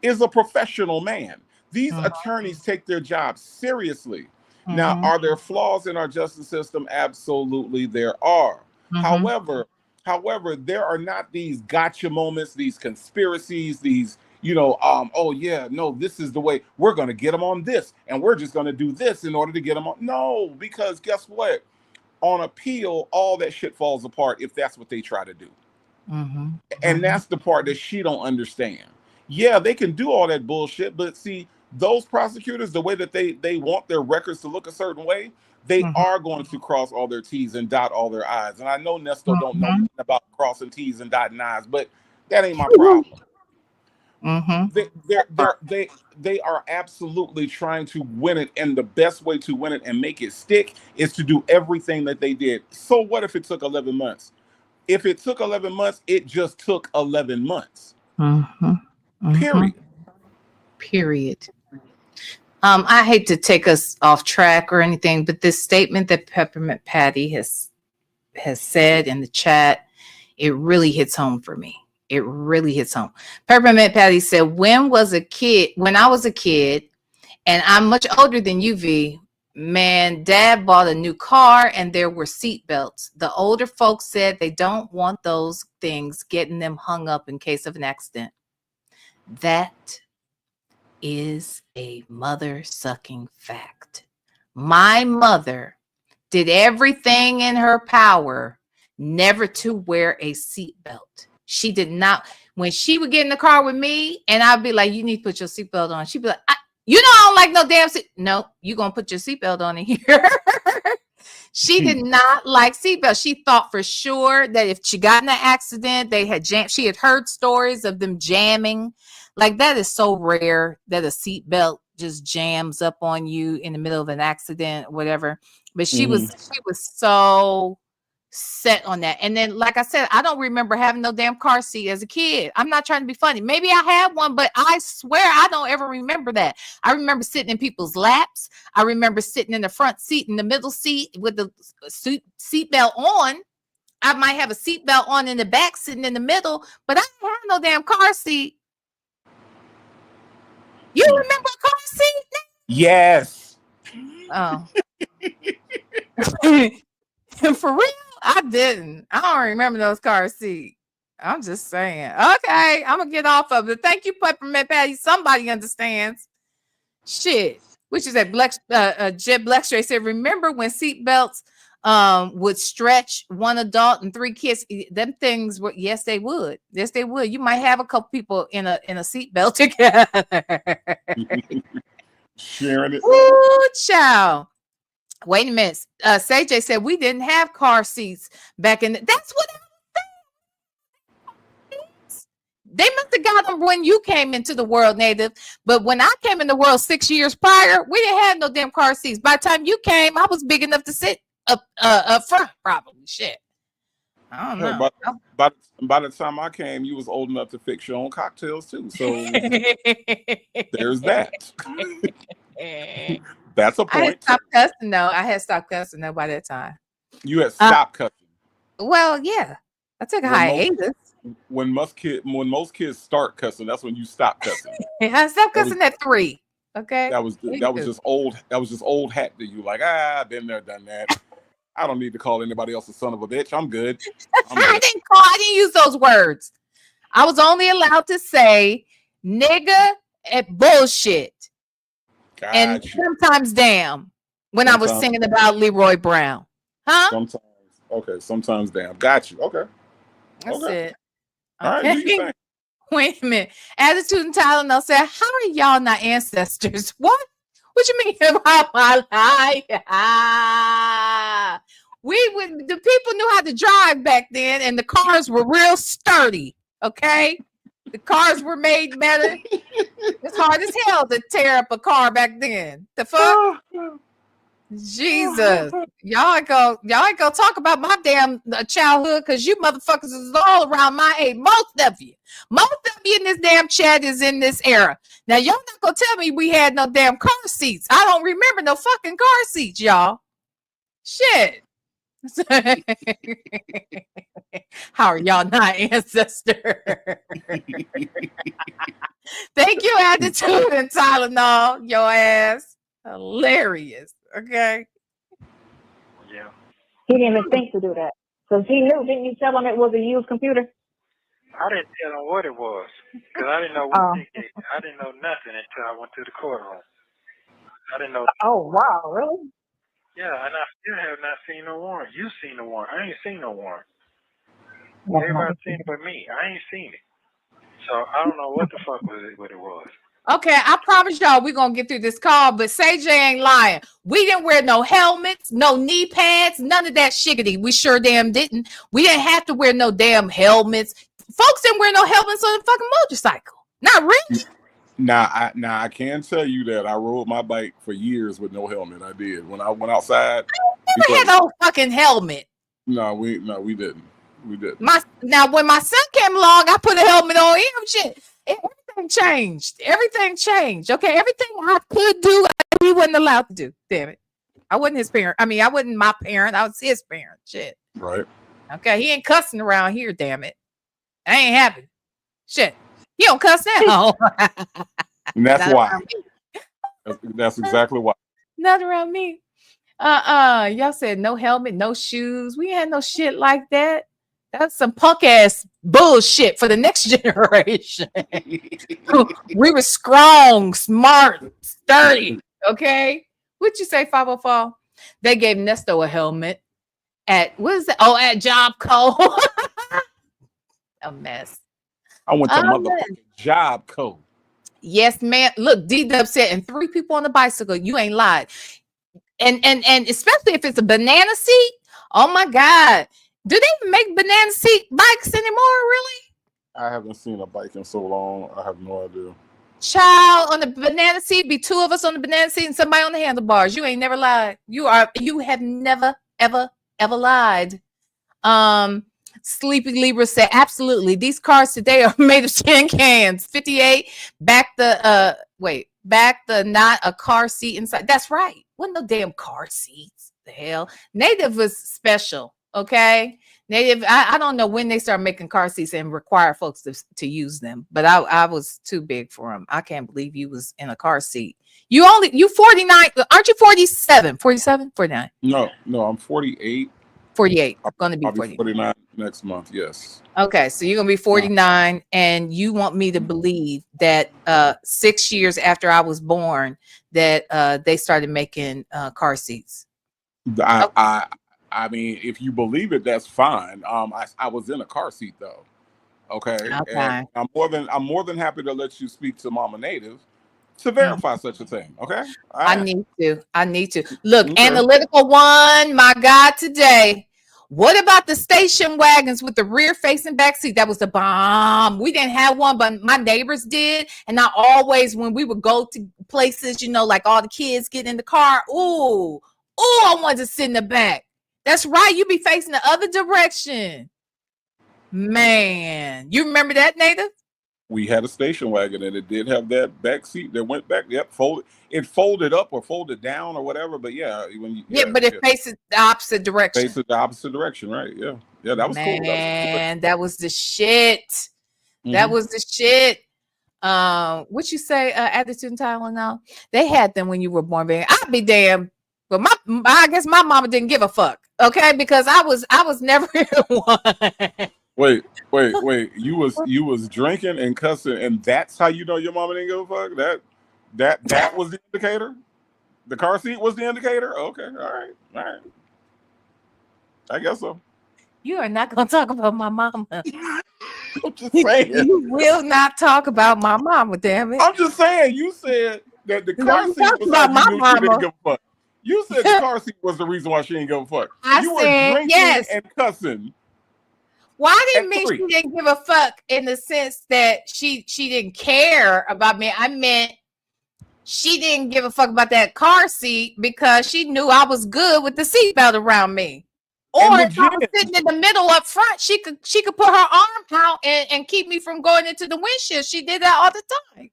is a professional man. These attorneys take their job seriously. Now, are there flaws in our justice system? Absolutely, there are. However, there are not these gotcha moments, these conspiracies, these, oh yeah, no, this is the way we're going to get them on this. And we're just going to do this in order to get them on. No, because guess what? On appeal, all that shit falls apart if that's what they try to do. And that's the part that she don't understand. Yeah, they can do all that bullshit, but see, those prosecutors, the way that they want their records to look a certain way, they are going to cross all their T's and dot all their I's. And I know Nesto don't know nothing about crossing T's and dotting I's, but that ain't my problem. They are absolutely trying to win it, and the best way to win it and make it stick is to do everything that they did. So what if it took 11 months? If it took 11 months, it just took 11 months. Period. I hate to take us off track or anything, but this statement that Peppermint Patty has said in the chat, it really hits home for me. It really hits home. Peppermint Patty said, when I was a kid, and I'm much older than you, V, Man, Dad bought a new car and there were seat belts. The older folks said they don't want those things getting them hung up in case of an accident. That is a mother-sucking fact. My mother did everything in her power never to wear a seatbelt. She did not. When she would get in the car with me and I'd be like, you need to put your seatbelt on. She'd be like, you know, I don't like no damn seat. No, you're going to put your seatbelt on in here. She did not like seatbelts. She thought for sure that if she got in an accident, they had jammed. She had heard stories of them jamming. Like, that is so rare that a seatbelt just jams up on you in the middle of an accident or whatever. But she was so set on that. And then, like I said, I don't remember having no damn car seat as a kid. I'm not trying to be funny. Maybe I had one, but I swear I don't ever remember that. I remember sitting in people's laps. I remember sitting in the front seat, in the middle seat with the seatbelt on. I might have a seatbelt on in the back, sitting in the middle, but I don't have no damn car seat. You remember a car seat? Yes. Oh. For real? I didn't. I don't remember those car seats. I'm just saying. Okay, I'm gonna get off of it. Thank you, Peppermint Patty. Somebody understands. Shit. Which is that Jed Blackstray said, remember when seatbelts would stretch one adult and 3 kids? Them things were, yes, they would. Yes, they would. You might have a couple people in a seatbelt together. Sharing it. Ooh, child. Wait a minute. CJ said we didn't have car seats back in that's what they must have got them when you came into the world, Native. But when I came in the world 6 years prior, we didn't have no damn car seats. By the time you came, I was big enough to sit up front, probably. Shit. I don't know. By the time I came, you was old enough to fix your own cocktails too. So there's that. That's a point. I had stopped cussing though. I had stopped cussing though by that time. You had stopped cussing. Well, yeah. I took a hiatus. When most kids start cussing, that's when you stop cussing. I stopped cussing at 3. Okay. That was just old. That was just old hat to you. Like, I've been there, done that. I don't need to call anybody else a son of a bitch. I'm good. I didn't use those words. I was only allowed to say nigga and bullshit. And sometimes damn when I was singing about Leroy Brown. Huh? Sometimes damn. Got you. Okay. That's it. All right, do your thing. Wait a minute. Attitude and Tylenol said, how are y'all not ancestors? What? What you mean about my life? The people knew how to drive back then, and the cars were real sturdy. Okay, the cars were made better. It's hard as hell to tear up a car back then. The fuck, Jesus! Y'all ain't gonna talk about my damn childhood because you motherfuckers is all around my age. Most of you in this damn chat is in this era. Now y'all not gonna tell me we had no damn car seats. I don't remember no fucking car seats, y'all. Shit. How are y'all not ancestor? Thank you, Attitude and Tylenol, your ass. Hilarious. Okay. Yeah. He didn't even think to do that. Because he knew, didn't you tell him it was a used computer? I didn't tell him what it was. Because I didn't know what I didn't know nothing until I went to the courtroom. I didn't know. Oh, wow, really? Yeah, and I still have not seen no warrant. You seen the warrant. I ain't seen no warrant. Everybody seen it but me. I ain't seen it. So I don't know what the fuck what it was. Okay, I promise y'all we're going to get through this call, but CJ ain't lying. We didn't wear no helmets, no knee pads, none of that shiggity. We sure damn didn't. We didn't have to wear no damn helmets. Folks didn't wear no helmets on the fucking motorcycle. Not really. Now I can tell you that I rode my bike for years with no helmet. I did. When I went outside. I never had no fucking helmet. No, we didn't. We didn't. Now when my son came along, I put a helmet on him. Shit. Everything changed. Okay. Everything I could do, he wasn't allowed to do. Damn it. I wasn't his parent. I mean, I wasn't my parent. I was his parent. Shit. Right. Okay. He ain't cussing around here, damn it. I ain't happy. Shit. He don't cuss now. And that's why. That's exactly why. Not around me. Y'all said no helmet, no shoes. We had no shit like that. That's some punk ass bullshit for the next generation. We were strong, smart, sturdy. Okay. What'd you say, 504? They gave Nesto a helmet at what is it? Oh, at Job Co. A mess. I went to Oh, man. motherfucking Job Co. Yes, man. Look, D-Dub said, and 3 people on the bicycle. You ain't lied. And especially if it's a banana seat. Oh my God. Do they even make banana seat bikes anymore, really? I haven't seen a bike in so long. I have no idea. Child, on the banana seat, be 2 of us on the banana seat and somebody on the handlebars. You ain't never lied. You have never, ever, ever lied. Sleepy Libra said, absolutely. These cars today are made of tin cans. 58. Back the not a car seat inside. That's right. Wasn't no damn car seats. The hell. Native was special. Okay. Native, I don't know when they started making car seats and require folks to use them, but I was too big for them. I can't believe you was in a car seat. You 49, aren't you 47? 47? 49? No, I'm 48. 48. I'm going to be I'll be 49. 49 next month, yes. Okay, so you're going to be 49, and you want me to believe that 6 years after I was born that they started making car seats. I mean, if you believe it, that's fine. I was in a car seat though. Okay. And I'm more than happy to let you speak to Mama Native to verify such a thing. Okay. I need to. Look, okay. Analytical one, my God, today. What about the station wagons with the rear facing back seat? That was the bomb. We didn't have one, but my neighbors did. And I always, when we would go to places, like all the kids get in the car. Ooh, I wanted to sit in the back. That's right. You be facing the other direction. Man, you remember that, Native? We had a station wagon and it did have that back seat that went back. Yep, it folded up or folded down or whatever. But yeah, but it faces the opposite direction. Faces the opposite direction, right? Yeah, that was cool. That was the shit. Mm-hmm. That was the shit. What you say? Attitude and Tylenol. They had them when you were born, baby. I'd be damned. But I guess my mama didn't give a fuck. Okay, because I was never one. Wait. You was drinking and cussing, and that's how you know your mama didn't give a fuck? That was the indicator? The car seat was the indicator? Okay, all right. I guess so. You are not gonna talk about my mama. I'm just saying. You will not talk about my mama, damn it. I'm just saying, you said that the car seat was about my mama. She didn't give a fuck. You said the car seat was the reason why she didn't give a fuck. You were drinking and cussing. Well, I didn't mean she didn't give a fuck in the sense that she didn't care about me. I meant she didn't give a fuck about that car seat because she knew I was good with the seatbelt around me. Or if I was sitting in the middle up front, she could put her arm out and keep me from going into the windshield. She did that all the time.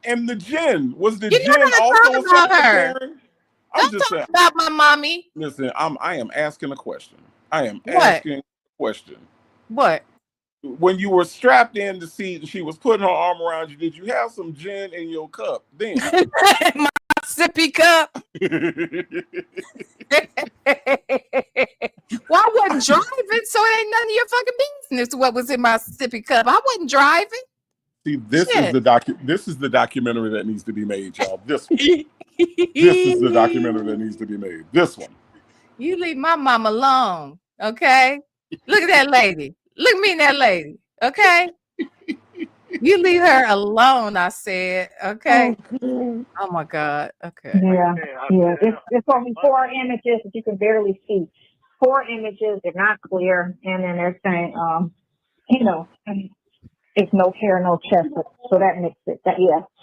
And the gin was the gin also about her. I'm just saying about my mommy. Listen, I am asking a question. Asking a question. What? When you were strapped in the seat and she was putting her arm around you, did you have some gin in your cup then? My sippy cup. Well, I wasn't driving, so it ain't none of your fucking business what was in my sippy cup. I wasn't driving. See, this is the documentary that needs to be made, y'all. This is the documentary that needs to be made. This one. You leave my mom alone, okay? Look at that lady. Look at me and that lady, okay? You leave her alone, I said, okay? Oh my God, okay. Yeah. It's only 4 images that you can barely see. 4 images, they're not clear, and then they're saying, it's no hair, no chest, so that makes it,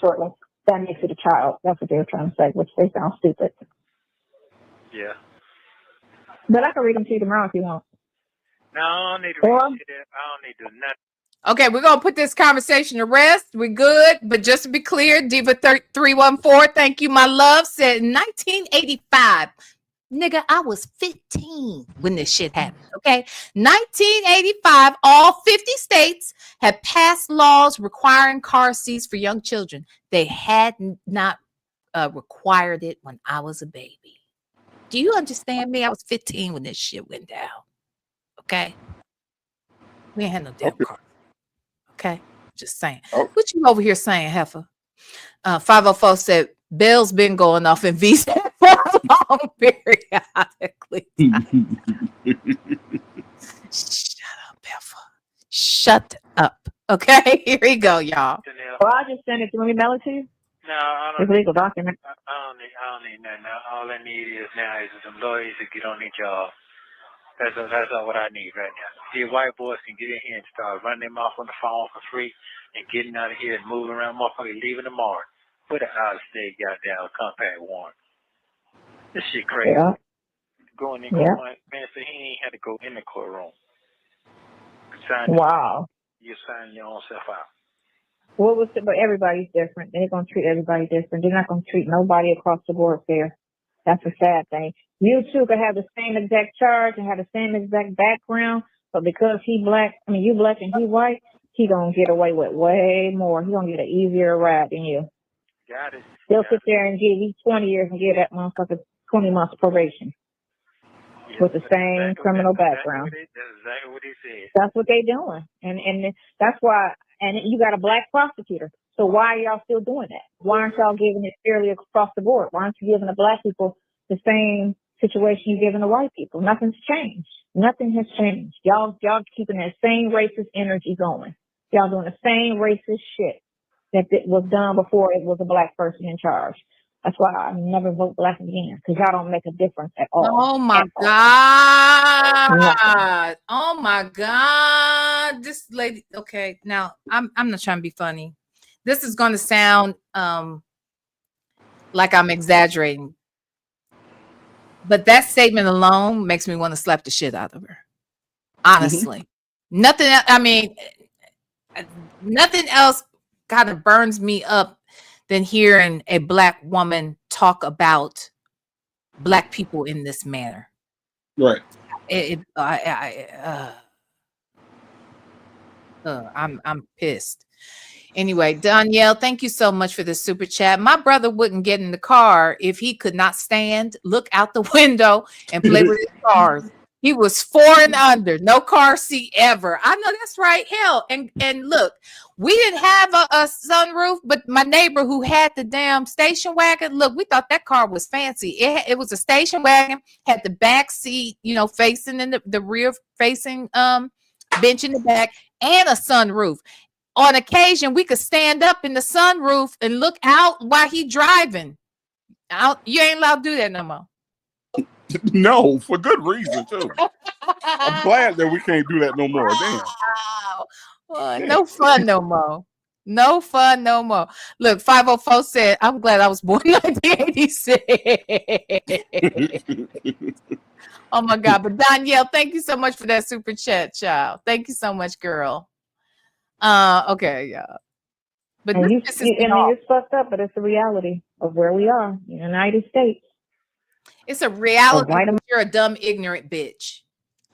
shortly, that makes it a child. That's what they were trying to say, which they sound stupid. Yeah. But I can read them to you tomorrow if you want. No, I don't need to read it. I don't need to do nothing. Okay, we're going to put this conversation to rest. We're good. But just to be clear, Diva314, thank you, my love, said in 1985. Nigga, I was 15 when this shit happened, okay? 1985, all 50 states had passed laws requiring car seats for young children. They had not required it when I was a baby. Do you understand me? I was 15 when this shit went down. Okay? We ain't had no damn car. Okay? Just saying. Oh. What you over here saying, Heifer? 504 said, Bell's been going off in VSAT for a long periodically. Shut up, Heifer. Shut up. Okay? Here we go, y'all. Well, I just sent it. Do you want me to mail it to you? No, I It's don't a legal document. I don't need nothing. All I need is now is some lawyers to get on their job. That's all what I need right now. See, white boys can get in here and start running them off on the phone for free and getting out of here and moving around, motherfuckers leaving tomorrow. Put an out-of-state goddamn compact warrant. This shit crazy. Yeah. Going in, Yeah. man, so he ain't had to go in the courtroom. Wow. You sign your own self out. What was it? But everybody's different. They're going to treat everybody different. They're not going to treat nobody across the board fair. That's a sad thing. You two could have the same exact charge and have the same exact background, but because you black and he white, he gonna get away with way more. He gonna get an easier ride than you. Got it. They'll sit there and give you 20 years and give that motherfucker 20 months probation. With the same criminal background. That's exactly what he said. That's what they doing. And that's why, and you got a black prosecutor. So why are y'all still doing that? Why aren't y'all giving it fairly across the board? Why aren't you giving the black people the same situation you're giving the white people? Nothing's changed. Nothing has changed. Y'all keeping that same racist energy going. Y'all doing the same racist shit that was done before it was a black person in charge. That's why I never vote black again, because y'all don't make a difference at all. Oh my God. Oh my God. This lady, okay, now I'm not trying to be funny. This is going to sound like I'm exaggerating. But that statement alone makes me want to slap the shit out of her. Honestly. Nothing else kind of burns me up than hearing a black woman talk about black people in this manner. Right. I'm pissed. Anyway, Danielle, thank you so much for this super chat. My brother wouldn't get in the car if he could not stand, look out the window, and play with his cars. He was 4 and under, no car seat ever. I know that's right. Hell, and look, we didn't have a sunroof, but my neighbor who had the damn station wagon, look, we thought that car was fancy. It was a station wagon, had the back seat, facing in the rear facing bench in the back, and a sunroof. On occasion, we could stand up in the sunroof and look out while he driving. You ain't allowed to do that no more. No, for good reason too. I'm glad that we can't do that no more. Damn. Wow. No fun no more. No fun no more. Look, 504 said, I'm glad I was born in 1986. Oh my God. But Danielle, thank you so much for that super chat, child. Thank you so much, girl. Okay, yeah. But it's fucked up, but it's the reality of where we are in the United States. It's a reality that you're a dumb, ignorant bitch.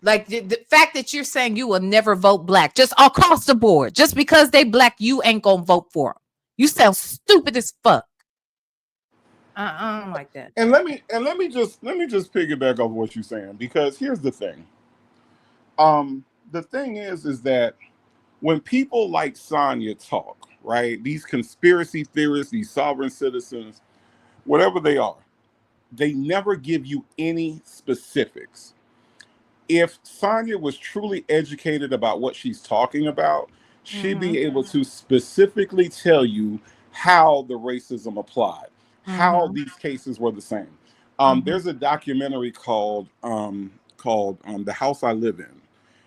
Like the fact that you're saying you will never vote black, just across the board, just because they black, you ain't gonna vote for them. You sound stupid as fuck. I don't like that. And let me just piggyback off what you're saying, because here's the thing. The thing is that when people like Sonya talk, right, these conspiracy theorists, these sovereign citizens, whatever they are, they never give you any specifics. If Sonya was truly educated about what she's talking about, she'd be able to specifically tell you how the racism applied, how these cases were the same. There's a documentary called The House I Live In.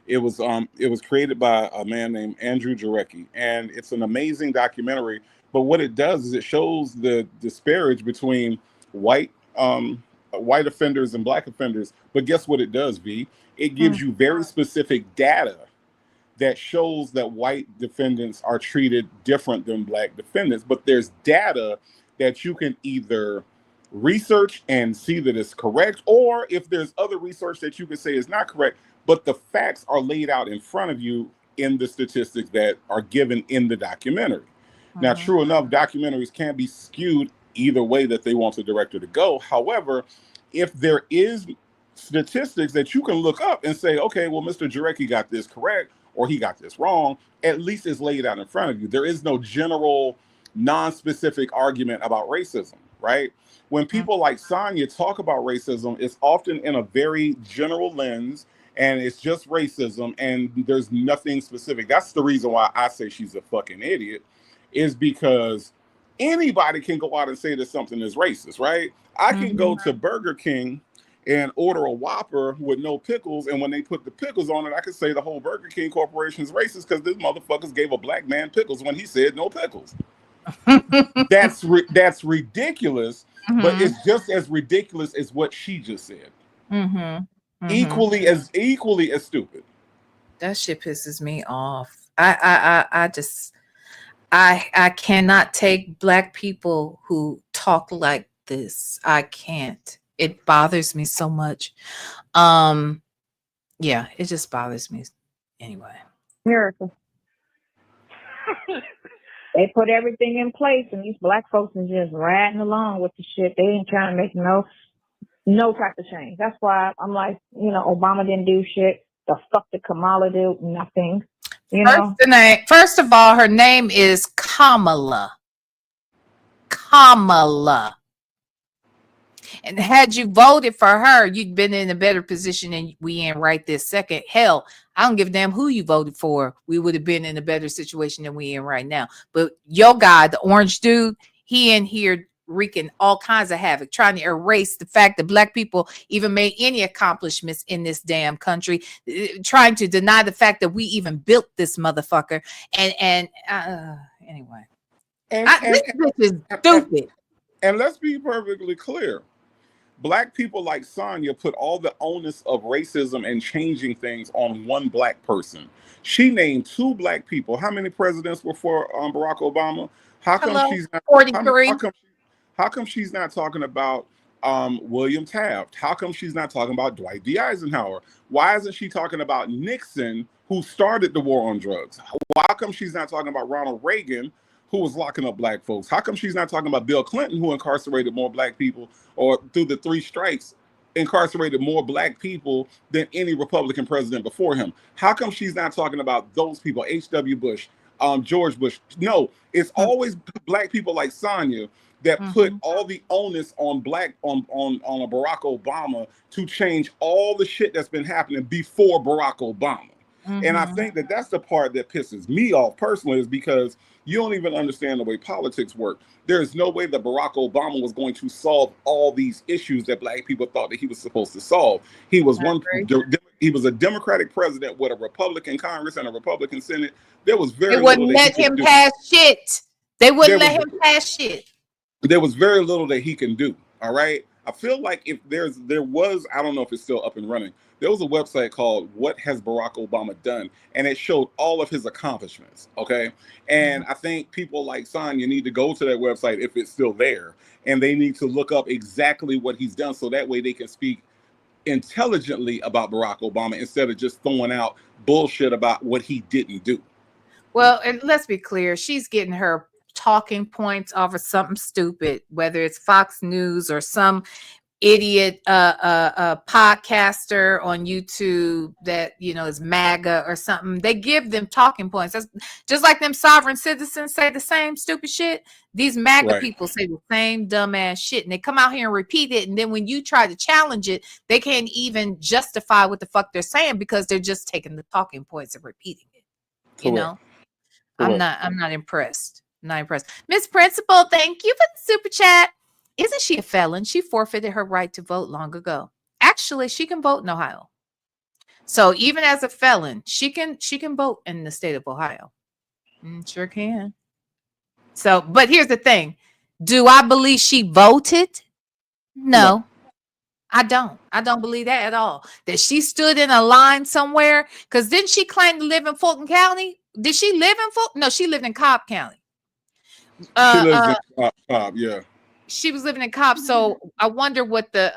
It was created by a man named Andrew Jarecki, and it's an amazing documentary. But what it does is it shows the disparage between white offenders and black offenders. But guess what it does, V? It gives you very specific data that shows that white defendants are treated different than black defendants. But there's data that you can either research and see that it's correct, or if there's other research that you can say is not correct, but the facts are laid out in front of you in the statistics that are given in the documentary. Now, true enough, documentaries can be skewed either way that they want the director to go. However, if there is statistics that you can look up and say, okay, well, Mr. Jarecki got this correct or he got this wrong, at least it's laid out in front of you. There is no general, non-specific argument about racism, right? When people like Sonya talk about racism, it's often in a very general lens, and it's just racism, and there's nothing specific. That's the reason why I say she's a fucking idiot, is because anybody can go out and say that something is racist, right? I can go to Burger King and order a Whopper with no pickles, and when they put the pickles on it, I can say the whole Burger King corporation is racist because this motherfuckers gave a black man pickles when he said no pickles. That's ridiculous, but it's just as ridiculous as what she just said. Equally as stupid. That shit pisses me off. I cannot take black people who talk like this. I can't. It bothers me so much. Yeah, it just bothers me. Anyway. America. They put everything in place, and these black folks are just riding along with the shit. They ain't trying to make no type of change. That's why I'm like, Obama didn't do shit. The fuck did Kamala do? Nothing. First of all, her name is Kamala. Kamala. And had you voted for her, you'd been in a better position than we in right this second. Hell, I don't give a damn who you voted for. We would have been in a better situation than we in right now. But your guy, the orange dude, he in here wreaking all kinds of havoc, trying to erase the fact that black people even made any accomplishments in this damn country, trying to deny the fact that we even built this motherfucker. And anyway, this bitch is stupid. And let's be perfectly clear. Black people like Sonya put all the onus of racism and changing things on one black person. She named 2 black people. How many presidents were for Barack Obama? How come she's not 43? How come she's not talking about William Taft? How come she's not talking about Dwight D. Eisenhower? Why isn't she talking about Nixon, who started the war on drugs? Why come she's not talking about Ronald Reagan, who was locking up black folks? How come she's not talking about Bill Clinton, who incarcerated more black people, or through the 3 strikes, incarcerated more black people than any Republican president before him? How come she's not talking about those people, H.W. Bush, George Bush? No, it's always black people like Sonya that put all the onus on a Barack Obama to change all the shit that's been happening before Barack Obama. And I think that that's the part that pisses me off personally, is because you don't even understand the way politics work. There is no way that Barack Obama was going to solve all these issues that black people thought that he was supposed to solve. He was he was a Democratic president with a Republican Congress and a Republican Senate. There was very little. They wouldn't let him pass shit. They wouldn't let him pass shit. There was very little that he can do. All right. I feel like if there was, I don't know if it's still up and running. There was a website called What Has Barack Obama Done? And it showed all of his accomplishments. Okay. And I think people like Sonya need to go to that website if it's still there. And they need to look up exactly what he's done, so that way they can speak intelligently about Barack Obama instead of just throwing out bullshit about what he didn't do. Well, and let's be clear. She's getting her talking points off of something stupid, whether it's Fox News or some idiot podcaster on YouTube that is MAGA or something. They give them talking points. That's just like them sovereign citizens say the same stupid shit. These MAGA people say the same dumbass shit, and they come out here and repeat it. And then when you try to challenge it, they can't even justify what the fuck they're saying because they're just taking the talking points and repeating it. Correct. I'm not impressed. Not impressed. Miss Principal, thank you for the super chat. Isn't she a felon? She forfeited her right to vote long ago. Actually, she can vote in Ohio. So even as a felon, she can vote in the state of Ohio. Sure can. So, but here's the thing. Do I believe she voted? No. I don't believe that at all. That she stood in a line somewhere. Because didn't she claim to live in Fulton County? Did she live in Fulton? No, she lived in Cobb County. She lives in Cobb, yeah. She was living in Cobb. So I wonder what the,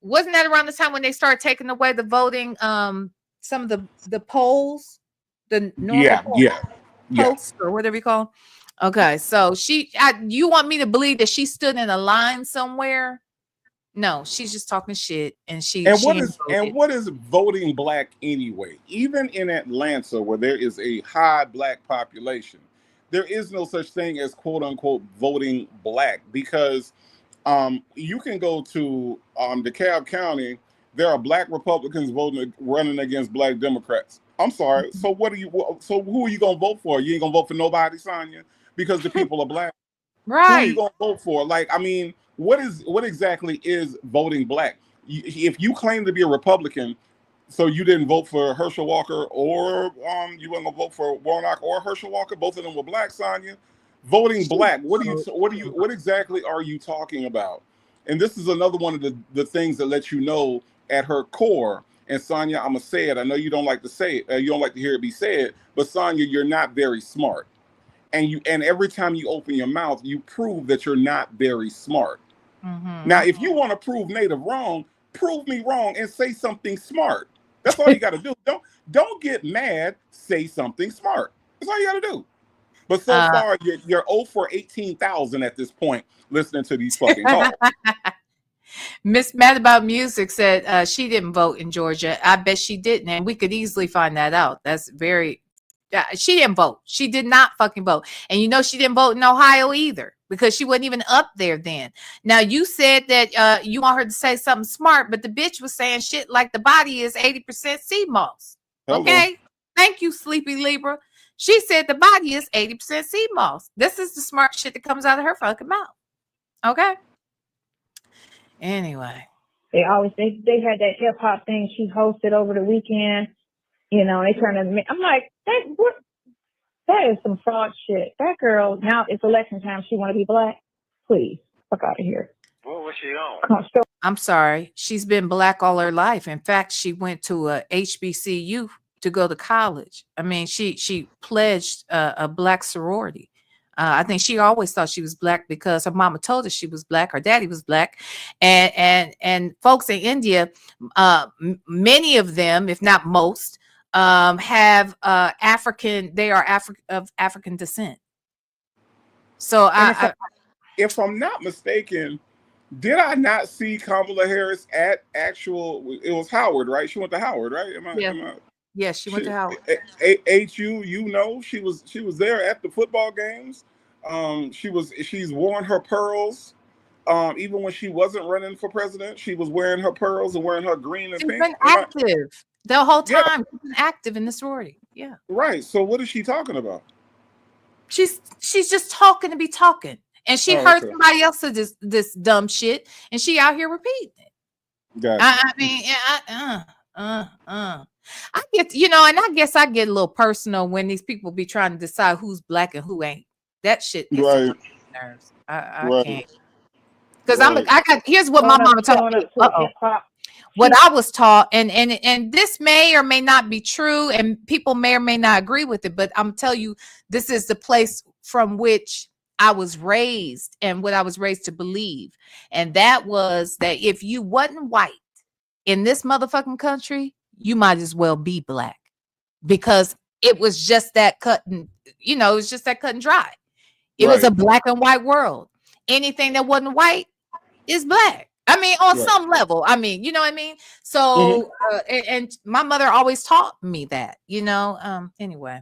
wasn't that around the time when they started taking away the voting, some of the polls, the normal polls, or whatever you call them? Okay, so you want me to believe that she stood in a line somewhere? No, she's just talking shit, and she ain't voted. What is voting black anyway? Even in Atlanta, where there is a high black population, there is no such thing as quote unquote voting black, because you can go to DeKalb County. There are black Republicans running against black Democrats. I'm sorry. So who are you gonna vote for? You ain't gonna vote for nobody, Sonya, because the people are black. Who are you Right. gonna vote for? Like, I mean, what exactly is voting black? If you claim to be a Republican, so you didn't vote for Herschel Walker, or you weren't gonna vote for Warnock or Herschel Walker. Both of them were black, Sonya. Voting black. What exactly are you talking about? And this is another one of the things that let you know at her core. And Sonya, I'm gonna say it. I know you don't like to say it. You don't like to hear it be said, but Sonya, you're not very smart. And every time you open your mouth, you prove that you're not very smart. Mm-hmm. Now, if you want to prove Native wrong, prove me wrong and say something smart. That's all you got to do. Don't get mad. Say something smart. That's all you got to do. But so far, you're 0 for 18,000 at this point listening to these fucking calls. Miss Mad About Music said she didn't vote in Georgia. I bet she didn't, and we could easily find that out. That's very. She didn't vote. She did not fucking vote. And you know she didn't vote in Ohio either, because she wasn't even up there then. Now, you said that you want her to say something smart, but the bitch was saying shit like the body is 80% sea moss. Okay? Thank you, Sleepy Libra. She said the body is 80% sea moss. This is the smart shit that comes out of her fucking mouth. Okay? Anyway. They had that hip hop thing she hosted over the weekend. You know, they trying to. I'm like, that is some fraud shit. That girl, now it's election time. She want to be black. Please, fuck out of here. What was she on? I'm sorry. She's been black all her life. In fact, she went to a HBCU to go to college. I mean, she pledged a black sorority. I think she always thought she was black because her mama told her she was black. Her daddy was black, and folks in India, many of them, if not most, have African. They are of African descent. So if I'm not mistaken, did I not see Kamala Harris at actual? It was Howard, right? She went to Howard, right? Yes, she went to Howard. HU, you know, she was there at the football games. She's worn her pearls. Even when she wasn't running for president, she was wearing her pearls and wearing her green and She's pink. been active the whole time. She's been active in the sorority. Yeah. Right. So what is she talking about? She's just talking to be talking. And she heard somebody else say this dumb shit, and she out here repeating it. Gotcha. I mean, I get, and I guess I get a little personal when these people be trying to decide who's black and who ain't. That shit is right. Nerves. I can't. Because here's what my mama taught me. What I was taught, and this may or may not be true, and people may or may not agree with it, but I'm telling you, this is the place from which I was raised and what I was raised to believe. And that was that if you wasn't white in this motherfucking country, you might as well be black, because it was just that cut and, it was just that cut and dry. It was a black and white world. Anything that wasn't white is black. I mean, on some level, I mean, you know what I mean? So, and my mother always taught me that, anyway.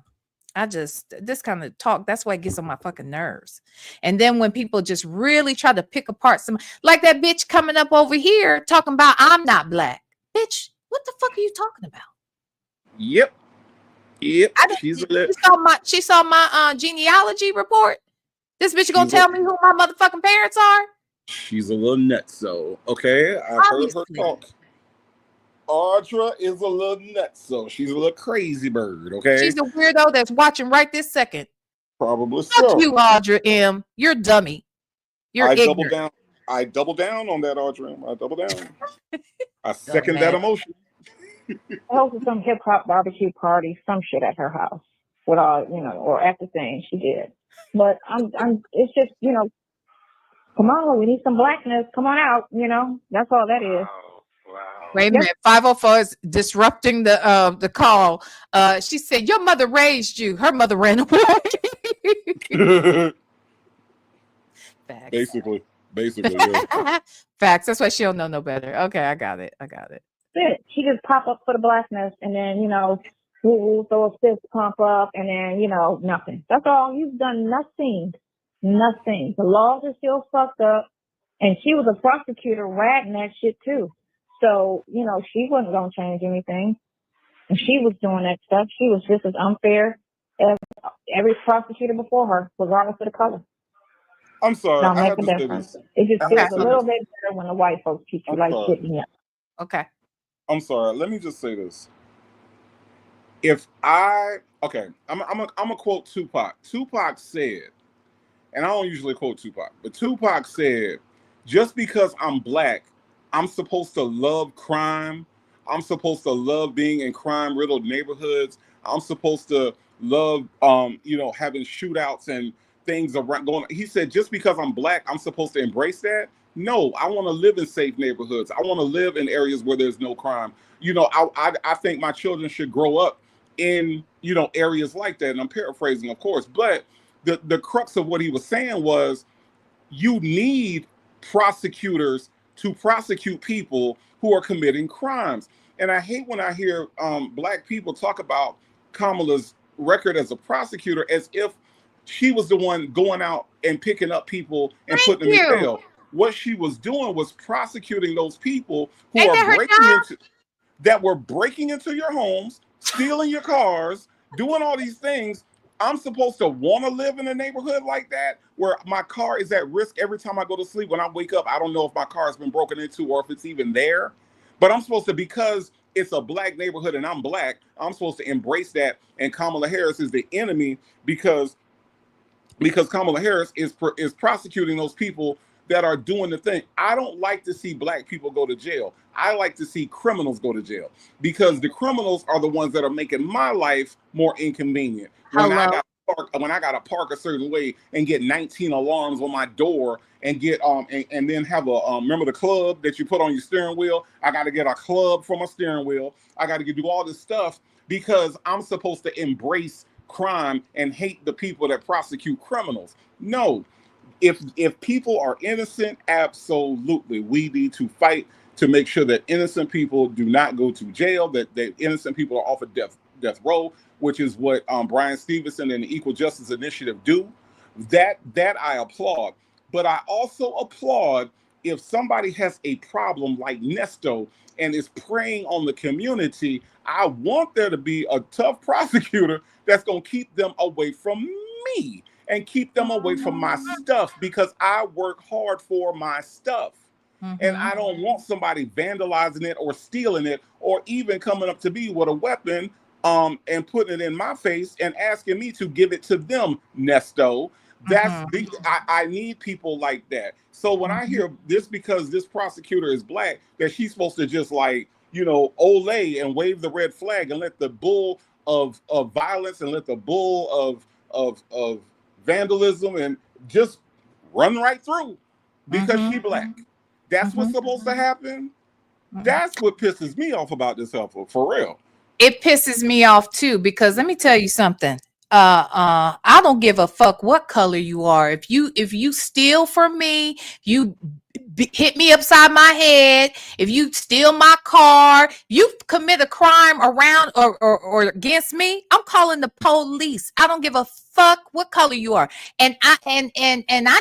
This kind of talk, that's why it gets on my fucking nerves. And then when people just really try to pick apart like that bitch coming up over here talking about I'm not black. Bitch, what the fuck are you talking about? Yep. She saw my genealogy report. This bitch gonna tell me who my motherfucking parents are? She's a little nutso. Okay, I've heard her talk. Audra is a little nutso. She's a little crazy bird. Okay, she's a weirdo that's watching right this second. Probably Fuck so. You, Audra M. You're dummy. You're ignorant. I double down on that, Audra M. I double down. I second that emotion. Hosted some hip hop barbecue party, some shit at her house with all, or at the thing she did. But it's just, come on, we need some blackness. Come on out, that's all that is. Wow. Wait a minute. 504 is disrupting the call. She said, your mother raised you. Her mother ran away. Facts. Basically, yeah. Facts. That's why she don't know no better. Okay, I got it. She just pop up for the blackness, and then we'll throw a fist pump up, and then nothing. That's all. You've done nothing. The laws are still fucked up, and she was a prosecutor wagging that shit too. So she wasn't gonna change anything. And she was doing that stuff. She was just as unfair as every prosecutor before her, regardless of the color. I'm sorry. Don't I make have a to say difference. this. It just I have feels to a say little this. bit better when the white folks treat you I'm like sorry. shit. Yeah. Okay. I'm sorry. Let me just say this. If I'm gonna quote Tupac. Tupac said, and I don't usually quote Tupac, but Tupac said, just because I'm black, I'm supposed to love crime. I'm supposed to love being in crime-riddled neighborhoods. I'm supposed to love, having shootouts and things around going. He said, just because I'm black, I'm supposed to embrace that. No, I want to live in safe neighborhoods. I want to live in areas where there's no crime. I think my children should grow up in, areas like that. And I'm paraphrasing, of course, but the crux of what he was saying was you need prosecutors to prosecute people who are committing crimes. And I hate when I hear black people talk about Kamala's record as a prosecutor as if she was the one going out and picking up people and putting them in jail. What she was doing was prosecuting those people who Ain't are that her breaking job? that were breaking into your homes, stealing your cars, doing all these things. I'm supposed to want to live in a neighborhood like that where my car is at risk every time I go to sleep. When I wake up, I don't know if my car has been broken into or if it's even there. But I'm supposed to, because it's a black neighborhood and I'm black, I'm supposed to embrace that. And Kamala Harris is the enemy because Kamala Harris is prosecuting those people that are doing the thing. I don't like to see black people go to jail. I like to see criminals go to jail because the criminals are the ones that are making my life more inconvenient. When I got to park a certain way and get 19 alarms on my door and get and then have a remember the club that you put on your steering wheel? I got to get a club for my steering wheel. I got to do all this stuff because I'm supposed to embrace crime and hate the people that prosecute criminals. No. If people are innocent, absolutely, we need to fight to make sure that innocent people do not go to jail, that innocent people are off of death row, which is what Brian Stevenson and the Equal Justice Initiative do. That I applaud. But I also applaud if somebody has a problem like NESTO and is preying on the community. I want there to be a tough prosecutor that's going to keep them away from me and keep them away from my stuff because I work hard for my stuff. And I don't want somebody vandalizing it or stealing it or even coming up to me with a weapon and putting it in my face and asking me to give it to them, Nesto. That's big. I need people like that. So when I hear this, because this prosecutor is black, that she's supposed to just ole and wave the red flag and let the bull of violence and let the bull of vandalism and just run right through because she black. That's what's supposed to happen. That's what pisses me off about this helpful, for real. It pisses me off too, because let me tell you something. I don't give a fuck what color you are. If you steal from me, you hit me upside my head, if you steal my car, you commit a crime around or against me, I'm calling the police. I don't give a fuck what color you are. And I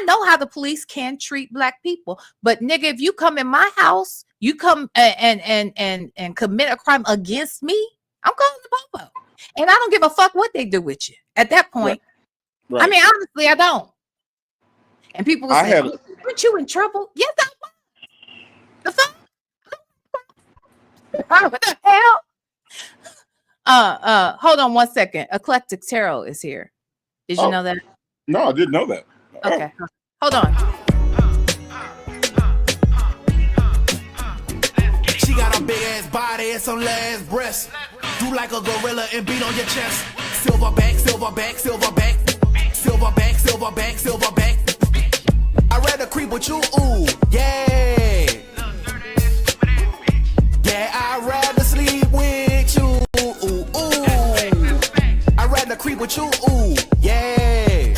know how the police can treat black people. But nigga, if you come in my house, you come and commit a crime against me, I'm calling the popo. And I don't give a fuck what they do with you at that point. Right. I mean, honestly, I don't. And people will say, aren't you in trouble? Yes, I was. The fuck? What the hell? Hold on 1 second. Eclectic Tarot is here. Did you know that? No, I didn't know that. Okay. Hold on. She got a big ass body and some last breasts. Do like a gorilla and beat on your chest. Silverback, silverback, silverback. Silverback, silverback, silverback. I'd rather creep with you, ooh, yeah. Yeah, I'd rather sleep with you, ooh, ooh. I'd rather creep with you, ooh, yeah.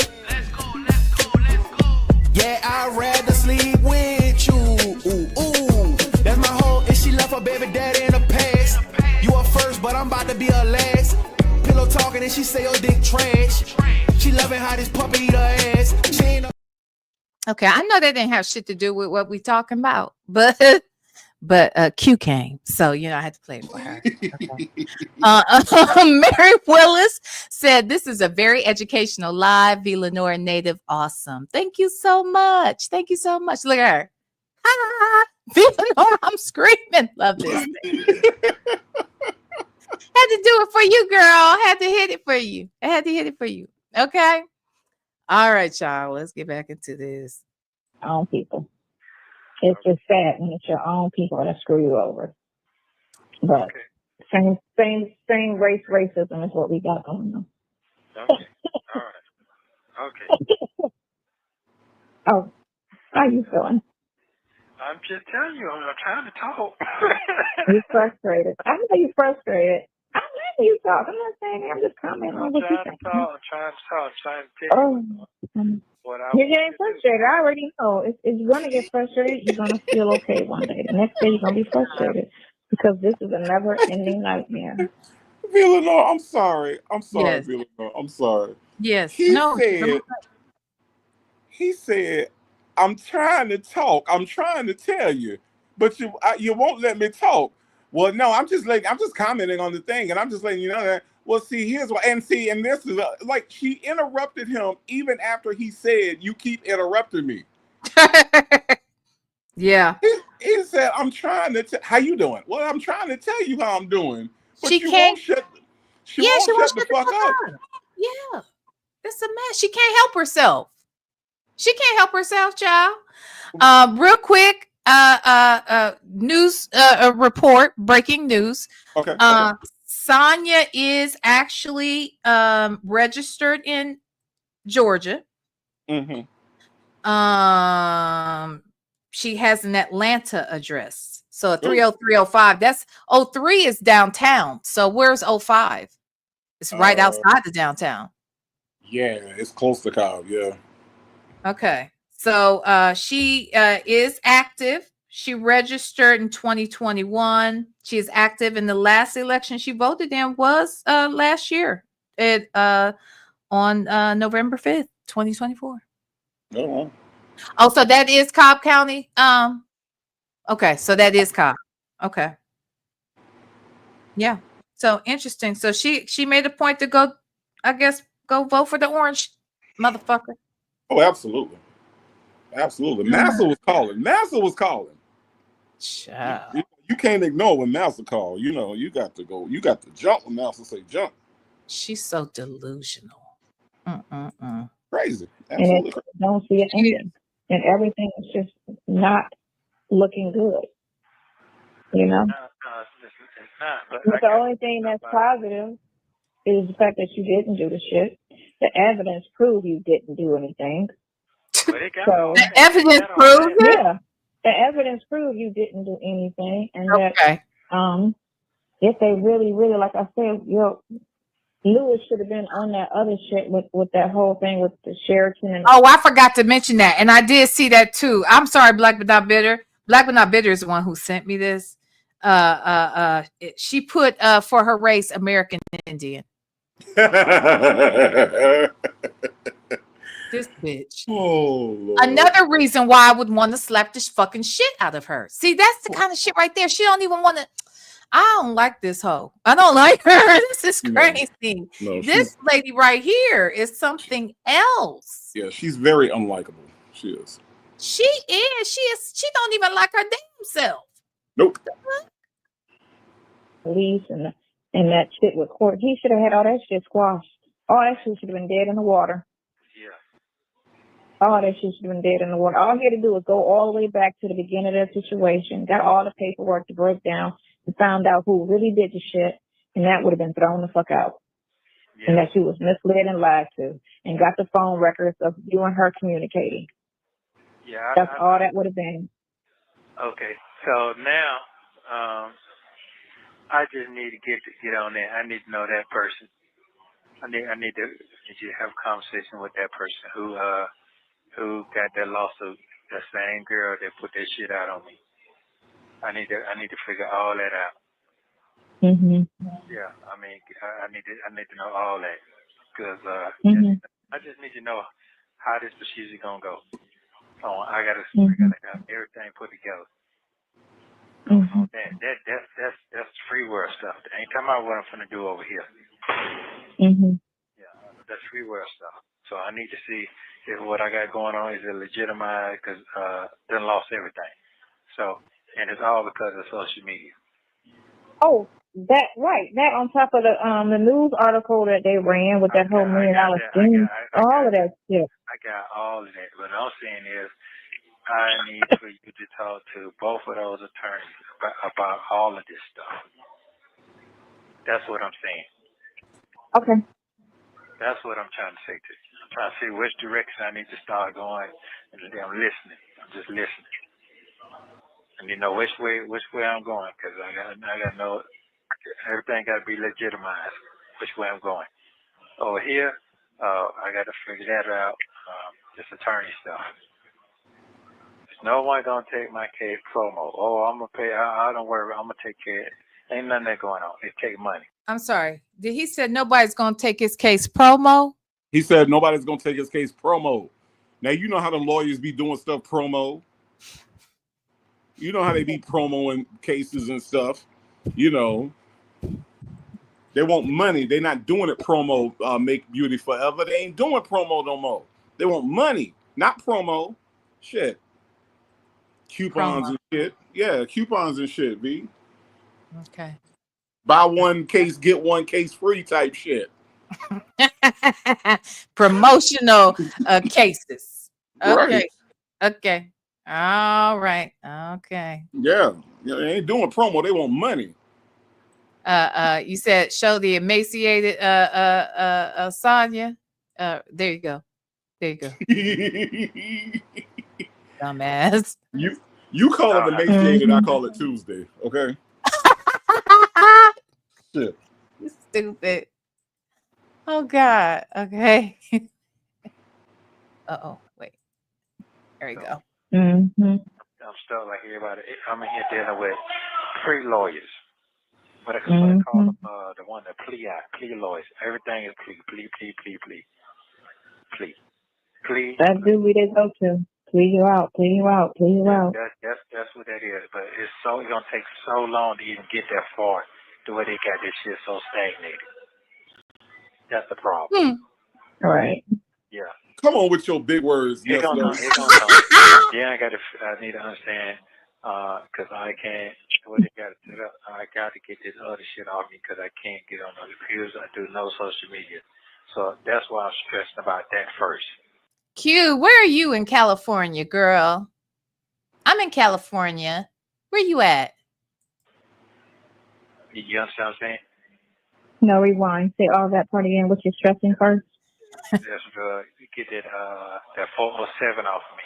baby daddy in the past. You a first, but I'm about to be a last. Pillow talking and she say your dick trash. She loving how this puppy eat her ass. She ain't Okay, I know that didn't have shit to do with what we talking about, but Q came, so I had to play it for her. Okay. Mary Willis said, "This is a very educational live. V. Lenore native, awesome. Thank you so much. Thank you so much. Look at her. Ah, V. Lenore, I'm screaming. Love this. Had to do it for you, girl. Had to hit it for you. I had to hit it for you. Okay. All right, y'all. Let's get back into this. Own people. It's just sad when it's your own people that screw you over. But same race racism is what we got going on. Okay. All right. Okay. Oh, how you feeling? I'm just telling you, I'm trying to talk. You're frustrated. I know you're frustrated. I'm letting you talk. I'm not saying I'm just commenting on what you're saying. I'm trying to tell you what I you're getting frustrated. I already know. If you're going to get frustrated, you're going to feel okay one day. The next day, you're going to be frustrated because this is a never-ending nightmare. V. Lenore, I'm sorry. Yes. V. Lenore. I'm sorry. Yes. He said, I'm trying to talk. I'm trying to tell you, but you won't let me talk. Well, no, I'm just commenting on the thing, and I'm just letting you know that. Well, see, here's what, and this is like she interrupted him even after he said, "You keep interrupting me." Yeah. He said, "I'm trying to. How you doing?" Well, I'm trying to tell you how I'm doing, but she won't shut. She won't shut the fuck up. Yeah, it's a mess. She can't help herself. She can't help herself, child. Real quick, news report, breaking news. Okay. Sonya is actually registered in Georgia. Mm-hmm. She has an Atlanta address. So 30305. That's 03 is downtown. So where's 05? It's right outside the downtown. Yeah, it's close to Cobb. Yeah. Okay. So she is active. She registered in 2021. She is active in the last election she voted in was last year. On November 5th, 2024. Oh, so that is Cobb County. Okay, so that is Cobb. Okay. Yeah. So interesting. So she made a point to go, I guess, go vote for the orange motherfucker. Oh, absolutely. Absolutely. Massa was calling. You can't ignore when Massa called. You got to go. You got to jump when Massa say jump. She's so delusional. Crazy. Absolutely. And don't see it ending. And everything is just not looking good. You know? No, it's not. But the only thing that's positive is the fact that you didn't do the shit. The evidence proved you didn't do anything. The evidence proves it? Yeah. The evidence proved you didn't do anything. And that if they really, really, like I said, Lewis should have been on that other shit with that whole thing with the Sheraton. And I forgot to mention that. And I did see that too. I'm sorry, Black But Not Bitter. Black But Not Bitter is the one who sent me this. She put for her race American Indian. This bitch. Oh, Lord. Another reason why I would want to slap this fucking shit out of her. See, that's the kind of shit right there. She don't even want to. I don't like this hoe. I don't like her. This is crazy. No, this lady right here is something else. Yeah, she's very unlikable. She is. She is. She don't even like her damn self. Nope. Police and that shit with court. He should have had all that shit squashed. All that shit should have been dead in the water. All that shit should have been dead in the water. All he had to do was go all the way back to the beginning of the situation, got all the paperwork to break down, and found out who really did the shit, and that would have been thrown the fuck out. Yeah. And that she was misled and lied to, and got the phone records of you and her communicating. Yeah, that's all that would have been. Okay, so now I just need to get on there. I need to know that person. I need to have a conversation with that person who got that lawsuit. The same girl that put that shit out on me. I need to figure all that out. Mhm. Yeah, I mean, I need to know all that because Mhm. I just need to know how this procedure gonna go. So I gotta Mhm. have everything put together. Mhm. That's free world stuff. That ain't talking about what I'm gonna do over here. Mhm. Yeah, that's free world stuff. So I need to see if what I got going on is legitimized because done lost everything. So and it's all because of social media. Oh, that right. That on top of the news article that they ran with that whole $1 million scheme, all of that shit. I got all of that. What I'm saying is I need for you to talk to both of those attorneys about all of this stuff. That's what I'm saying. Okay. That's what I'm trying to say to you. I'm trying to see which direction I need to start going, and I'm listening. I'm just listening. And you know which way I'm going, because I got to know everything got to be legitimized. Which way I'm going. Over here, I got to figure that out. This attorney stuff. There's no one gonna take my case promo. Oh, I'm gonna pay. I don't worry. I'm gonna take care of it. Ain't nothing that going on. It take money. I'm sorry. Did he said nobody's gonna take his case promo? He said nobody's gonna take his case promo. Now you know how the lawyers be doing stuff promo. You know how they be promoing cases and stuff. You know, they want money. They're not doing it promo. Make beauty forever. They ain't doing promo no more. They want money, not promo. Shit, coupons Promo. and shit. Yeah, coupons and shit. B. Okay. Buy one case, get one case free type shit. Promotional cases. Okay. Right. Okay. All right. Okay. Yeah. They ain't doing promo. They want money. You said show the emaciated Sonya. There you go. There you go. Dumbass. You call it emaciated, I call it Tuesday. Okay. Shit. You stupid. Oh God. Okay. Uh-oh. Wait. There we go. Mm-hmm. I'm stuck like everybody. I'm in here dealing with pre-lawyers. What I call them, the one that plea lawyers. Everything is plea. That dude we didn't go to. Please you out. Please you out. Please you out. That's what that is. But it's gonna take so long to even get that far. The way they got this shit so stagnated. That's the problem. Right. Yeah. Come on with your big words. It's gonna come. Yeah, I need to understand. Because I can't. What they got to set up. I got to get this other shit off me because I can't get on the computers. I do no social media. So that's why I'm stressing about that first. Q, where are you in California, girl? I'm in California. Where you at? You understand what I'm saying? No, rewind. Say all that part again. What you're stressing first? Just get that 407 off of me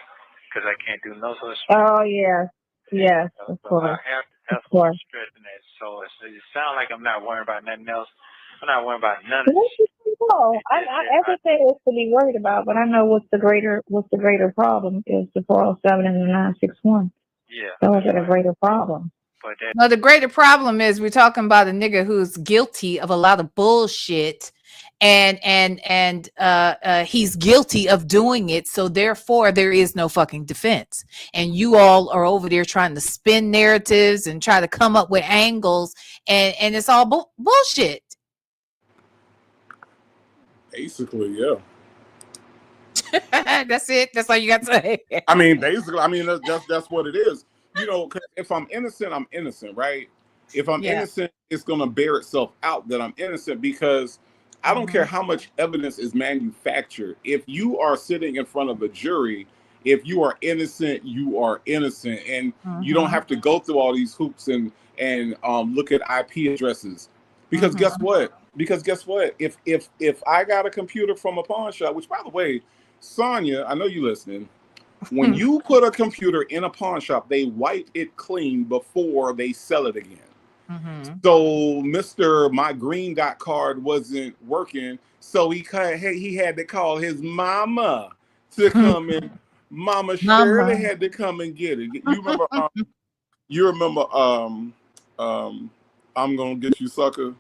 because I can't do no social media. Oh, yes. Yes, of course. That's why I'm stressing that. So it sounds like I'm not worrying about nothing else. I'm not worrying about none of this. No, everything is to be worried about, but I know what's the greater problem is the 407 and the 961. Yeah. Those are the greater problem. No, the greater problem is we're talking about a nigga who's guilty of a lot of bullshit, and he's guilty of doing it. So therefore, there is no fucking defense. And you all are over there trying to spin narratives and try to come up with angles, and it's all bullshit. Basically, yeah. That's it. That's all you got to say. I mean, basically, that's what it is. You know, if I'm innocent, I'm innocent, right? If I'm innocent, it's gonna bear itself out that I'm innocent because I don't care how much evidence is manufactured. If you are sitting in front of a jury, if you are innocent, you are innocent, and you don't have to go through all these hoops and look at IP addresses. Because guess what? If I got a computer from a pawn shop, which by the way, Sonya, I know you listening. When you put a computer in a pawn shop, they wipe it clean before they sell it again. So Mr. My green dot card wasn't working, so he had to call his mama to come in. Mama Shirley had to come and get it. You remember You remember I'm gonna get you, sucker.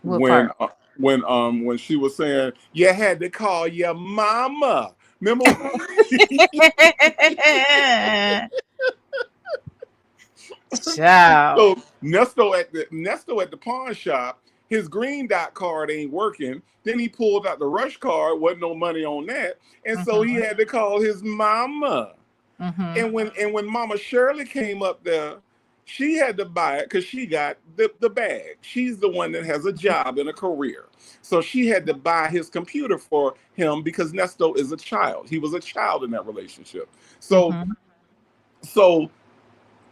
What part? When she was saying you had to call your mama. Remember? Ciao. So Nesto at the pawn shop, his green dot card ain't working. Then he pulled out the rush card, wasn't no money on that, and so he had to call his mama. And when Mama Shirley came up there, she had to buy it because she got the bag. She's the one that has a job and a career. So she had to buy his computer for him because Nesto is a child. He was a child in that relationship. So so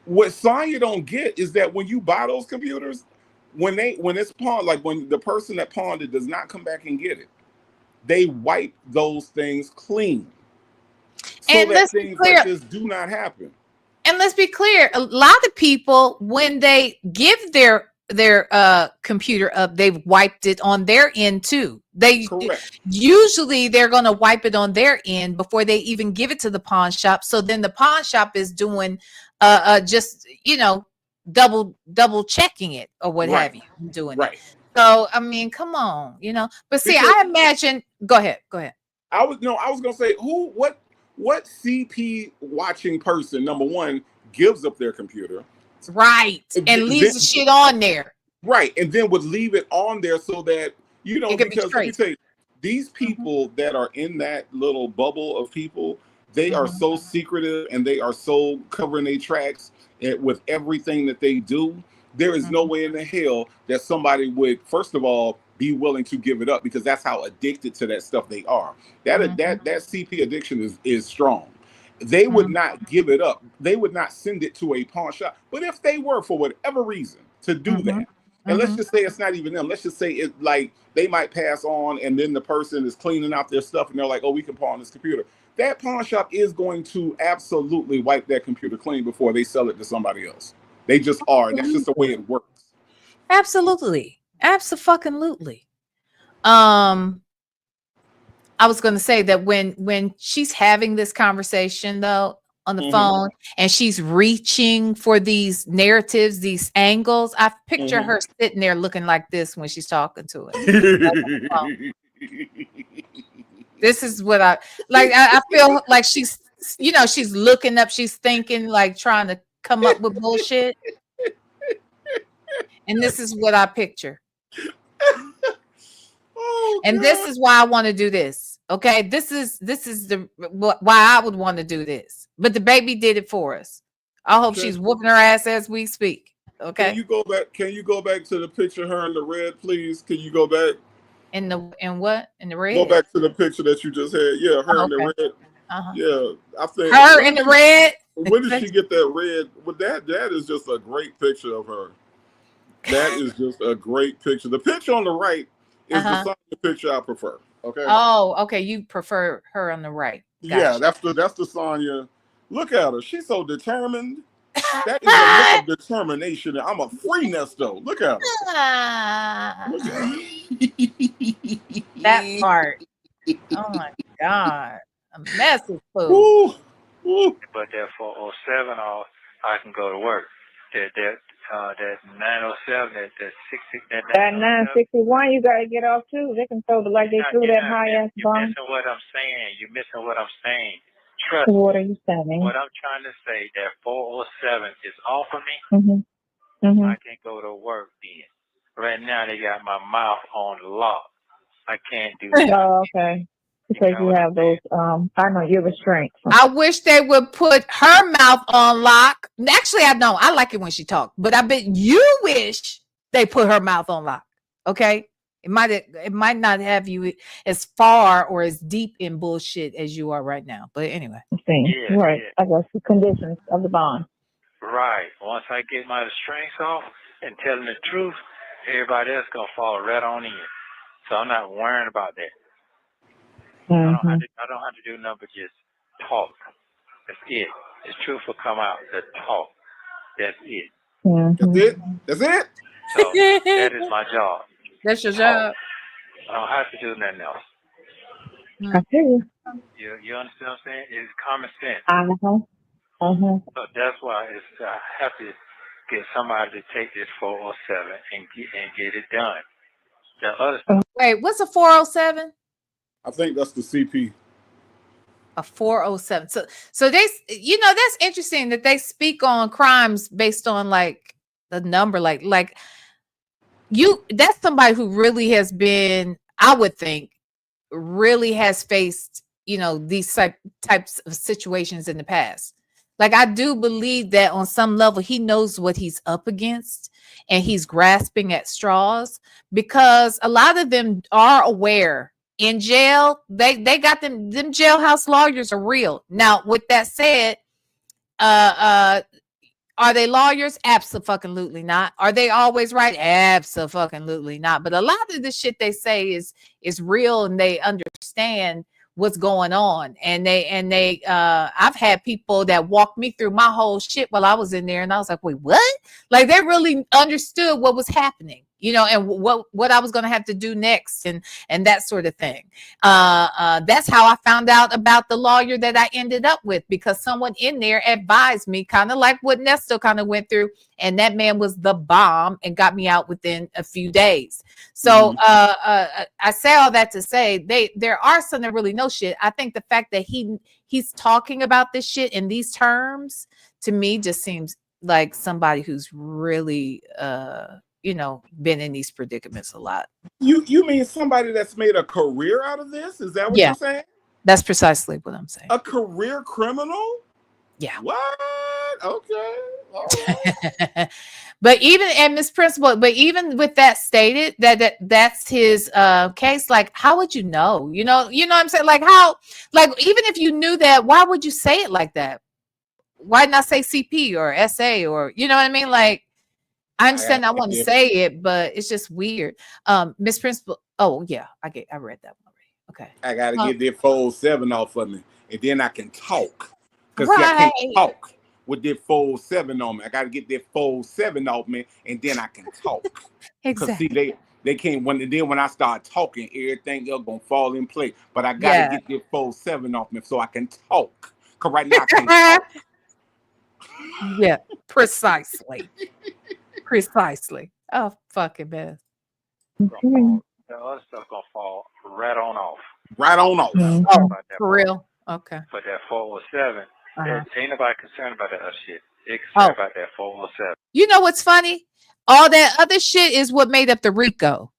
what Sonya don't get is that when you buy those computers, when it's pawned, like when the person that pawned it does not come back and get it, they wipe those things clean so And that let's be things clear. like this do not happen. And let's be clear, a lot of people, when they give their computer up, they've wiped it on their end too. Correct. Usually they're going to wipe it on their end before they even give it to the pawn shop. So then the pawn shop is doing just double checking it or what have you, doing it. So I mean, come on, But see, Because I imagine. Go ahead. I was gonna say what CP watching person, number one, gives up their computer, Right, and leaves the shit on there. Right, and then would leave it on there so that because let me tell you, these people that are in that little bubble of people, they are so secretive and they are so covering their tracks with everything that they do. There is no way in the hell that somebody would, first of all, be willing to give it up because that's how addicted to that stuff they are. That CP addiction is strong. They would not give it up. They would not send it to a pawn shop. But if they were, for whatever reason, to do that, and let's just say it's not even them. Let's just say it, like, they might pass on, and then the person is cleaning out their stuff, and they're like, "Oh, we can pawn this computer." That pawn shop is going to absolutely wipe that computer clean before they sell it to somebody else. They just are, and that's just the way it works. Absolutely. Abso-fucking-lutely. I was going to say that when she's having this conversation though on the phone and she's reaching for these narratives, these angles, I picture her sitting there looking like this when she's talking to it. This is what I like. I feel like she's looking up, she's thinking, like trying to come up with bullshit. And this is what I picture. And this is why I want to do this. Okay, this is why I would want to do this. But the baby did it for us. I hope she's whooping her ass as we speak. Okay. Can you go back? Can you go back to the picture of her in the red, please? Can you go back? In the red? Go back to the picture that you just had. Yeah, her in the red. Yeah, I think her in the red. When did she get that red? Well, that is just a great picture of her. That is just a great picture. The picture on the right is the picture I prefer. Okay. Oh, okay. You prefer her on the right. Gotcha. Yeah, that's the Sonya. Look at her. She's so determined. That is a look of determination. I'm a free Nesto. Look at her. Look at her. That part. Oh my God. A massive fool. But that 407 off, I can go to work. That 907, that 60, that 961, you gotta get off too. They can throw like they threw that high ass bomb. You're missing what I'm saying. You're missing what I'm saying. Trust me. What are you saying? What I'm trying to say, that 407 is off of me. I can't go to work then. Right now, they got my mouth on lock. I can't do that. Oh, okay. Because you have those, I know you're restraints. I wish they would put her mouth on lock. Actually, I don't. I like it when she talks, but I bet you wish they put her mouth on lock. Okay, it might not have you as far or as deep in bullshit as you are right now. But anyway, right. I guess the conditions of the bond. Right. Once I get my restraints off and telling the truth, everybody else gonna fall right on in. So I'm not worrying about that. I don't have to do nothing but just talk. That's it. The truth will come out. The talk. That's it. That's it. That's it. So that is my job. That's your job. I don't have to do nothing else. I hear you. You understand what I'm saying? It's common sense. Uh-huh. So that's why I have to get somebody to take this 407 and get it done. The other stuff. Wait, what's a 407? I think that's the CP. A 407. So they, that's interesting that they speak on crimes based on like the number, like that's somebody who really has been, I would think, really has faced, these types of situations in the past. Like, I do believe that on some level he knows what he's up against and he's grasping at straws, because a lot of them are aware. In jail, they got them jailhouse lawyers are real. Now, with that said, are they lawyers? Absolutely not. Are they always right? Absolutely not. But a lot of the shit they say is real, and they understand what's going on. And they I've had people that walked me through my whole shit while I was in there, and I was like, wait, what? Like, they really understood what was happening, and what I was going to have to do next, and that sort of thing. That's how I found out about the lawyer that I ended up with, because someone in there advised me, kind of like what NESTO kind of went through, and that man was the bomb and got me out within a few days. So I say all that to say there are some that really know shit. I think the fact that he's talking about this shit in these terms, to me, just seems like somebody who's really been in these predicaments a lot. You mean somebody that's made a career out of this? Is that what you're saying? That's precisely what I'm saying. A career criminal? Yeah. What? Okay. All right. But even, and Miss Principal, but even with that stated, that's his case, like, how would you know? You know what I'm saying? Like, how, like, even if you knew that, why would you say it like that? Why not say CP or SA, or you know what I mean? Like, I understand I want to say it, but it's just weird. Miss Principal, oh yeah, I read that one already. Okay. I gotta get that 407 off of me, and then I can talk. Because right. I can't talk with that 407 on me. I gotta get that 407 off me, and then I can talk. Exactly. Because see, they can't, when I start talking, everything else gonna fall in place. But I gotta get that 407 off me so I can talk. Cause right now I can't talk. Yeah, precisely. Precisely. Oh, fucking mess. The other stuff gonna fall right on off. Right on off. Oh, for real? Okay. But that 407, ain't nobody concerned about that other shit. They concerned about that 407. You know what's funny? All that other shit is what made up the RICO.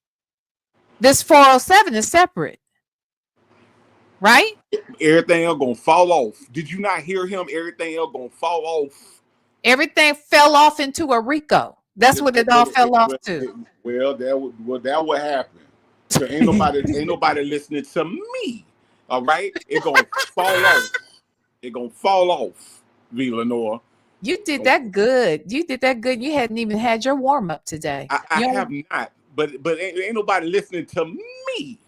This 407 is separate. Right? Everything else gonna fall off. Did you not hear him? Everything else gonna fall off. Everything fell off into a RICO. That's what it all fell off to. Well, that would happen. So ain't nobody listening to me. All right, it gonna fall off. It gonna fall off, V. Lenore. You did that good. You hadn't even had your warm up today. I have not, but ain't nobody listening to me.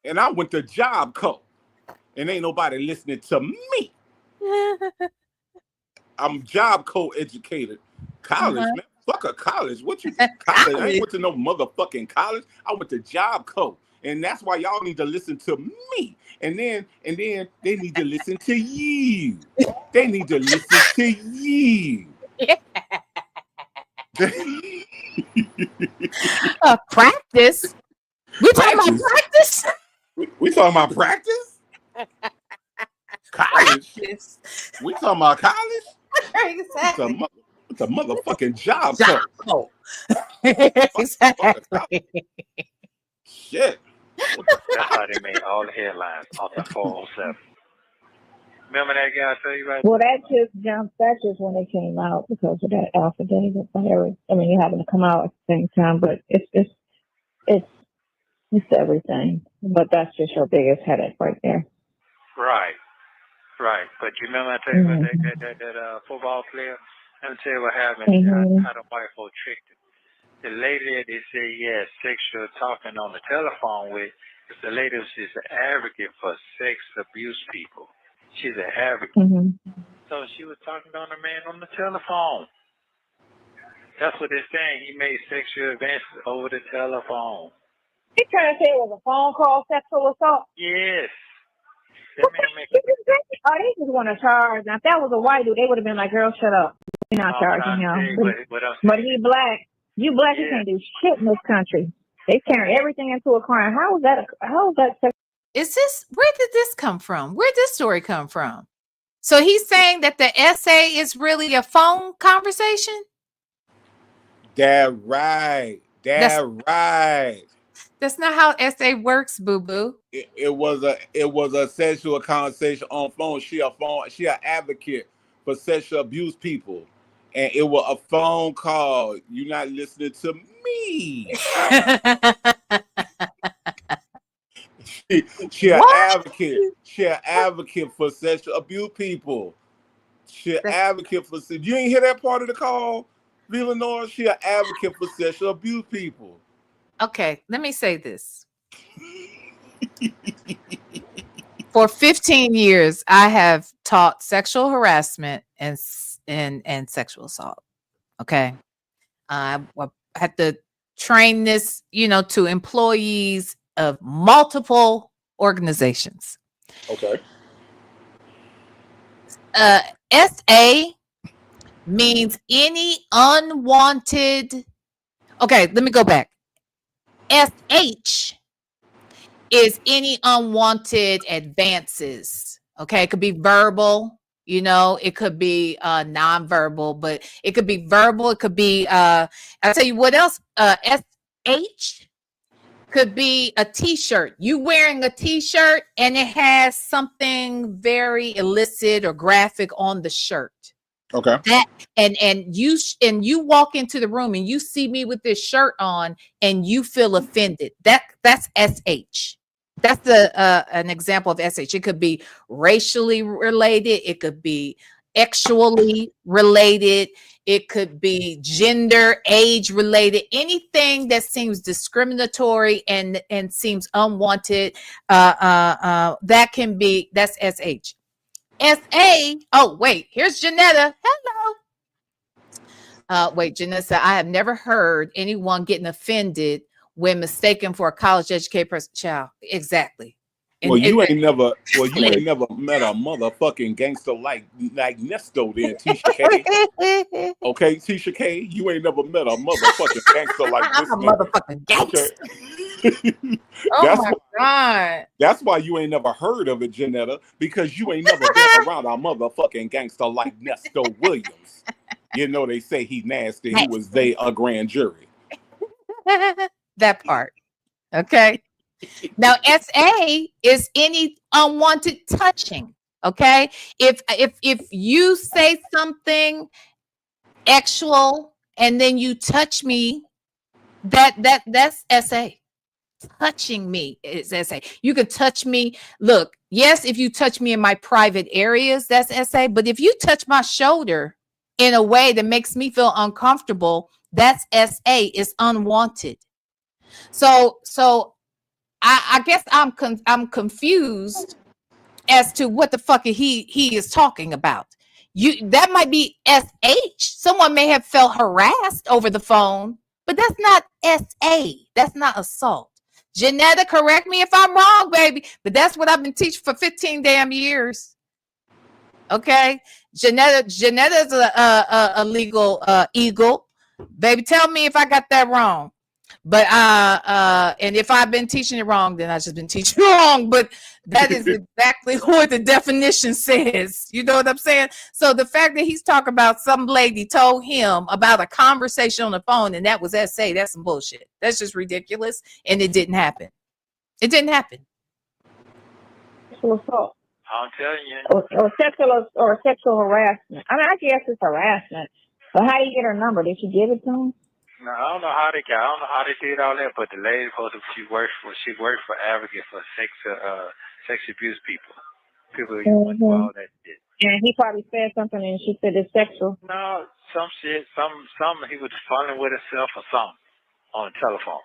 And I went to Job Co, and ain't nobody listening to me. I'm Job Co educated. College, man. Fuck a college. What you college? I ain't went to no motherfucking college. I went to Job Co. And that's why y'all need to listen to me. And then they need to listen to you. They need to listen to you. Practice? We talking about practice? We talking about practice? College? We talking about college? Exactly. It's a motherfucking job. Exactly. Shit. That's how they made all the headlines off the 407. Remember that guy I tell you about? Well, that just when it came out because of that affidavit. I mean, it happened to come out at the same time, but it's everything. But that's just your biggest headache right there. Right. But you remember I tell you about that football player? Let me tell you what happened. How the white folk tricked him. The lady that they say he had sexual talking on the telephone with, the lady was just an advocate for sex abuse people. She's an advocate. So she was talking to a man on the telephone. That's what they're saying. He made sexual advances over the telephone. He trying to say it was a phone call sexual assault? Yes. That man make Oh, they just want to charge. Now, if that was a white dude, they would have been like, "Girl, shut up. We're not I'm charging trying to tell him." you what I'm But saying. he black. You black, you Yeah. can't do shit in this country. They turn everything into a crime. How is that? Is this, where did this come from? Where did this story come from? So he's saying that the essay is really a phone conversation? That right. That's Right. that's not how essay works, boo-boo. It was a sexual conversation on phone. She an advocate for sexual abuse people. And it was a phone call. You're not listening to me. She an What? advocate. She an advocate for sexual abuse people. She an advocate for. You ain't hear that part of the call, Villanova? She an advocate for sexual abuse people. Okay, let me say this. For 15 years, I have taught sexual harassment and sexual assault. Okay. I had to train this, to employees of multiple organizations. Okay. SA means any unwanted. Okay, let me go back. SH is any unwanted advances. Okay, it could be verbal, it could be nonverbal, but it could be verbal. It could be I'll tell you what else. SH could be a t-shirt. You wearing a t-shirt and it has something very illicit or graphic on the shirt. Okay. That and you walk into the room and you see me with this shirt on and you feel offended. That's SH. That's an example of SH. It could be racially related. It could be sexually related. It could be gender, age related. Anything that seems discriminatory and seems unwanted. That's SH. SA. Oh, wait, here's Janetta. Hello. Wait, Janetta said, I have never heard anyone getting offended when mistaken for a college educated person. Child, exactly. Well, you ain't never met a motherfucking gangster like NESTO then, Tisha K. Okay, Tisha K, you ain't never met a motherfucking gangster like this I'm a nigga. motherfucking gangster. Okay. Oh God. That's why you ain't never heard of it, Janetta, because you ain't never been around a motherfucking gangster like Nesto Williams. They say he nasty. He was a grand jury. That part. Okay. Now, SA is any unwanted touching. Okay. If you say something sexual and then you touch me, that's SA. Touching me is SA. You can touch me. Look, yes, if you touch me in my private areas, that's SA. But if you touch my shoulder in a way that makes me feel uncomfortable, that's SA. It's unwanted. So I guess I'm confused as to what the fuck he is talking about. That might be SH. Someone may have felt harassed over the phone, but that's not SA. That's not assault. Janetta, correct me if I'm wrong, baby, but that's what I've been teaching for 15 damn years. Okay, Janetta's a legal eagle, baby. Tell me if I got that wrong. But and if I've been teaching it wrong, then I've just been teaching wrong. But that is exactly what the definition says. You know what I'm saying? So the fact that he's talking about some lady told him about a conversation on the phone and that was SA, that's some bullshit. That's just ridiculous. And it didn't happen. It didn't happen. Sexual assault. I'm telling you. Or sexual harassment. I mean, I guess it's harassment. But how do you get her number? Did she give it to him? No, I don't know how they did all that, but the lady she worked for advocate for sex abuse people. People who do all that shit. And he probably said something and she said it's sexual. No, some shit, some he was funny with himself or something on the telephone.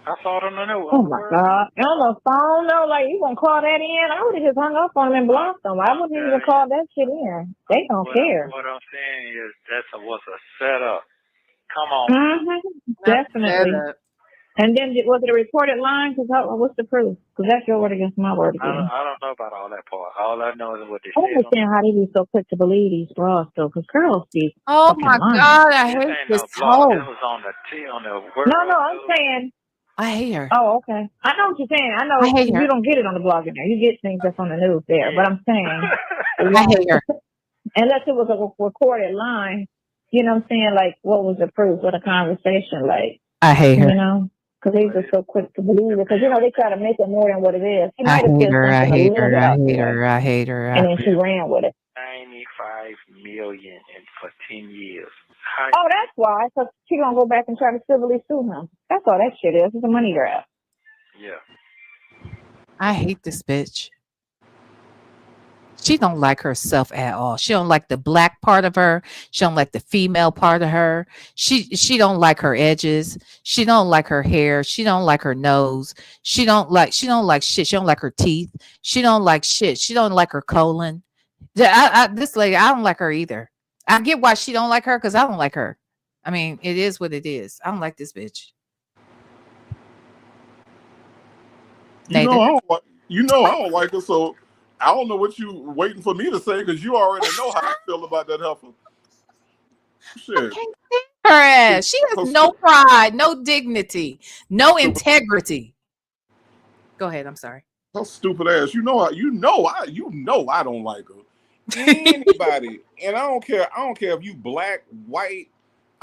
I saw it on the news. Oh my God. On the phone, no, like you gonna call that in? I would have just hung up on him and blocked them. I wouldn't even call that shit in. They don't care. What I'm saying is was a setup. Come on. Definitely. And then was it a recorded line? Because what's the proof? Because that's your word against my word I again. don't know about all that part. All I know is what they I don't said. understand how they be so quick to believe these bras, though. Because girls be Oh fucking my lying. God, I This hate ain't this no blog. This hoe. was on the world. No, I'm saying. I hate her. Oh, okay. I know what you're saying. I know I hate her. you don't get it on the blog in there. You get things that's on the news there. But I'm saying, I hate her. unless it was a recorded line, you know what I'm saying? Like, what was the proof? What a conversation, like, I hate her. you know? Because they just so quick to believe it. Because, you know, they try to make it more than what it is. She I might have hate said her. I something a hate little her. bit I out the hate way. her. I hate her. And then she ran with it. 95 million for 10 years. Oh, that's why. So she going to go back and try to civilly sue him. That's all that shit is. It's a money grab. Yeah. I hate this bitch. She don't like herself at all. She don't like the black part of her. She don't like the female part of her. She don't like her edges. She don't like her hair. She don't like her nose. She don't like shit. She don't like her teeth. She don't like shit. She don't like her colon. This lady, I don't like her either. I get why she don't like her because I don't like her. I mean, it is what it is. I don't like this bitch. You know, I don't like her, so I don't know what you waiting for me to say because you already know how I feel about that heifer. Shit. Her ass. She has no pride, no dignity, no integrity. Go ahead. I'm sorry. Her stupid ass. You know I don't like her. Anybody, and I don't care if you black, white.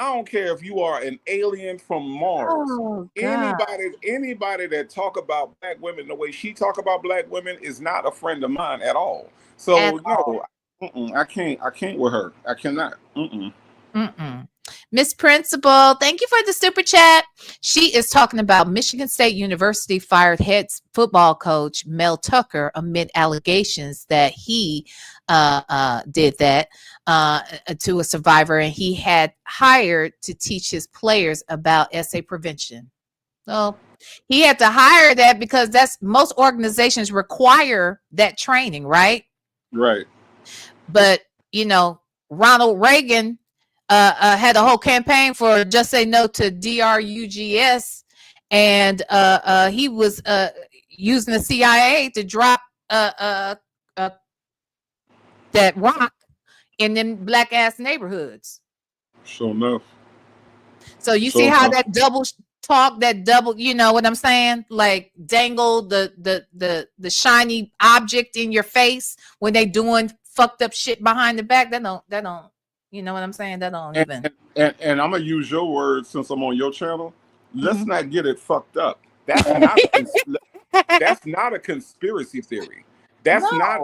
I don't care if you are an alien from Mars. Oh, God. Anybody that talk about black women the way she talk about black women is not a friend of mine at all. So I can't with her. I cannot. Miss Principal, thank you for the super chat. She is talking about Michigan State University fired head football coach Mel Tucker amid allegations that he did that to a survivor, and he had hired to teach his players about SA prevention. So he had to hire that because most organizations require that training, right? Right. But Ronald Reagan had a whole campaign for just say no to DRUGS, and he was using the CIA to drop that rock in them black ass neighborhoods. Sure enough. So you see how that double talk, that double, you know what I'm saying? Like dangle the shiny object in your face when they doing fucked up shit behind the back. That don't. You know what I'm saying? That don't even. And I'm gonna use your words since I'm on your channel. Let's not get it fucked up. That's not a conspiracy theory. That's not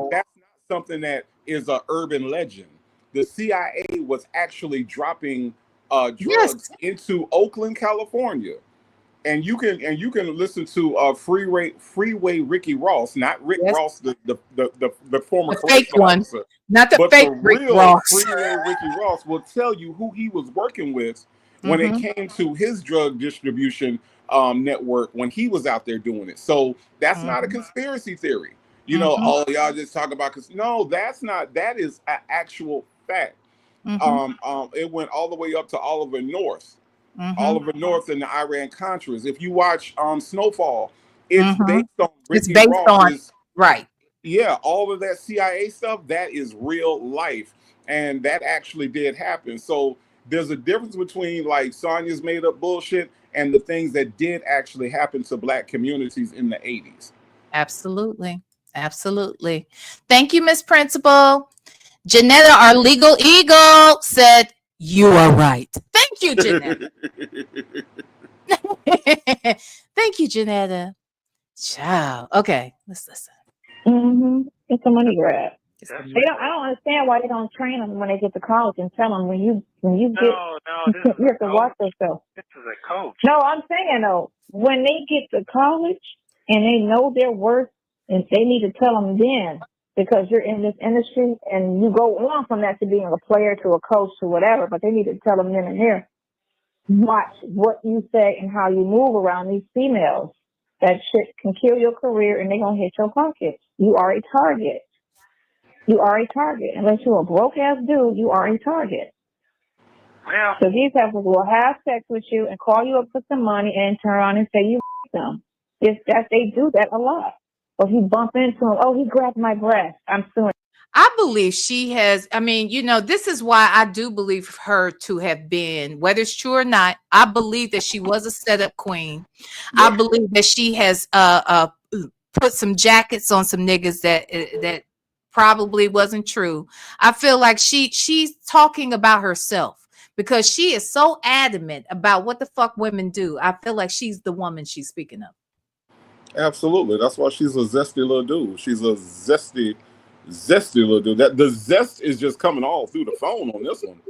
something that is an urban legend. The CIA was actually dropping drugs into Oakland, California. And you can listen to Freeway Ricky Ross, not Rick Ross, the former fake one, officer, not the but fake the Rick real Ross. Freeway Ricky Ross will tell you who he was working with when it came to his drug distribution network when he was out there doing it. So that's not a conspiracy theory. You know, y'all just talk about no, that's not. That is an actual fact. It went all the way up to Oliver North. Oliver North and the Iran Contras. If you watch Snowfall, it's based on Ricky Ross's, right. Yeah, all of that CIA stuff, that is real life. And that actually did happen. So there's a difference between like Sonya's made up bullshit and the things that did actually happen to black communities in the 80s. Absolutely. Absolutely. Thank you, Miss Principal. Janetta, our legal eagle, said, "You are right." Thank you, Janetta. Thank you, Janetta. Ciao. Okay, let's listen. It's a money grab. I don't understand why they don't train them when they get to college and tell them when you get you have to watch yourself. This is a coach. No, I'm saying though, when they get to college and they know their worth, and they need to tell them then, because you're in this industry and you go on from that to being a player to a coach to whatever, but they need to tell them then and there. Watch what you say and how you move around these females. That shit can kill your career and they're going to hit your pockets. You are a target. You are a target. Unless you're a broke ass dude, you are a target. Well, So these heifers will have sex with you and call you up for some money and turn around and say you them. They do that a lot. Or if you bump into them, oh, he grabbed my breast, I'm suing. I believe she has. I mean, this is why I do believe her to have been, whether it's true or not, I believe that she was a setup queen. I Yep. believe that she has put some jackets on some niggas that probably wasn't true. I feel like she's talking about herself because she is so adamant about what the fuck women do. I feel like she's the woman she's speaking of. Absolutely. That's why she's a zesty little dude. She's a zesty little dude. That the zest is just coming all through the phone on this one.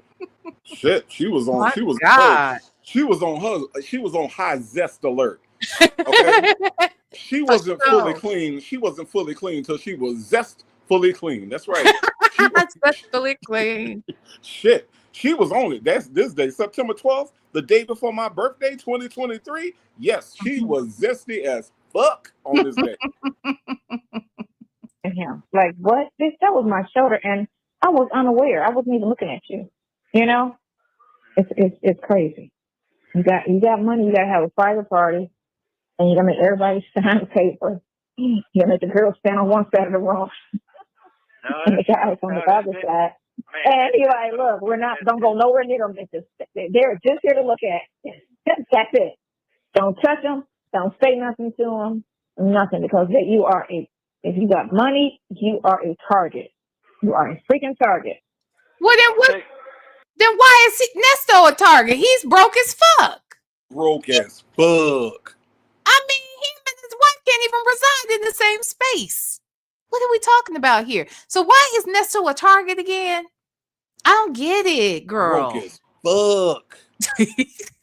Shit, she was on. My She was. God. She was on her. She was on high zest alert. Okay. She wasn't fully clean. She wasn't fully clean until she was zest fully clean. That's right. She was, Zestfully clean. shit. She was on it. That's this day, September 12th, the day before my birthday, 2023. Yes, she was zesty as fuck on this day. Him. Like, what? Bitch, that was my shoulder, and I was unaware. I wasn't even looking at you. You know? It's crazy. You got money, you gotta have a private party, and you gotta make everybody sign a paper. You gotta make the girls stand on one side of the room and the guys on the other side. And you're like, look, don't go nowhere near them bitches. They're just here to look at. That's it. Don't touch them. Don't say nothing to them. Nothing, because if you got money, you are a target. You are a freaking target. Well, then why is Nesto a target? He's broke as fuck. Broke as fuck. I mean, him and his wife can't even reside in the same space. What are we talking about here? So why is Nesto a target again? I don't get it, girl. Broke as fuck.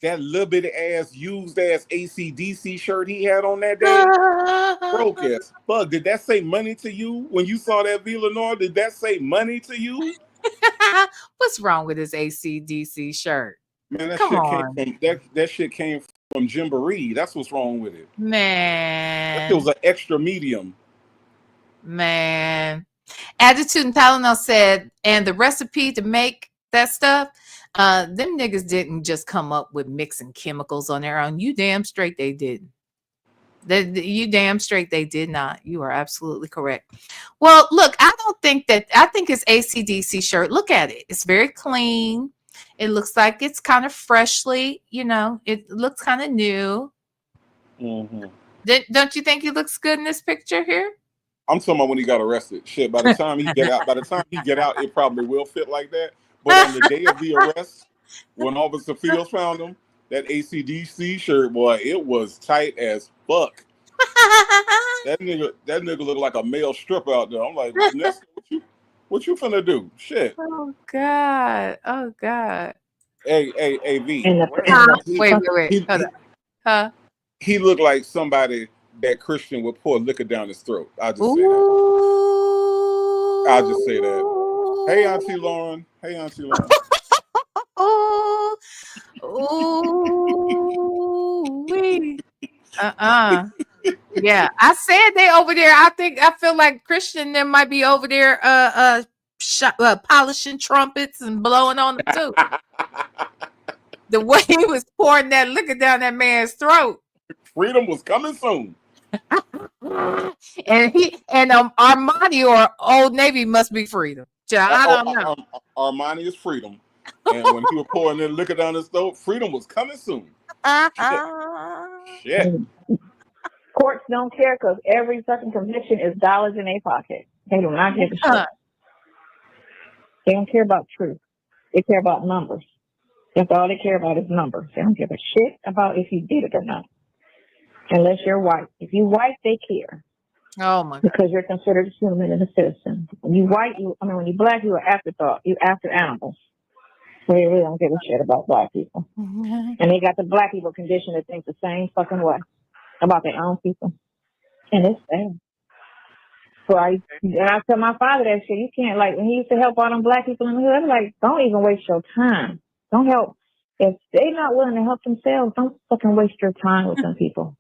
That little bitty ass, used ass AC/DC shirt he had on that day. Broke as fuck. Did that say money to you when you saw that V. Lenore? Did that say money to you? What's wrong with his AC/DC shirt? Man, that shit came from Gymboree. That's what's wrong with it. Man. That shit was an extra medium. Man. Attitude and Tylenol said, and the recipe to make that stuff, them niggas didn't just come up with mixing chemicals on their own. You damn straight they didn't. You damn straight they did not. You are absolutely correct. Well, look, I think it's AC/DC shirt. Look at it. It's very clean. It looks like it's kind of freshly, it looks kind of new. Mm-hmm. Don't you think he looks good in this picture here? I'm talking about when he got arrested. Shit, by the time he get out, it probably will fit like that. But on the day of the arrest, when Officer Fields found him, that AC/DC shirt, boy, it was tight as fuck. That nigga looked like a male stripper out there. I'm like, Nesta, what you finna do? Shit. Oh God. Hey, V. Wait. Hold on. Huh? He looked like somebody that Christian would pour liquor down his throat. I'll just say that. Hey, Auntie Lauren. Yeah, I said they over there. I feel like Christian and them might be over there polishing trumpets and blowing on them too. The way he was pouring that liquor down that man's throat. Freedom was coming soon. And Armani or Old Navy must be freedom. I don't know. Armani is freedom. And when he was pouring that liquor down his throat, freedom was coming soon. Shit. Courts don't care because every fucking conviction is dollars in their pocket. They do not give a shit. They don't care about truth. They care about numbers. That's all they care about is numbers. They don't give a shit about if you did it or not. Unless you're white. If you white, they care. Oh my God. Because you're considered a human and a citizen. When you white, when you black, you're afterthought. You after animals. So they really don't give a shit about black people. Mm-hmm. And they got the black people conditioned to think the same fucking way about their own people. And it's sad. So I tell my father that shit. You can't, like, when he used to help all them black people in the hood, I'm like, don't even waste your time. Don't help. If they're not willing to help themselves, don't fucking waste your time with them people.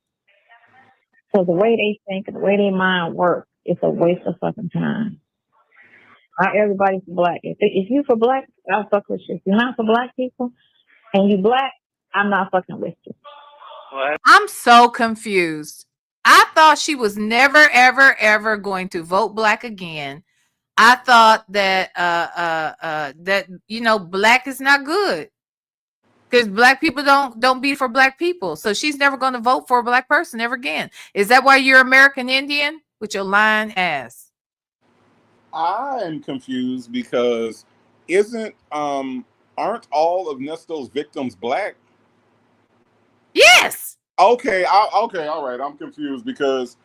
So the way they think and the way their mind works, it's a waste of fucking time. Not everybody's black. If you for black, I'll fuck with you. If you're not for black people and you black, I'm not fucking with you. Well, I'm so confused. I thought she was never, ever, ever going to vote black again. I thought that that black is not good because black people don't be for black people. So she's never going to vote for a black person ever again. Is that why you're American Indian with your lying ass? I am confused because aren't all of Nesto's victims black? Yes. Okay, okay, all right. I'm confused because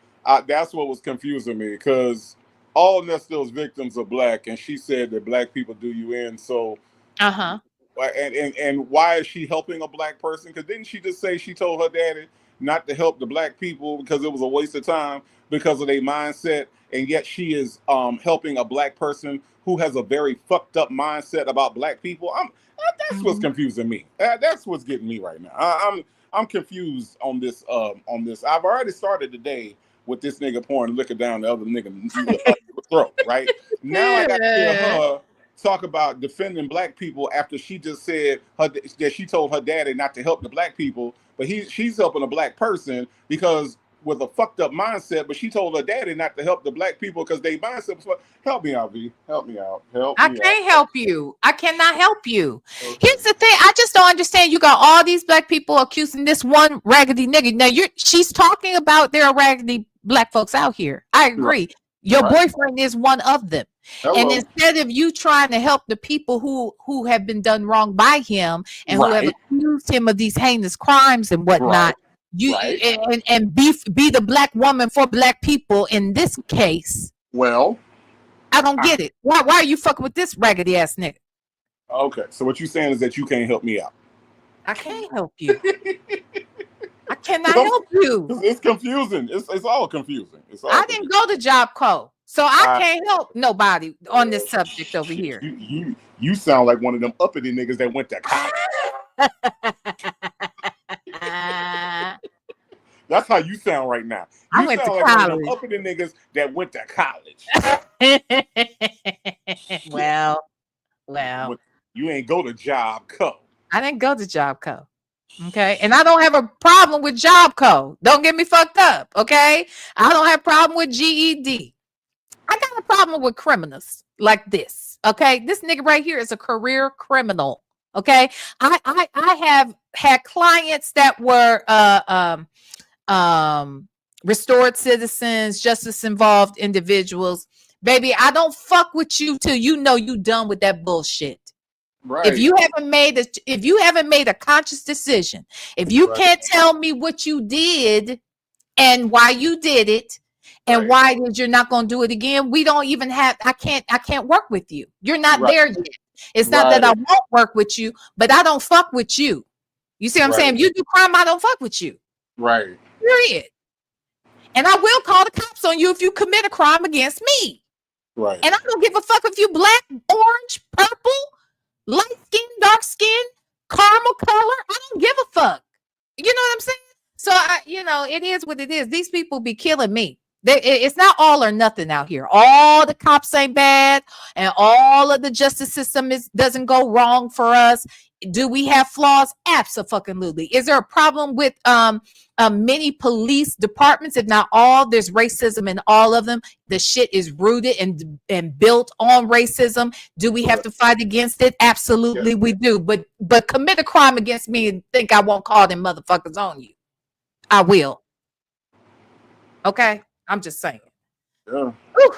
that's what was confusing me because all Nesto's victims are black, and she said that black people do you in. So, Uh-huh. and why is she helping a black person? Because didn't she just say she told her daddy not to help the black people because it was a waste of time because of their mindset, and yet she is helping a black person who has a very fucked up mindset about black people. That's what's confusing me. That's what's getting me right now. I'm confused on this. On this, I've already started the day with this nigga pouring liquor down the other nigga throat. Right now, I got to hear her talk about defending black people after she just said that she told her daddy not to help the black people, but she's helping a black person because with a fucked up mindset. But she told her daddy not to help the black people because they mindset was. Help me out, V. Help me out. I can't help you. I cannot help you. Okay. Here's the thing. I just don't understand. You got all these black people accusing this one raggedy nigga. Now she's talking about there are raggedy black folks out here. I agree. Right. Your boyfriend is one of them. Hello. And instead of you trying to help the people who have been done wrong by him and who have accused him of these heinous crimes and whatnot, and be the black woman for black people in this case. Well, I don't get it. Why are you fucking with this raggedy ass nigga? Okay, so what you're saying is that you can't help me out. I can't help you. I cannot help you. It's confusing. It's all confusing. I didn't go to Job Co, so I can't help nobody on this subject over here. You sound like one of them uppity niggas that went to college. That's how you sound right now. You I went sound to like college. One of them uppity niggas that went to college. Well. You ain't go to Job Co. I didn't go to Job Co. Okay. And I don't have a problem with Job Co. Don't get me fucked up. Okay. I don't have a problem with GED. I got a problem with criminals like this. Okay. This nigga right here is a career criminal. Okay. I have had clients that were restored citizens, justice involved individuals. Baby, I don't fuck with you till you know you done with that bullshit. Right. If you haven't made a conscious decision, if you can't tell me what you did and why you did it and why you're not going to do it again, we don't even have. I can't work with you. You're not there yet. It's not that I won't work with you, but I don't fuck with you. You see what I'm saying? If you do crime, I don't fuck with you. Right. Period. And I will call the cops on you if you commit a crime against me. Right. And I don't give a fuck if you black, orange, purple, light skin, dark skin, caramel color. I don't give a fuck. You know what I'm saying? So it is what it is. These people be killing me. It's not all or nothing out here. All the cops ain't bad, and all of the justice system doesn't go wrong for us. Do we have flaws? Absolutely. Is there a problem with many police departments? If not all, there's racism in all of them. The shit is rooted and built on racism. Do we have to fight against it? Absolutely, we do. But commit a crime against me and think I won't call them motherfuckers on you. I will. Okay, I'm just saying. Yeah. Whew.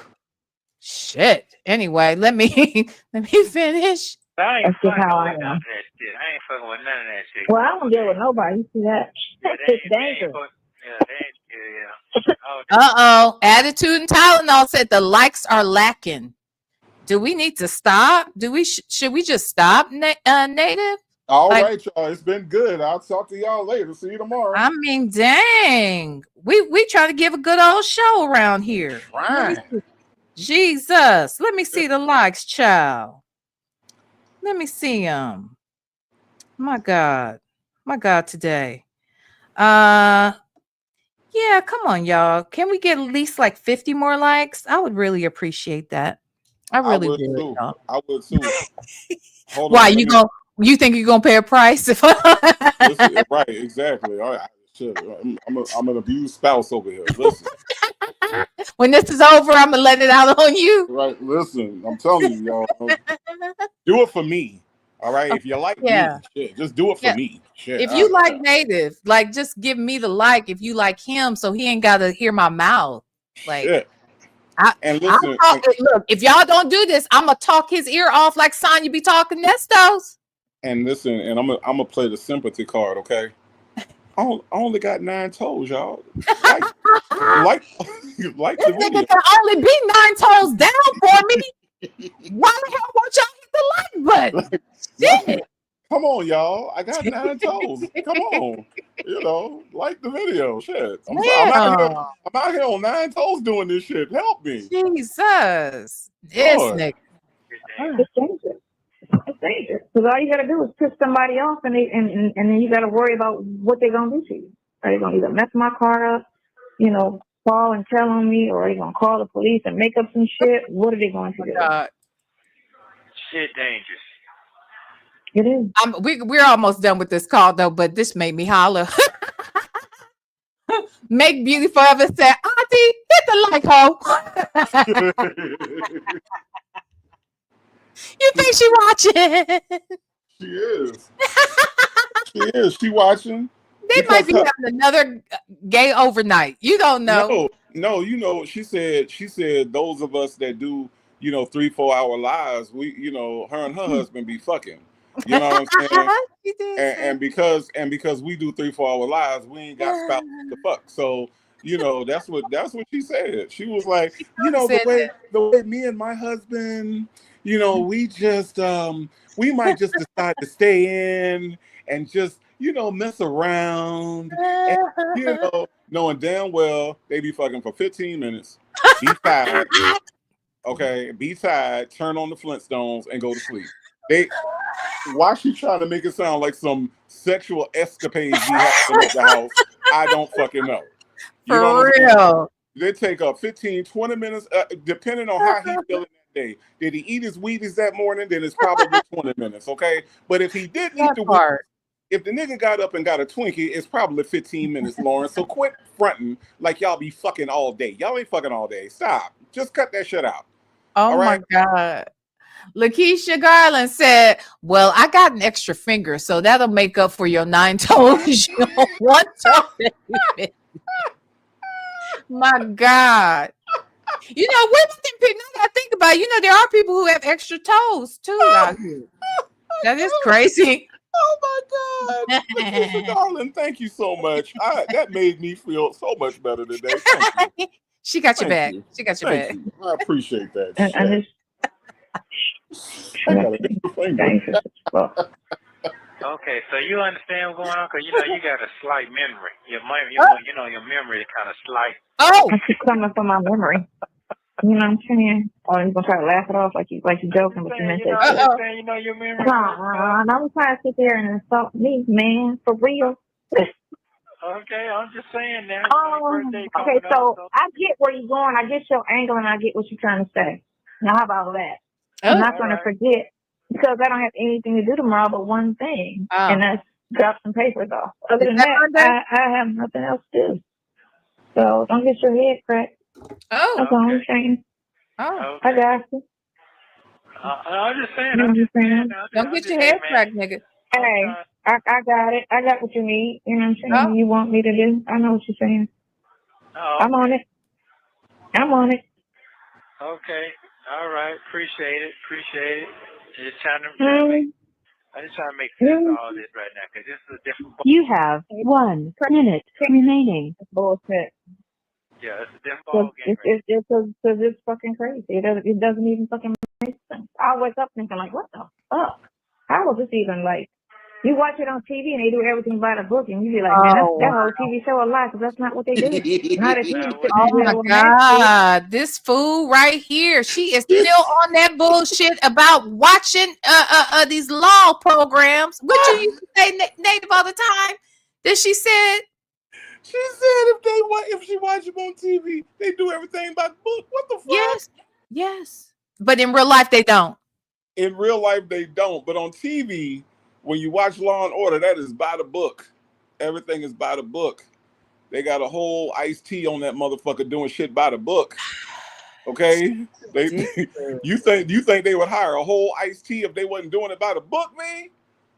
Shit. Anyway, let me finish. I ain't fucking how I with am. none of that shit. I ain't fucking with none of that shit. Well, I don't deal with nobody. You see that? It's dangerous. Attitude and Tylenol said the likes are lacking. Do we need to stop? Should we just stop, Native? All right, y'all. It's been good. I'll talk to y'all later. See you tomorrow. I mean, dang. We try to give a good old show around here. Right. Jesus. Let me see the likes, child. Let me see them. My God today. Yeah, come on, y'all. Can we get at least like 50 more likes? I would really appreciate that. I I really would would, too. y'all. I would too. Hold Why on, let me you think you're gonna pay a price? listen. Right, exactly. All right, shit. I'm an abused spouse over here. Listen, When this is over, I'm gonna let it out on you. right. Listen, I'm telling you, y'all. Do it for me. All right. If you like me, Yeah. shit, just do it for Yeah. me. Shit. If you like Native, like just give me the like if you like him, so he ain't gotta hear my mouth. Like Shit. I, And I'll listen, talk. Look, if y'all don't do this, I'm gonna talk his ear off like Sonya be talking Nestos. and listen, and I'm gonna play the sympathy card. Okay. I only got 9 toes, y'all. Like, like, like This the nigga video. can only be 9 toes down for me. Why the hell won't y'all hit the like button? Like, Shit. come on, y'all. I got 9 toes. Come on. Like the video. Shit. I'm out here. Damn. I'm out here on 9 toes doing this shit. Help me, Jesus. This Lord. nigga. It's dangerous. It's dangerous. Because all you got to do is piss somebody off, and then you got to worry about what they're going to do to you. Are they going to either mess my car up, call and tell on me, or are they going to call the police and make up some shit? What are they going to do? God. Shit dangerous. It is. We're almost done with this call though, but this made me holler. Make Beauty Forever say, Auntie, hit the like hole. You think she watching? She is. She is. She watching. They might Because be having another gay overnight. You don't know. no, she said those of us that do, 3-4 hour lives, her and her husband be fucking. You know what I'm saying? She did And, say. and because we do 3-4 hour lives, we ain't got spouses to fuck. So, that's what she said. She was like, She probably said that. the way me and my husband, we just we might just decide to stay in and just, mess around and knowing damn well they be fucking for 15 minutes, be tired, okay, be tired, turn on the Flintstones and go to sleep. They Why she trying to make it sound like some sexual escapades be happening at the house? I don't fucking know. You know For what I'm saying? real. They take up 15, 20 minutes, depending on how he feeling that day. Did he eat his Wheaties that morning? Then it's probably 20 minutes, okay? But if he didn't eat That the Wheaties, part. if the nigga got up and got a Twinkie, it's probably 15 minutes, Lauren. So quit fronting like y'all be fucking all day. Y'all ain't fucking all day. Stop. Just cut that shit out. Oh All my right? God. Lakeisha Garland said, well, I got an extra finger, so that'll make up for your 9 toes. You don't want toe, baby. My God. Women think people gotta think about it. There are people who have extra toes too out here. That is crazy. Oh my God. Lakeisha Garland, thank you so much. That made me feel so much better today. Thank you. She got your Thank back. you. She got your Thank back. you. I appreciate that. And Shit. it's I got an extra finger. dangerous as fuck. Okay, so you understand what's going on? Because, you got a slight memory. Your memory, your memory is kind of slight. Oh, I keep coming from my memory. You know what I'm saying? Or you gonna try to laugh it off like you joking, but you meant that shit. You know your memory. Nah, don't try to sit there and insult me, man. For real. Okay, I'm just saying now. Your birthday Okay, coming so up, I get where you're going. I get your angle, and I get what you're trying to say. Now, how about that? I'm oh, not going to forget because I don't have anything to do tomorrow but one thing, oh. and that's drop some papers off. Other than that, Monday? I have nothing else to do. So don't get your head cracked. Oh, That's all I'm saying. oh. I got you. I'm just saying. You know what I'm saying? Don't get your head cracked, nigga. Hey, I got it. I got what you need. You know what I'm saying? Oh. You want me to do? I know what you're saying. Oh, I'm on it. I'm on it. okay. All right. Appreciate it. Just trying to I'm just trying to make sense of all this right now because this is a different. You have 1 minute remaining. Bullshit. Yeah, it's a different ball game. It's fucking crazy. It doesn't even fucking make sense. I wake up thinking like, what the fuck? How was this even like? You watch it on TV and they do everything by the book, and you be like, man, that whole TV show a lie because that's not what they do. Not if you sit Oh there my with God. This fool right here. She is still on that bullshit about watching these law programs. What you used to say, Native, all the time? That she said. She said if she watch them on TV, they do everything by the book. What the fuck? Yes. But in real life, they don't. In real life, they don't. But on TV, when you watch Law and Order, that is by the book. Everything is by the book. They got a whole iced tea on that motherfucker doing shit by the book. Okay, you think they would hire a whole iced tea if they wasn't doing it by the book, man?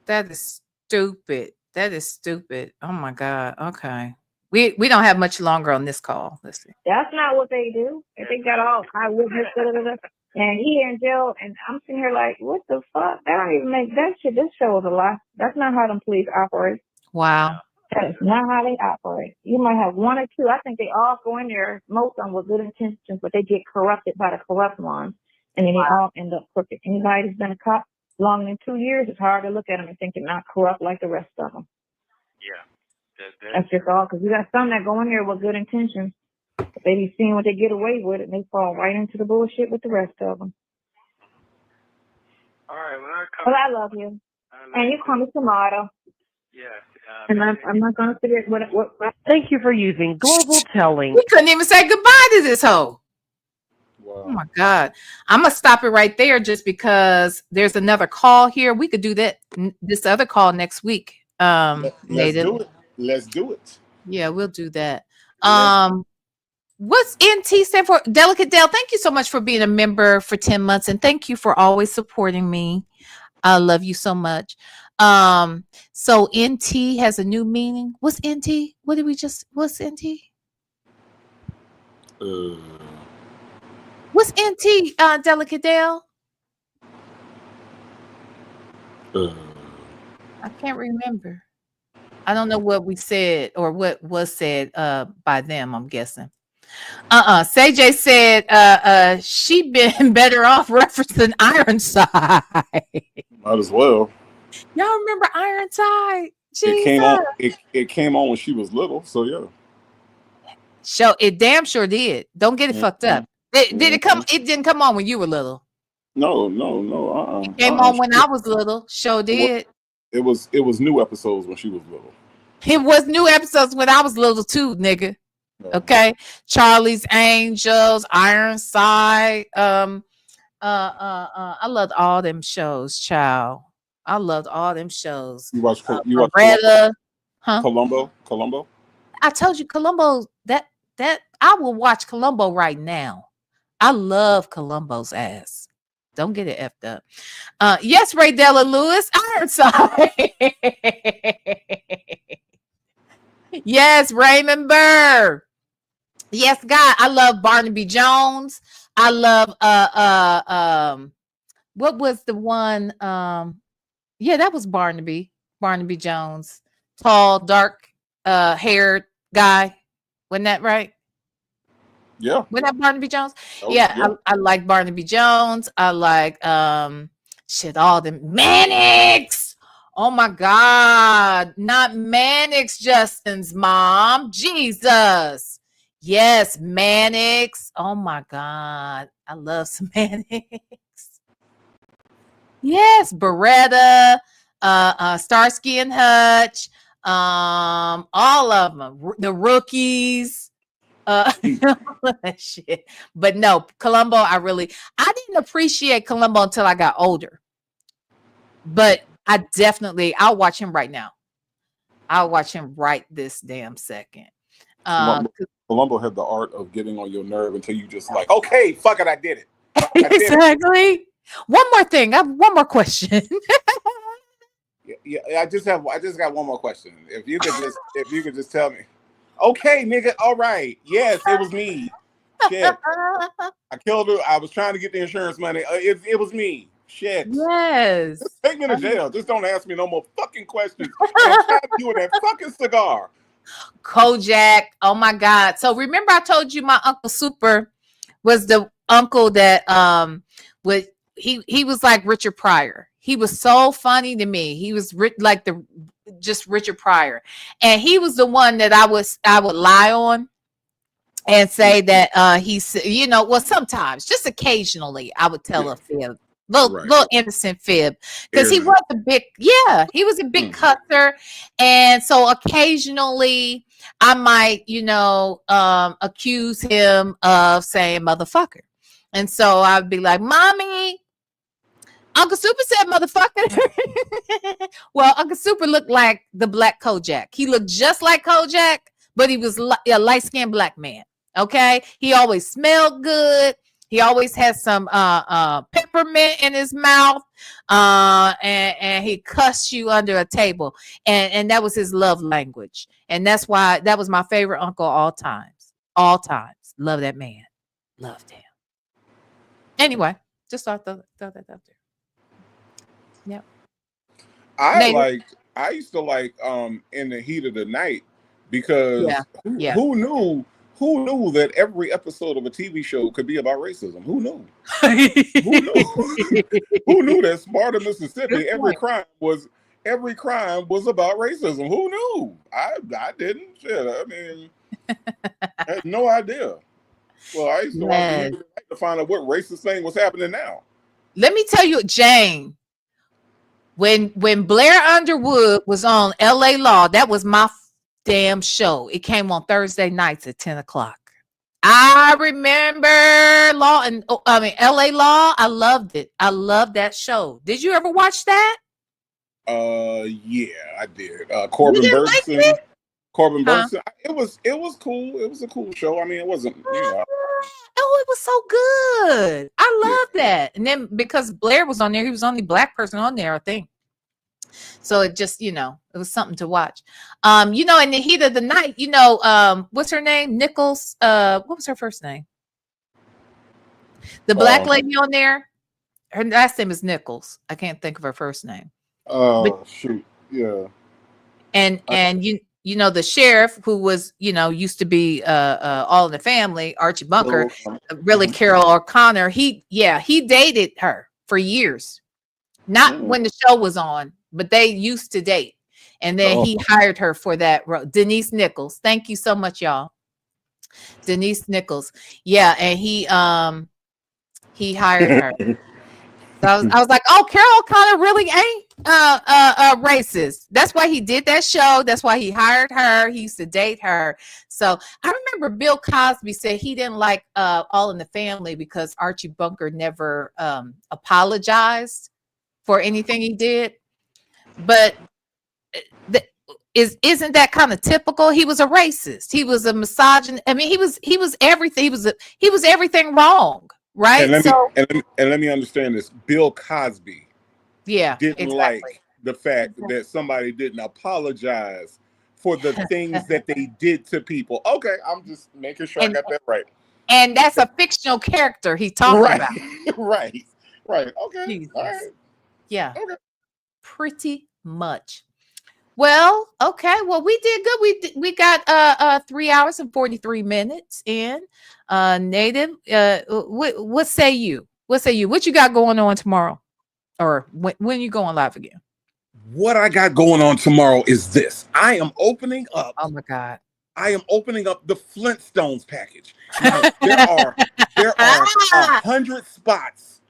That is stupid. That is stupid. Oh my God. Okay. We don't have much longer on this call. Let's see. That's not what they do. They got all eyewitness, and he in jail, and I'm sitting here like, what the fuck? That don't even make that shit. This show is a lie. That's not how them police operate. Wow. That is not how they operate. You might have one or two. I think they all go in there, most of them with good intentions, but they get corrupted by the corrupt ones, and then they all end up crooked. Anybody that's been a cop longer than 2 years, it's hard to look at them and think they're not corrupt like the rest of them. Yeah. That's just all, because you got some that go in there with good intentions, but they be seeing what they get away with, and they fall right into the bullshit with the rest of them. All right. Well, I love you. And you call me Tomato. Yeah. And I'm not going to forget what. Thank you for using Global Telling. We couldn't even say goodbye to this hoe. Wow. Oh my God. I'm going to stop it right there just because there's another call here. We could do that, this other call next week. Let's do it. Let's do it. Yeah, we'll do that. What's NT stand for? Delicate Dale, thank you so much for being a member for 10 months. And thank you for always supporting me. I love you so much. So NT has a new meaning. What's NT? What's NT? What's NT, Delicate Dale? I can't remember. I don't know what we said or what was said by them, I'm guessing. CJ said she been better off referencing Ironside. Might as well. Y'all remember Ironside? It came on when she was little, so yeah. It damn sure did. Don't get it fucked up. Did it come? It didn't come on when you were little. No. It came on when I was little. Did. It was new episodes when she was little. It was new episodes when I was little too, nigga. No. Okay, Charlie's Angels, Ironside. I loved all them shows, child. I loved all them shows. You watch Columbo? Huh? Columbo? I told you Columbo. That I will watch Columbo right now. I love Columbo's ass. Don't get it effed up. Yes, Ray Della Lewis, Ironside. Yes, Raymond Burr. Yes, God, I love Barnaby Jones. I love what was the one? Yeah, that was Barnaby Jones. Tall, dark haired guy. Wasn't that right? Yeah. Wasn't that Barnaby Jones? Yeah. I like Barnaby Jones. I like all them Mannix. Oh my God, not Mannix, Justin's mom. Jesus. Yes, Mannix. Oh my God. I love some Mannix. Yes, Beretta, Starsky and Hutch, all of them. The Rookies. That shit. But no, Columbo, I didn't appreciate Columbo until I got older. But I'll watch him right now. I'll watch him right this damn second. Columbo had the art of getting on your nerve until you just like, okay, fuck it, I did it. Exactly. One more thing. I have one more question. Yeah, I just got one more question. If you could just tell me. Okay, nigga, all right. Yes, it was me. Shit. I killed her. I was trying to get the insurance money. It was me. Shit. Yes. Just take me to jail. Just don't ask me no more fucking questions. I'm trying to do with that fucking cigar. Kojak. Oh my God. So remember I told you my Uncle Super was the uncle that he was like Richard Pryor. He was so funny to me. He was like just Richard Pryor. And he was the one that I would lie on and say that he's, sometimes, just occasionally I would tell a fib. Little innocent fib, because he was a big cusser, and so occasionally I might accuse him of saying motherfucker, And so I'd be like, Mommy, Uncle Super said motherfucker. Well, Uncle Super looked like the black Kojak. He looked just like Kojak, but he was a light-skinned black man. Okay. He always smelled good. He always had some peppermint in his mouth. And he cussed you under a table. And that was his love language. And that's why that was my favorite uncle all times. All times. Love that man. Loved him. Anyway, just thought that out there. Yep. I used to like In the Heat of the Night because Yeah. who knew that every episode of a TV show could be about racism? Who knew? Who knew that Sparta, Mississippi, every crime was about racism? Who knew? I didn't. Shit, I mean, I had no idea. Well, I used to watch The Heat of the Night to find out what racist thing was happening now. Let me tell you, Jane, when Blair Underwood was on LA Law, that was my damn show. It came on Thursday nights at 10 o'clock. I remember LA Law. I loved it. I loved that show. Did you ever watch that? Yeah, I did. Corbin Burnson. Corbin Burnson. It was cool. It was a cool show. I mean, it wasn't, Oh, it was so good. I love that. And then because Blair was on there, he was the only black person on there, I think. So it just, it was something to watch. In the heat of the night, what's her name? Nichols. What was her first name? The black lady on there. Her last name is Nichols. I can't think of her first name. Shoot. Yeah. And the sheriff who was, used to be All in the Family, Archie Bunker, really Carol O'Connor. He dated her for years. Not when the show was on, but they used to date. And then he hired her for that role. Denise Nichols. Thank you so much, y'all. Denise Nichols. Yeah, and he hired her. So I was like, oh, Carol O'Connor really ain't racist. That's why he did that show. That's why he hired her. He used to date her. So I remember Bill Cosby said he didn't like All in the Family because Archie Bunker never apologized for anything he did. But isn't that kind of typical? He was a racist. He was a misogynist. I mean, he was everything. He was everything wrong. Right. And let me understand this. Bill Cosby didn't like the fact that somebody didn't apologize for the things that they did to people. Okay, I'm just making sure I got that right. And that's a fictional character he talked about. Right. Okay. Jesus. All right. Yeah. Okay. Pretty much. Well, okay. Well, we did good. We got 3 hours and 43 minutes in. Native, what say you? What you got going on tomorrow? Or when you going live again? What I got going on tomorrow is this. I am opening up. Oh my God. I am opening up the Flintstones package. Now, there are 100 spots,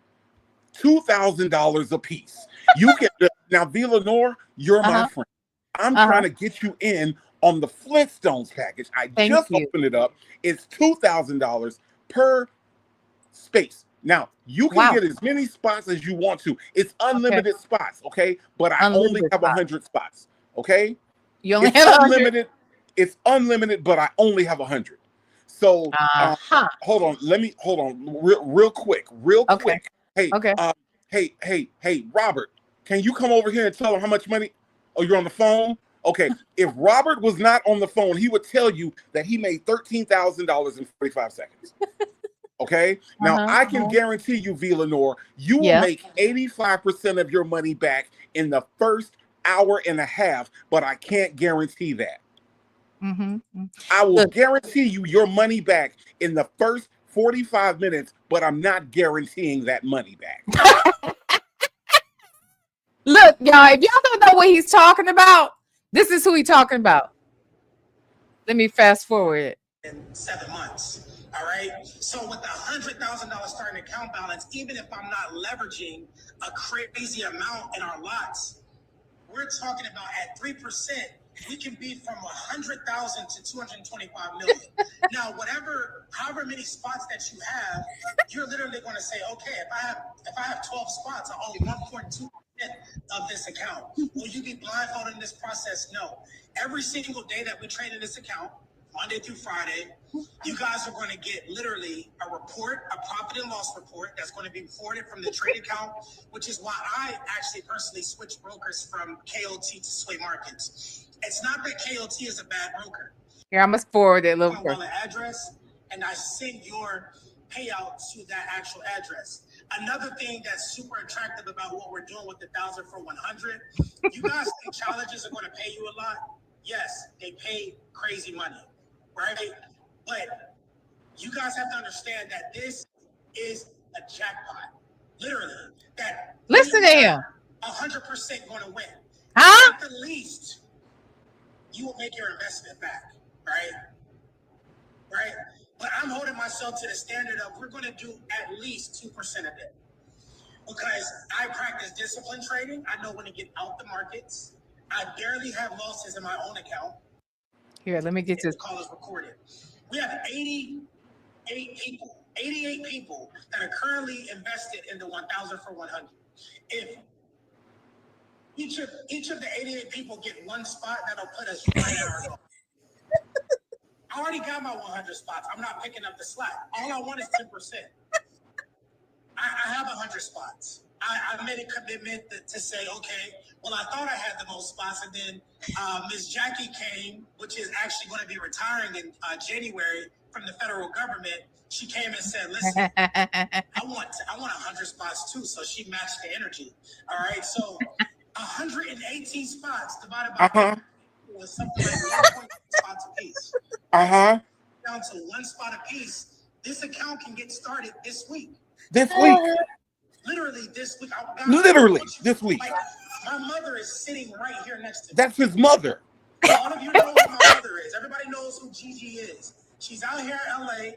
$2,000 a piece. You can now, V. Lenore, you're my friend. I'm trying to get you in on the Flintstones package. I just opened it up. It's $2,000 per space. Now, you can get as many spots as you want to. It's unlimited spots, okay? But I only have 100 spots, okay? You only have 100? Unlimited. It's unlimited, but I only have 100. So, hold on. Hold on real quick. Hey, Robert, can you come over here and tell him how much money? Oh, you're on the phone? Okay. If Robert was not on the phone, he would tell you that he made $13,000 in 45 seconds. Okay. Now I can guarantee you, V. Lenore, you will make 85% of your money back in the first hour and a half, but I can't guarantee that. I will guarantee you your money back in the first 45 minutes, but I'm not guaranteeing that money back. Look, y'all, if y'all don't know what he's talking about, this is who he's talking about. Let me fast forward it. In 7 months. All right. So with the $100,000 starting account balance, even if I'm not leveraging a crazy amount in our lots, we're talking about at 3%, we can be from 100,000 to 225 million. Now, however many spots that you have, you're literally going to say, okay, if I have 12 spots, I own 1.2% of this account. Will you be blindfolded in this process? No. Every single day that we trade in this account, Monday through Friday, you guys are going to get literally a report, a profit and loss report that's going to be reported from the trade account, which is why I actually personally switched brokers from KOT to Sway Markets. It's not that KOT is a bad broker. Here, I must forward it a little My bit. wallet address, and I send your payout to that actual address. Another thing that's super attractive about what we're doing with the 1,000 for 100, you guys think challenges are going to pay you a lot? Yes, they pay crazy money, right? But you guys have to understand that this is a jackpot. Literally, that Listen to him. 100% going to win. Huh? At the least, you will make your investment back, right? Right? But I'm holding myself to the standard of we're going to do at least 2% of it. Because I practice discipline trading. I know when to get out the markets. I barely have losses in my own account. Here, let me get The this. call is recorded. We have 88 people that are currently invested in the 1,000 for 100. If each of the 88 people get one spot, that'll put us right at our goal. I already got my 100 spots. I'm not picking up the slack. All I want is 10%. I have 100 spots. I made a commitment to say, okay, well, I thought I had the most spots, and then Ms. Jackie came, which is actually going to be retiring in January from the federal government. She came and said, listen, I want 100 spots too. So she matched the energy. All right. So 118 spots divided by was something like 1.2 spots a piece. Down to one spot a piece. This account can get started this week. This week. Literally this week. Literally this week. Like, my mother is sitting right here next to me. That's his mother. All of you know who my mother is. Everybody knows who Gigi is. She's out here in LA.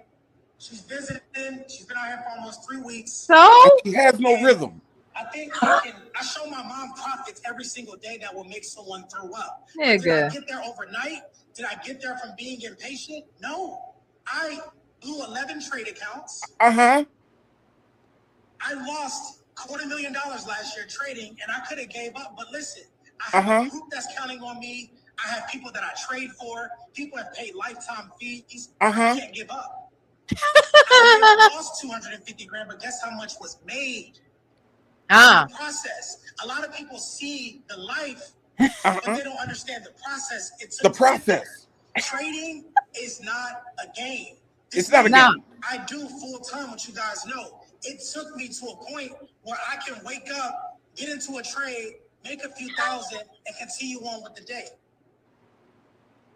She's visiting. She's been out here for almost 3 weeks. So he has no rhythm. I think I show my mom profits every single day that will make someone throw up. Nigga. Did I get there overnight? Did I get there from being impatient? No. I blew 11 trade accounts. I lost $250,000 last year trading, and I could have gave up. But listen, I have a group that's counting on me. I have people that I trade for. People have paid lifetime fees. I can't give up. I lost 250 grand, but guess how much was made? The process. A lot of people see the life, but they don't understand the process. It's the process. Trading is not a game. It's not a game. I do full time, what you guys know. It took me to a point where I can wake up, get into a trade, make a few thousand, and continue on with the day.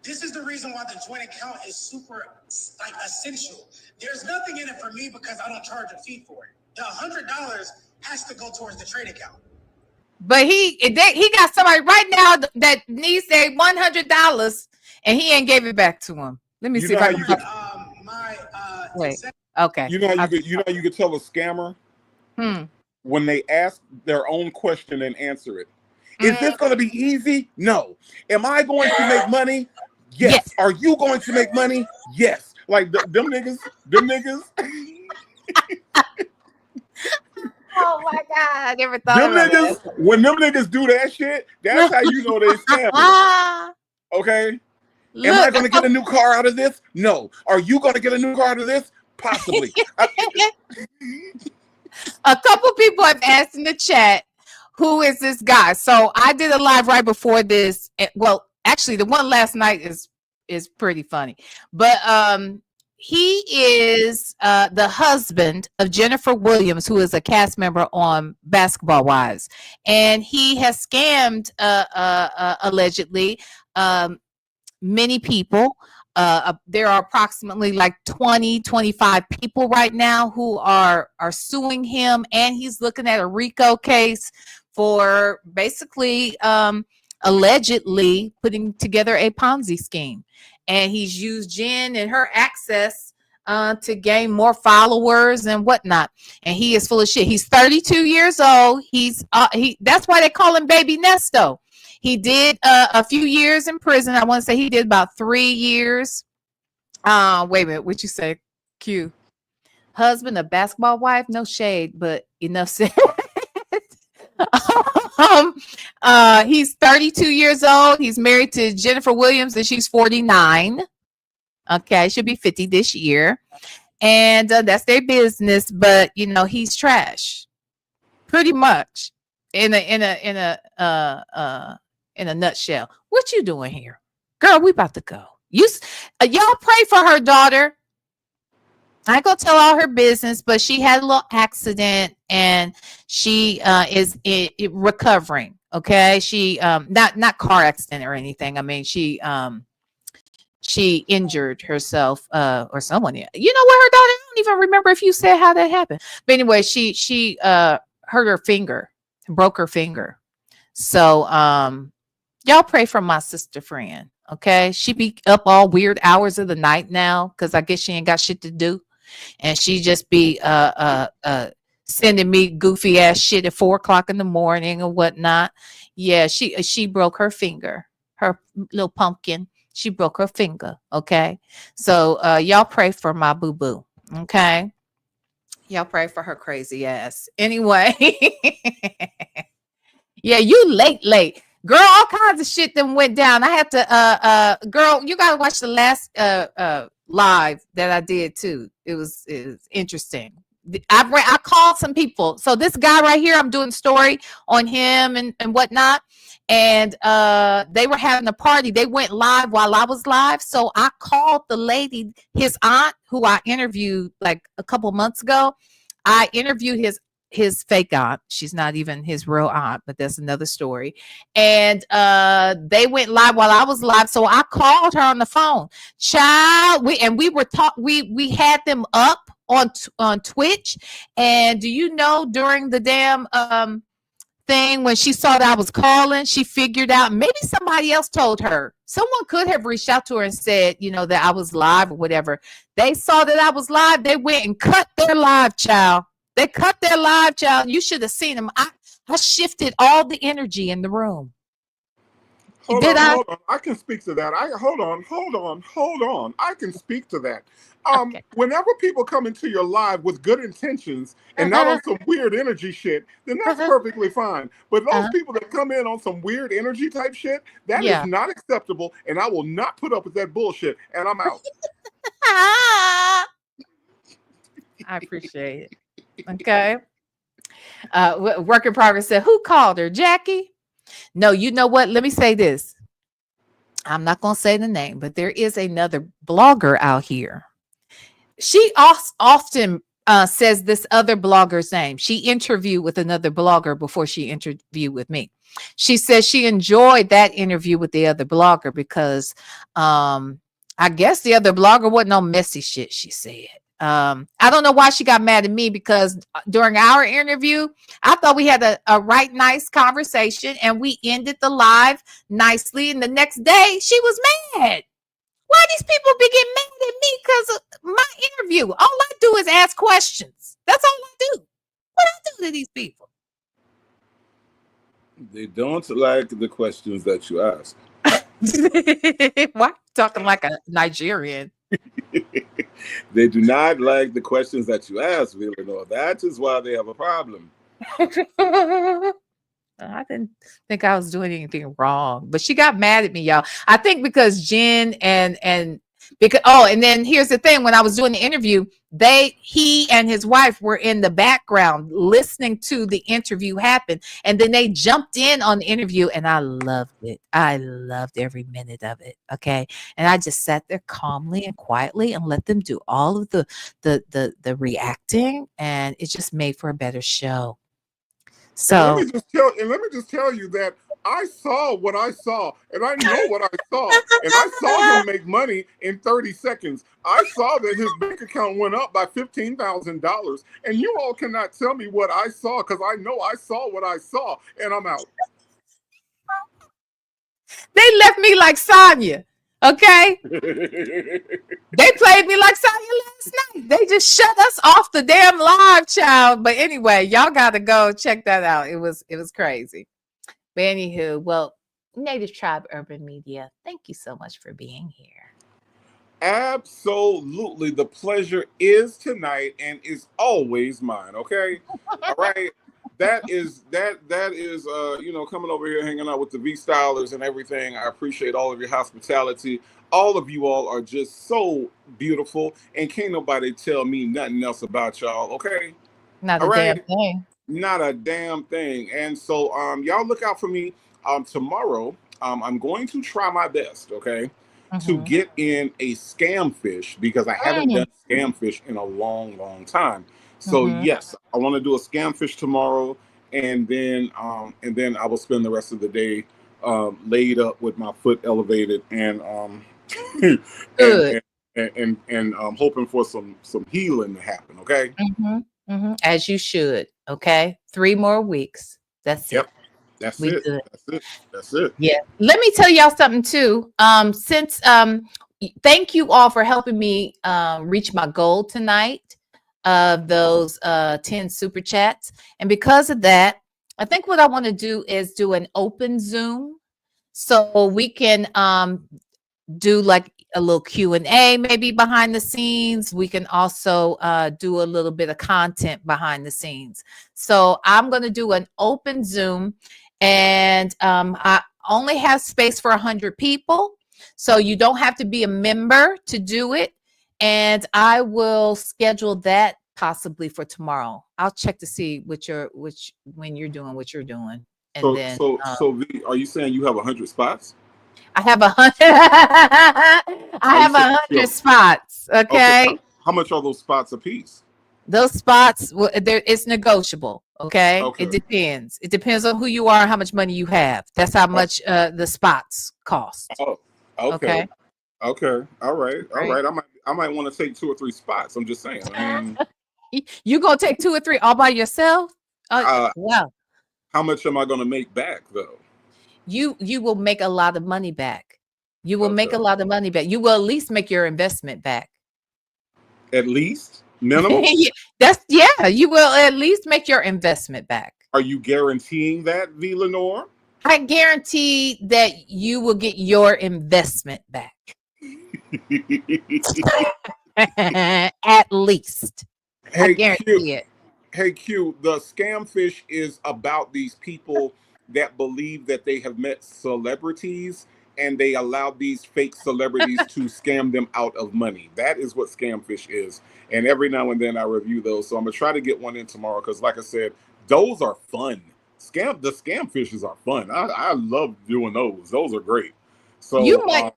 This is the reason why the joint account is super essential. There's nothing in it for me because I don't charge a fee for it. The $100 has to go towards the trade account. But he got somebody right now that needs their $100 and he ain't gave it back to him. Let me see if I can get wait. Okay. You know how you could tell a scammer when they ask their own question and answer it. Is this going to be easy? No. Am I going to make money? Yes. Are you going to make money? Yes. Like them niggas. Oh my God! I never thought them about niggas. that. When them niggas do that shit, that's how you know they scammers. Okay. Am I going to get a new car out of this? No. Are you going to get a new car out of this? Possibly. A couple people have asked in the chat, who is this guy? So I did a live right before this. Well, actually, the one last night is pretty funny. But he is the husband of Jennifer Williams, who is a cast member on Basketball Wives. And he has scammed, allegedly, many people. There are approximately like 25 people right now who are suing him, and he's looking at a RICO case for basically allegedly putting together a Ponzi scheme. And he's used Jen and her access to gain more followers and whatnot. And he is full of shit. He's 32 years old. That's why they call him Baby Nesto. He did a few years in prison. I want to say he did about 3 years. Wait a minute, what you say? Q. Husband of basketball wife? No shade, but enough said. He's 32 years old. He's married to Jennifer Williams, and she's 49. Okay, should be 50 this year. And that's their business, but he's trash. Pretty much. In a nutshell. What you doing here? Girl, we about to go. Y'all pray for her daughter. I ain't gonna tell all her business, but she had a little accident and she is recovering. Okay, she not car accident or anything. I mean, she injured herself or someone. You know what, her daughter? I don't even remember if you said how that happened. But anyway, she hurt her finger, broke her finger. So y'all pray for my sister friend. Okay, she be up all weird hours of the night now because I guess she ain't got shit to do. And she just be sending me goofy ass shit at 4:00 in the morning or whatnot. Yeah, she broke her finger, her little pumpkin. She broke her finger. Okay, so y'all pray for my boo boo. Okay, y'all pray for her crazy ass. Anyway, yeah, you late. Girl, all kinds of shit that went down. I had to girl, you gotta watch the last live that I did too. It was interesting. I called some people. So this guy right here, I'm doing a story on him and whatnot. And they were having a party. They went live while I was live. So I called the lady, his aunt, who I interviewed like a couple months ago. I interviewed his fake aunt. She's not even his real aunt, but that's another story. And they went live while I was live, so I called her on the phone. Child, we had them up on Twitch. And do you know, during the damn thing, when she saw that I was calling, she figured out maybe somebody else told her. Someone could have reached out to her and said, that I was live or whatever. They saw that I was live. They went and cut their live, child. They cut their live, child. You should have seen them. I shifted all the energy in the room. Hold on. I can speak to that. Hold on. I can speak to that. Okay. Whenever people come into your live with good intentions and not on some weird energy shit, then that's perfectly fine. But those people that come in on some weird energy type shit, that is not acceptable, and I will not put up with that bullshit. And I'm out. I appreciate it. Okay. Work in progress said, who called her? Jackie? No, you know what? Let me say this. I'm not going to say the name, but there is another blogger out here. She often says this other blogger's name. She interviewed with another blogger before she interviewed with me. She says she enjoyed that interview with the other blogger because I guess the other blogger wasn't on messy shit, she said. I don't know why she got mad at me, because during our interview, I thought we had a right nice conversation and we ended the live nicely. And the next day she was mad. Why these people be getting mad at me because of my interview? All I do is ask questions. That's all I do. What I do to these people? They don't like the questions that you ask. Why are you talking like a Nigerian? They do not like the questions that you ask, Villanova. That is why they have a problem. I didn't think I was doing anything wrong, but she got mad at me, y'all. I think because Jen and then here's the thing: when I was doing the interview, he and his wife were in the background listening to the interview happen, and then they jumped in on the interview, and I loved it. I loved every minute of it. Okay, and I just sat there calmly and quietly and let them do all of the reacting, and it just made for a better show. So let me just tell you that I saw what I saw, and I know what I saw, and I saw him make money in 30 seconds. I saw that his bank account went up by $15,000, and you all cannot tell me what I saw, because I know I saw what I saw, and I'm out. They left me like Sonya. Okay. They played me like Sonya last night. They just shut us off the damn live, child. But anyway, y'all gotta go check that out. It was crazy. But anywho, well, Native Tribe Urban Media, thank you so much for being here. Absolutely. The pleasure is tonight and is always mine. Okay. All right. That is coming over here hanging out with the V Stylers and everything. I appreciate all of your hospitality. All of you all are just so beautiful and can't nobody tell me nothing else about y'all. Okay. Not All a damn right. thing. Not a damn thing. And so y'all look out for me tomorrow. I'm going to try my best, okay, to get in a scam fish because I haven't done scam fish in a long time. So yes, I want to do a scam fish tomorrow, and then I will spend the rest of the day laid up with my foot elevated and Good. and hoping for some healing to happen. Okay. As you should. Okay. 3 more weeks. That's Yep. it. That's We it. good. That's it. Yeah. Let me tell y'all something too. Since thank you all for helping me reach my goal tonight of those 10 super chats. And because of that, I think what I want to do is do an open Zoom so we can do like a little Q&A maybe behind the scenes. We can also do a little bit of content behind the scenes. So I'm going to do an open Zoom, and I only have space for 100 people. So you don't have to be a member to do it. And I will schedule that possibly for tomorrow. I'll check to see when you're doing what you're doing. And then So V, are you saying you have 100 spots? I have 100. I Are you have saying 100 spots. Okay. How much are those spots a piece? Those spots, it's negotiable. Okay. Okay. It depends. It depends on who you are and how much money you have. That's how much the spots cost. Oh, okay. Okay. All right. I might want to take 2 or 3 spots. I'm just saying. I mean, you gonna take 2 or 3 all by yourself? Wow. How much am I gonna make back though? You will make a lot of money back. You will make a lot of money back. You will at least make your investment back. At least minimum? You will at least make your investment back. Are you guaranteeing that, V. Lenore? I guarantee that you will get your investment back. At least. I guarantee it. Hey Q, the scam fish is about these people that believe that they have met celebrities and they allow these fake celebrities to scam them out of money. That is what scam fish is. And every now and then I review those. So I'm gonna try to get one in tomorrow because, like I said, those are fun. The scam fishes are fun. I love doing those. Those are great. So you might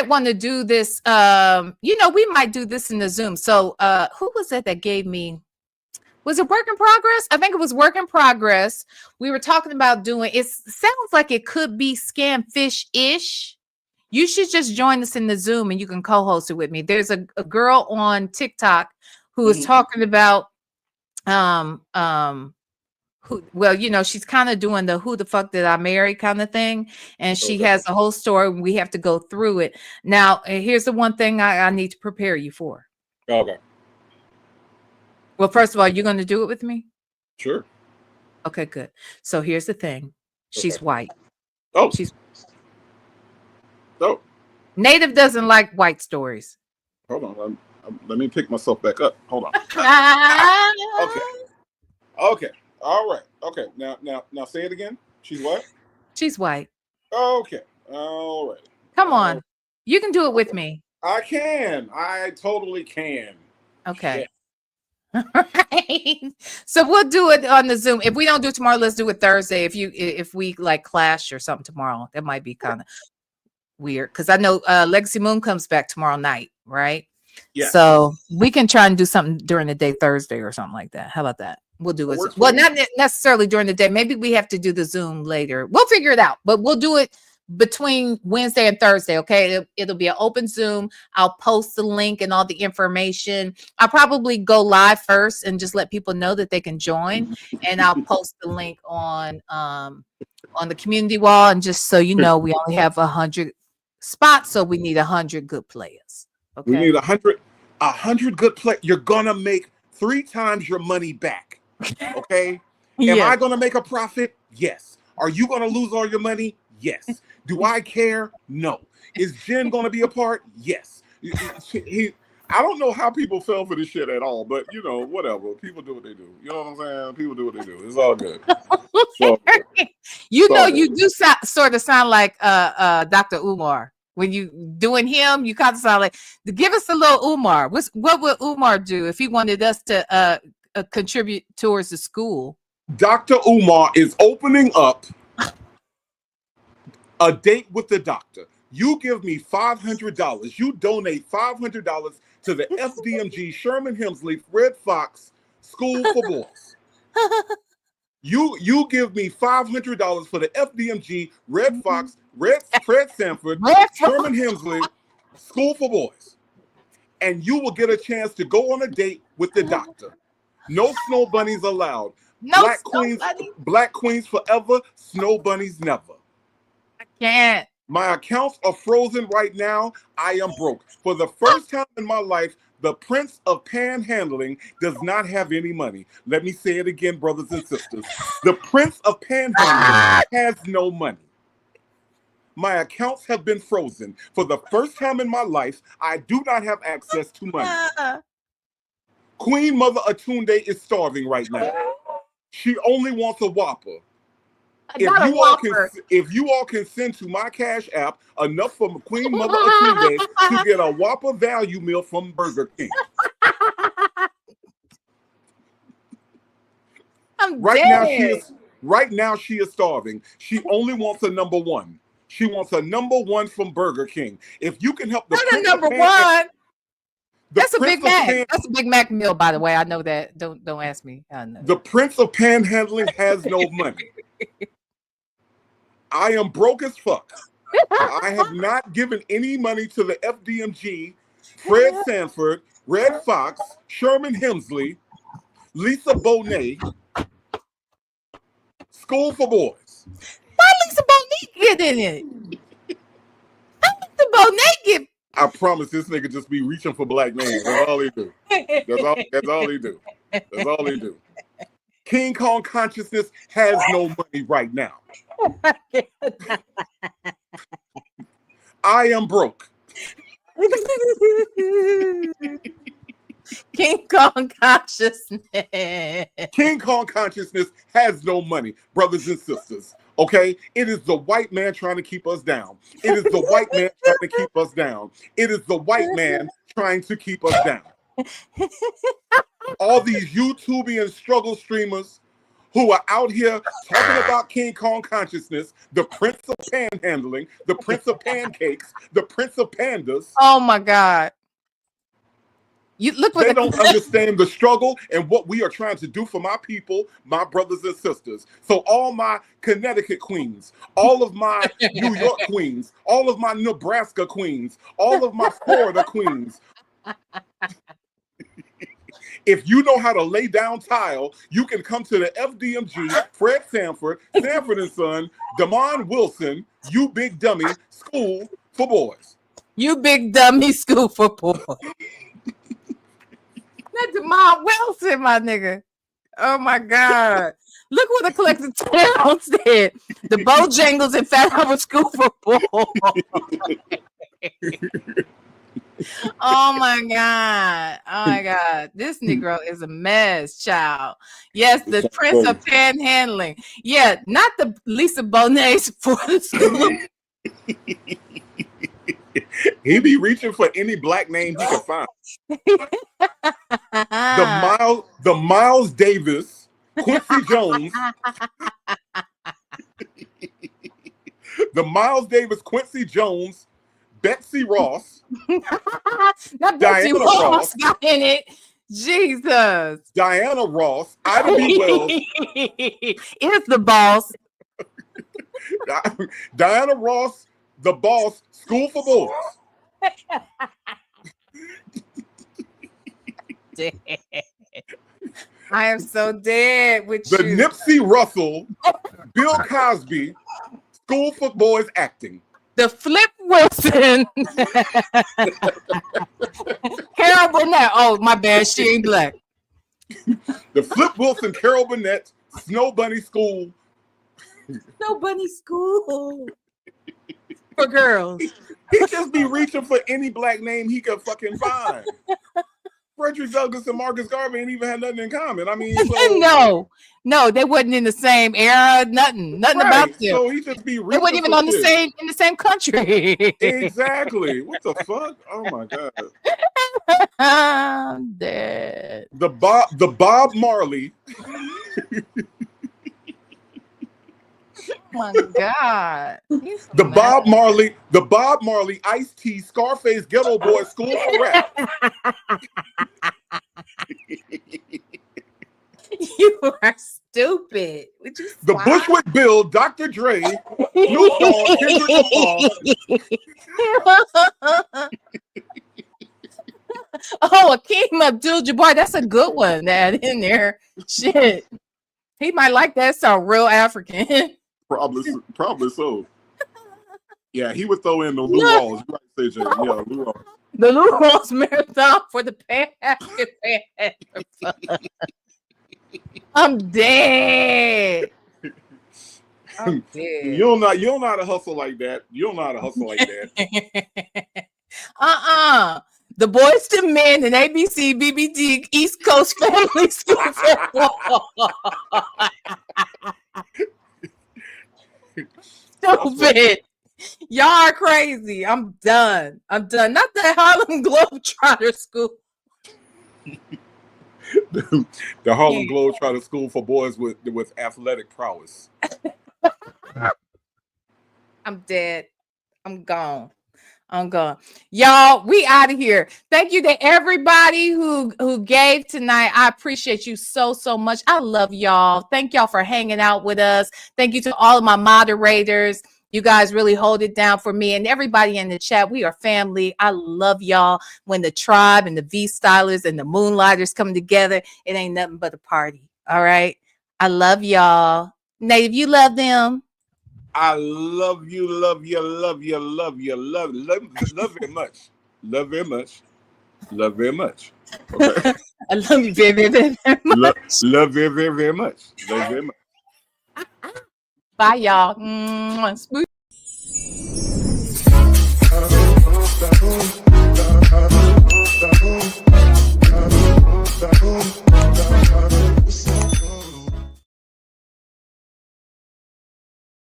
want to do this. We might do this in the Zoom. So who was it that gave me? Was it Work in Progress? I think it was Work in Progress. We were talking about doing, it sounds like it could be Scam Fish-ish. You should just join us in the Zoom and you can co-host it with me. There's a girl on TikTok who is talking about, she's kind of doing the who the fuck did I marry kind of thing. And she has a whole story. We have to go through it. Now, here's the one thing I need to prepare you for. Okay. Well, first of all, you're going to do it with me? Sure. Okay, good. So here's the thing. She's white. Oh. Native doesn't like white stories. Hold on. Let me pick myself back up. Hold on. Okay. All right. Okay. Now say it again. She's what? She's white. Okay. All right. Come on. You can do it with me. I can. I totally can. Okay. Yeah. So we'll do it on the Zoom. If we don't do it tomorrow, let's do it Thursday. If we like clash or something tomorrow, that might be kind of weird because I know Legacy Moon comes back tomorrow night, right? Yeah. So we can try and do something during the day Thursday or something like that. How about that? We'll do it. Well, not necessarily during the day. Maybe we have to do the Zoom later. We'll figure it out, but we'll do it between Wednesday and Thursday. Okay. It'll be an open Zoom. I'll post the link and all the information. I'll probably go live first and just let people know that they can join. And I'll post the link on the community wall. And just so you know, we only have 100 spots. So we need 100 good players. Okay. We need 100 good players. You're going to make 3 times your money back. Okay. Am I going to make a profit? Yes. Are you going to lose all your money? Yes. Do I care? No. Is Jen going to be a part? Yes. I don't know how people fell for this shit at all, but you know, whatever. People do what they do. You know what I'm saying? People do what they do. It's all good. So, you know, you do sort of sound like Dr. Umar. When you doing him, you kind of sound like, give us a little Umar. What would Umar do if he wanted us to contribute towards the school? Dr. Umar is opening up a date with the doctor. You give me $500. You donate $500 to the FDMG Sherman Hemsley Red Fox School for Boys. You give me $500 for the FDMG Red Fox Fred Sanford Sherman Hemsley School for Boys, and you will get a chance to go on a date with the doctor. No snow bunnies allowed. No Black queens forever. Snow bunnies never. I can't. My accounts are frozen right now. I am broke. For the first time in my life, the Prince of Panhandling does not have any money. Let me say it again, brothers and sisters. The Prince of Panhandling has no money. My accounts have been frozen. For the first time in my life, I do not have access to money. Queen Mother Atunde is starving right now. She only wants a Whopper. If you all can send to my Cash App enough for Queen Mother Atunde to get a Whopper value meal from Burger King. Right now she is starving. She only wants a number one. She wants a number one from Burger King. If you can help the number one. That's a Big Mac. That's a Big Mac meal, by the way. I know that. Don't ask me. I know. The Prince of Panhandling has no money. I am broke as fuck. I have not given any money to the FDMG, Fred Sanford, Red Fox, Sherman Hemsley, Lisa Bonet, School for Boys. Why Lisa Bonet get in it? How Lisa Bonet get? I promise this nigga just be reaching for black names. That's all he do. That's all he do. That's all he do. King Kong consciousness has no money right now. I am broke. King Kong consciousness. King Kong consciousness has no money, brothers and sisters. Okay? It is the white man trying to keep us down. It is the white man trying to keep us down. It is the white man trying to keep us down. All these YouTubian struggle streamers who are out here talking about King Kong consciousness, the Prince of Panhandling, the Prince of Pancakes, the Prince of Pandas. Oh my God. You look what they don't understand the struggle and what we are trying to do for my people, my brothers and sisters. So all my Connecticut queens, all of my New York queens, all of my Nebraska queens, all of my Florida queens. If you know how to lay down tile, you can come to the FDMG, Fred Sanford, Sanford and Son, Damon Wilson, You Big Dummy School for Boys. You Big Dummy School for Boys. Not Damon Wilson, my nigga. Oh my God. Look what the collective town said. The Bojangles and Fat Harbor School for Boys. Oh my God. Oh my God. This Negro is a mess, child. Yes, the Prince of Panhandling. Yeah, not the Lisa Bonet's for the school. He be reaching for any black name he can find. The Miles Davis, Quincy Jones. The Miles Davis, Quincy Jones, Betsy Ross. Not Betsy Ross got in it. Jesus. Diana Ross, Ida B. Wells. It's the boss. Diana Ross, the boss, School for Boys. I am so dead with the you. Nipsey Russell, Bill Cosby, School for Boys acting. The Flip Wilson. Carol Burnett. Oh, my bad. She ain't black. The Flip Wilson, Carol Burnett, Snow Bunny School. Snow Bunny School. for girls. He just be reaching for any black name he could fucking find. Frederick Douglass and Marcus Garvey ain't even had nothing in common. I mean, so no, they wasn't in the same era. Nothing right. about them. So he just be They reaching weren't even for on shit. in the same country. Exactly. What the fuck? Oh my god. I'm dead. The Bob Marley. Oh my god. The Bob Marley Ice-T Scarface Ghetto Boy School for Rap. You are stupid. Would you The Bushwick Bill, Dr. Dre, Snoop Dogg, Kendrick Lamar. Oh, Akeem Abdul-Jabbar. That's a good one. That in there. Shit. He might like that song. Real African. Probably so. Yeah, he would throw in the Lou Rawls. You right, CJ. Yeah, Lou Rawls. The Lou Rawls Marathon for the Pan-African. I'm dead. I'm dead. You don't know how to hustle like that. You don't know how to hustle like that. The Boys to Men and ABC BBD East Coast Family School Football. Stupid. Y'all are crazy. I'm done. Not the Harlem Globetrotter School. The Harlem Globetrotter School for boys with athletic prowess. I'm dead. I'm gone. Y'all, we out of here. Thank you to everybody who gave tonight. I appreciate you so much. I love y'all. Thank y'all for hanging out with us. Thank you to all of my moderators. You guys really hold it down for me and everybody in the chat. We are family. I love y'all. When the tribe and the V-Stylers and the Moonlighters come together, it ain't nothing but a party. All right. I love y'all. Native, you love them. I love you very much. Love very much. Okay. I love you very, very, very much. Love very, very, very much. Love very much. Bye, y'all.